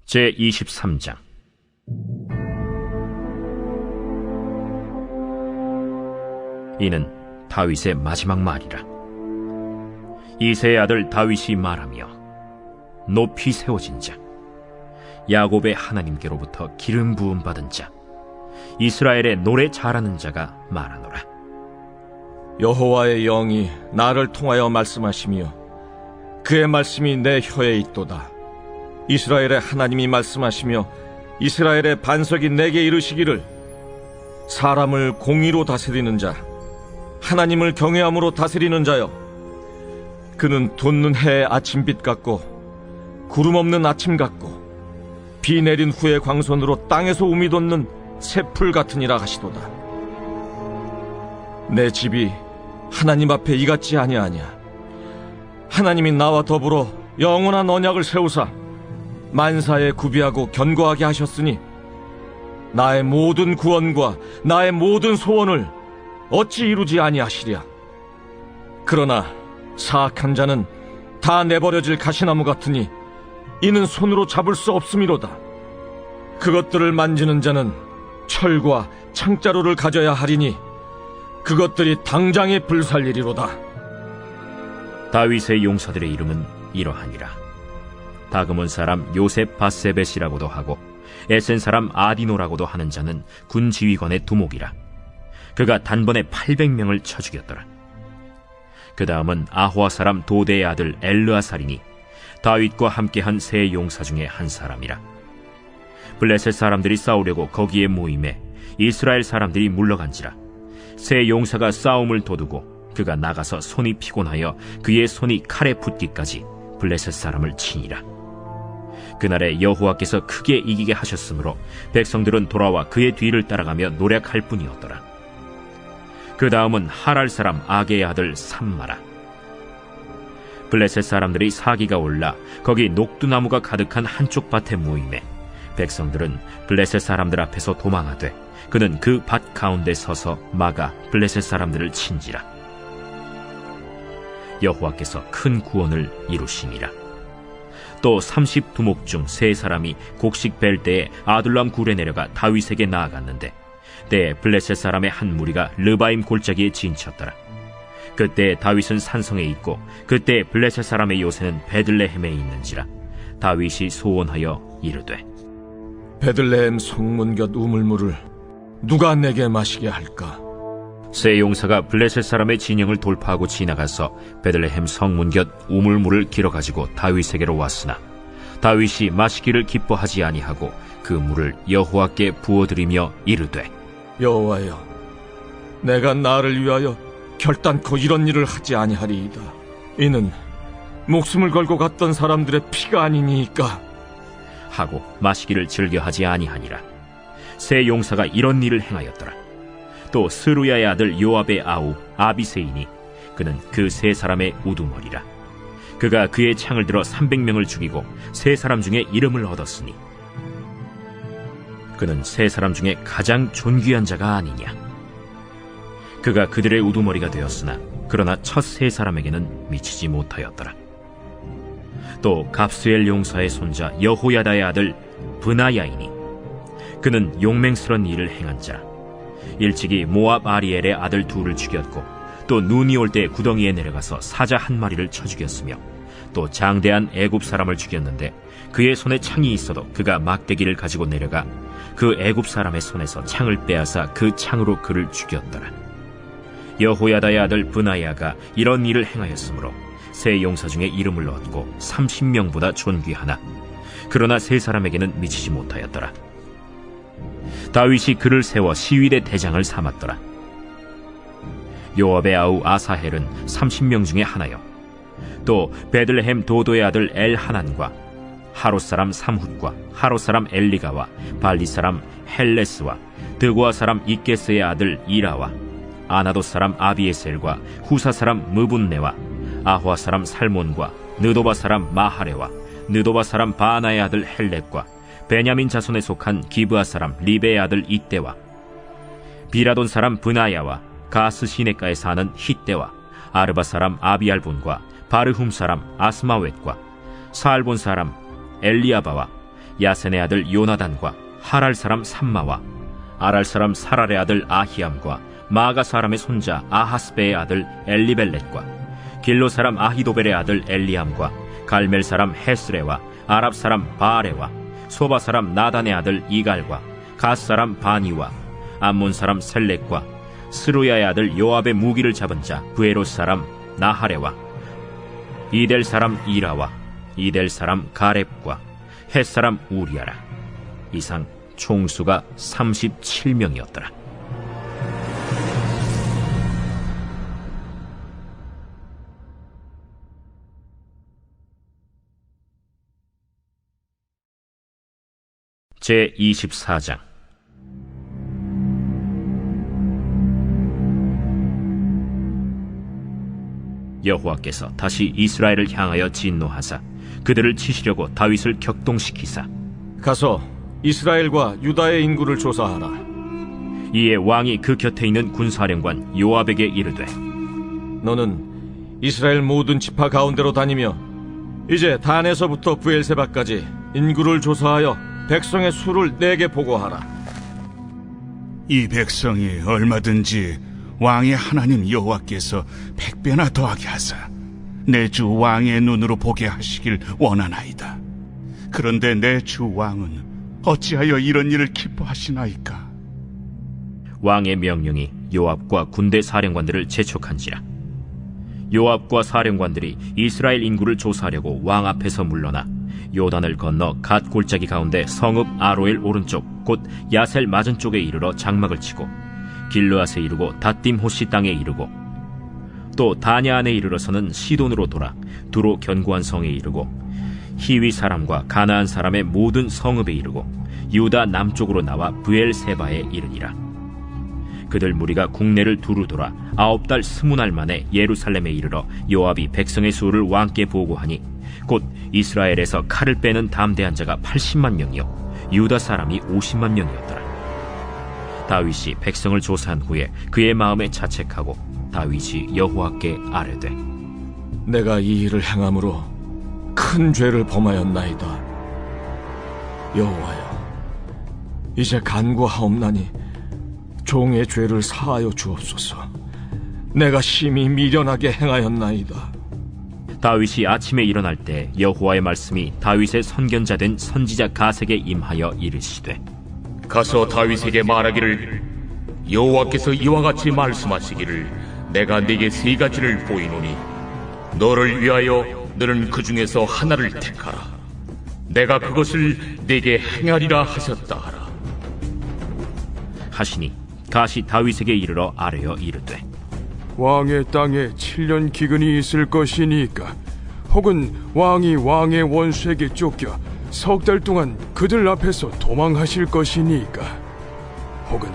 제23장. 이는 다윗의 마지막 말이라. 이새의 아들 다윗이 말하며 높이 세워진 자, 야곱의 하나님께로부터 기름 부음 받은 자, 이스라엘의 노래 잘하는 자가 말하노라. 여호와의 영이 나를 통하여 말씀하시며 그의 말씀이 내 혀에 있도다. 이스라엘의 하나님이 말씀하시며 이스라엘의 반석이 내게 이르시기를, 사람을 공의로 다스리는 자, 하나님을 경외함으로 다스리는 자여, 그는 돋는 해의 아침빛 같고 구름 없는 아침 같고 비 내린 후의 광선으로 땅에서 우미 돋는 새풀 같으니라 하시도다. 내 집이 하나님 앞에 이같지 아니하냐. 하나님이 나와 더불어 영원한 언약을 세우사 만사에 구비하고 견고하게 하셨으니 나의 모든 구원과 나의 모든 소원을 어찌 이루지 아니하시랴. 그러나 사악한 자는 다 내버려질 가시나무 같으니 이는 손으로 잡을 수 없음이로다. 그것들을 만지는 자는 철과 창자루를 가져야 하리니 그것들이 당장에 불살리리로다. 다윗의 용사들의 이름은 이러하니라. 다그몬 사람 요셉 바세벳이라고도 하고 에센 사람 아디노라고도 하는 자는 군 지휘관의 두목이라. 그가 단번에 800명을 쳐 죽였더라. 그 다음은 아호아 사람 도대의 아들 엘르아살이니 다윗과 함께한 세 용사 중에 한 사람이라. 블레셋 사람들이 싸우려고 거기에 모임에 이스라엘 사람들이 물러간지라. 세 용사가 싸움을 도두고 그가 나가서 손이 피곤하여 그의 손이 칼에 붙기까지 블레셋 사람을 치니라. 그날에 여호와께서 크게 이기게 하셨으므로 백성들은 돌아와 그의 뒤를 따라가며 노력할 뿐이었더라. 그 다음은 하랄 사람 아게의 아들 삼마라. 블레셋 사람들이 사기가 올라 거기 녹두나무가 가득한 한쪽 밭에 모임에 백성들은 블레셋 사람들 앞에서 도망하되 그는 그 밭 가운데 서서 막아 블레셋 사람들을 친지라. 여호와께서 큰 구원을 이루시니라. 또 30두목 중 3사람이 곡식 벨 때에 아둘람 굴에 내려가 다윗에게 나아갔는데 때에 블레셋 사람의 한 무리가 르바임 골짜기에 진쳤더라. 그때 다윗은 산성에 있고 그때 블레셋 사람의 요새는 베들레헴에 있는지라. 다윗이 소원하여 이르되, 베들레헴 성문 곁 우물물을 누가 내게 마시게 할까? 세 용사가 블레셋 사람의 진영을 돌파하고 지나가서 베들레헴 성문 곁 우물물을 길어가지고 다윗에게로 왔으나 다윗이 마시기를 기뻐하지 아니하고 그 물을 여호와께 부어드리며 이르되, 여호와여, 내가 나를 위하여 결단코 이런 일을 하지 아니하리이다. 이는 목숨을 걸고 갔던 사람들의 피가 아니니까 하고 마시기를 즐겨하지 아니하니라. 세 용사가 이런 일을 행하였더라. 또 스루야의 아들 요압의 아우 아비세이니 그는 그 3사람의 우두머리라. 그가 그의 창을 들어 300명을 죽이고 3사람 중에 이름을 얻었으니 그는 3사람 중에 가장 존귀한 자가 아니냐. 그가 그들의 우두머리가 되었으나 그러나 첫 3사람에게는 미치지 못하였더라. 또 갑스엘 용사의 손자 여호야다의 아들 브나야이니 그는 용맹스런 일을 행한 자. 일찍이 모압 아리엘의 아들 2를 죽였고 또 눈이 올 때 구덩이에 내려가서 사자 1마리를 쳐 죽였으며 또 장대한 애굽 사람을 죽였는데 그의 손에 창이 있어도 그가 막대기를 가지고 내려가 그 애굽 사람의 손에서 창을 빼앗아 그 창으로 그를 죽였더라. 여호야다의 아들 브나야가 이런 일을 행하였으므로 세 용사 중에 이름을 얻고 30명보다 존귀하나 그러나 3사람에게는 미치지 못하였더라. 다윗이 그를 세워 시위대 대장을 삼았더라. 요압의 아우 아사헬은 30명 중에 하나요. 또 베들레헴 도도의 아들 엘하난과 하롯 사람 삼훗과 하롯 사람 엘리가와 발리 사람 헬레스와 드고아 사람 이게스의 아들 이라와 아나돗 사람 아비에셀과 후사 사람 무분네와 아화 사람 살몬과 느도바 사람 마하레와 느도바 사람 바나의 아들 헬렙과 베냐민 자손에 속한 기브아 사람 리베의 아들 이때와 비라돈 사람 브나야와 가스 시네가에 사는 히때와 아르바 사람 아비알본과 바르훔 사람 아스마웻과 사알본 사람 엘리아바와 야센의 아들 요나단과 하랄 사람 삼마와 아랄 사람 사랄의 아들 아히암과 마가 사람의 손자 아하스베의 아들 엘리벨렛과 길로 사람 아히도벨의 아들 엘리암과 갈멜 사람 헤스레와 아랍 사람 바아레와 소바 사람 나단의 아들 이갈과 가스 사람 바니와 암몬 사람 셀렉과 스루야의 아들 요압의 무기를 잡은 자 부에롯 사람 나하레와 이델 사람 이라와 이델 사람 가렙과 헷 사람 우리아라. 이상 총수가 37명이었더라. 제24장. 여호와께서 다시 이스라엘을 향하여 진노하사 그들을 치시려고 다윗을 격동시키사 가서 이스라엘과 유다의 인구를 조사하라. 이에 왕이 그 곁에 있는 군사령관 요압에게 이르되 너는 이스라엘 모든 지파 가운데로 다니며 이제 단에서부터 브엘세바까지 인구를 조사하여 백성의 수를 내게 보고하라. 이 백성이 얼마든지 왕의 하나님 여호와께서 100배나 더하게 하사 내 주 왕의 눈으로 보게 하시길 원하나이다. 그런데 내 주 왕은 어찌하여 이런 일을 기뻐하시나이까? 왕의 명령이 요압과 군대 사령관들을 재촉한지라. 요압과 사령관들이 이스라엘 인구를 조사하려고 왕 앞에서 물러나 요단을 건너 갓 골짜기 가운데 성읍 아로엘 오른쪽 곧 야셀 맞은 쪽에 이르러 장막을 치고 길르앗에 이르고 닷딤 호시 땅에 이르고 또 다냐 안에 이르러서는 시돈으로 돌아 두로 견고한 성에 이르고 히위 사람과 가나안 사람의 모든 성읍에 이르고 유다 남쪽으로 나와 브엘세바에 이르니라. 그들 무리가 국내를 두루 돌아 9달 20날 만에 예루살렘에 이르러 요압이 백성의 수를 왕께 보고하니 곧 이스라엘에서 칼을 빼는 담대한 자가 80만 명이요 유다 사람이 50만 명이었더라. 다윗이 백성을 조사한 후에 그의 마음에 자책하고 다윗이 여호와께 아뢰되 내가 이 일을 행함으로 큰 죄를 범하였나이다. 여호와여, 이제 간구하옵나니 종의 죄를 사하여 주옵소서. 내가 심히 미련하게 행하였나이다. 다윗이 아침에 일어날 때 여호와의 말씀이 다윗의 선견자 된 선지자 가세게 임하여 이르시되 가서 다윗에게 말하기를 여호와께서 이와 같이 말씀하시기를 내가 네게 3가지를 보이노니 너를 위하여 너는 그 중에서 하나를 택하라. 내가 그것을 네게 행하리라 하셨다 하라. 하시니 가시 다윗에게 이르러 아뢰어 이르되 왕의 땅에 7년 기근이 있을 것이니까 혹은 왕이 왕의 원수에게 쫓겨 석 달 동안 그들 앞에서 도망하실 것이니까 혹은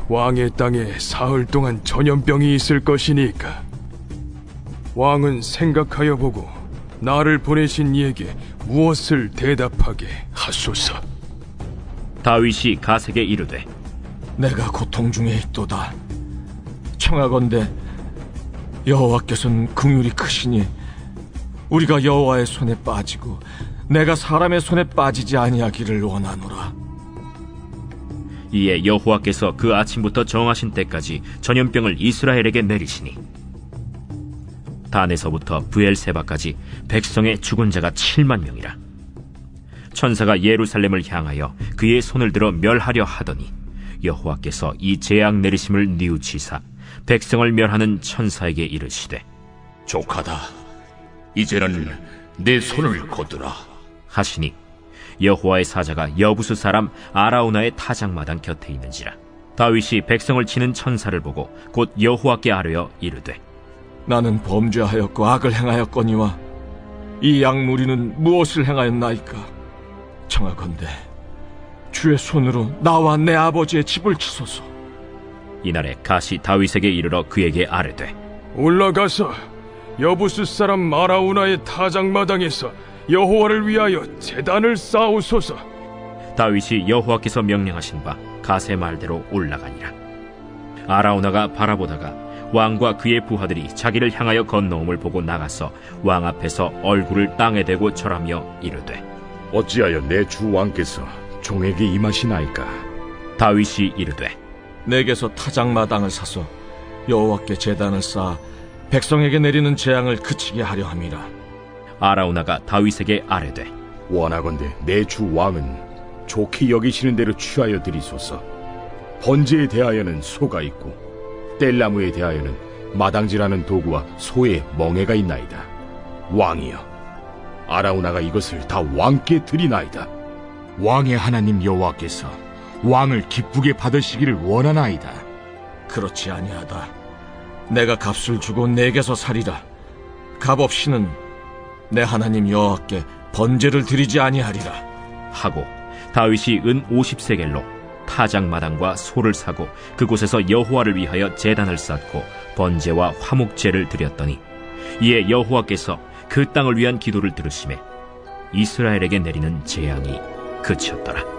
왕의 땅에 사흘 동안 전염병이 있을 것이니까 왕은 생각하여 보고 나를 보내신 이에게 무엇을 대답하게 하소서. 다윗이 가세게 이르되 내가 고통 중에 있도다. 청하건대 여호와께서는 긍휼이 크시니 우리가 여호와의 손에 빠지고 내가 사람의 손에 빠지지 아니하기를 원하노라. 이에 여호와께서 그 아침부터 정하신 때까지 전염병을 이스라엘에게 내리시니 단에서부터 브엘세바까지 백성의 죽은 자가 7만 명이라. 천사가 예루살렘을 향하여 그의 손을 들어 멸하려 하더니 여호와께서 이 재앙 내리심을 뉘우치사 백성을 멸하는 천사에게 이르시되 족하다. 이제는 내 손을 거두라 하시니 여호와의 사자가 여부수 사람 아라우나의 타작마당 곁에 있는지라. 다윗이 백성을 치는 천사를 보고 곧 여호와께 아뢰어 이르되 나는 범죄하였고 악을 행하였거니와 이 양무리는 무엇을 행하였나이까? 청하건대 주의 손으로 나와 내 아버지의 집을 치소서. 이날에 갓이 다윗에게 이르러 그에게 아뢰되 올라가서 여부스 사람 아라우나의 타작마당에서 여호와를 위하여 제단을 쌓으소서. 다윗이 여호와께서 명령하신 바 갓의 말대로 올라가니라. 아라우나가 바라보다가 왕과 그의 부하들이 자기를 향하여 건너옴을 보고 나가서 왕 앞에서 얼굴을 땅에 대고 절하며 이르되 어찌하여 내 주 왕께서 종에게 임하시나이까? 다윗이 이르되 내게서 타작마당을 사서 여호와께 제단을 쌓아 백성에게 내리는 재앙을 그치게 하려 함이라. 아라우나가 다윗에게 아뢰되 원하건대 내 주 왕은 좋게 여기시는 대로 취하여 드리소서. 번제에 대하여는 소가 있고 뗄나무에 대하여는 마당질하는 도구와 소의 멍에가 있나이다. 왕이여, 아라우나가 이것을 다 왕께 드리나이다. 왕의 하나님 여호와께서 왕을 기쁘게 받으시기를 원하나이다. 그렇지 아니하다. 내가 값을 주고 내게서 살이라. 값 없이는 내 하나님 여호와께 번제를 드리지 아니하리라 하고 다윗이 은 50세겔로 타작마당과 소를 사고 그곳에서 여호와를 위하여 제단을 쌓고 번제와 화목제를 드렸더니 이에 여호와께서 그 땅을 위한 기도를 들으시매 이스라엘에게 내리는 재앙이 그쳤더라.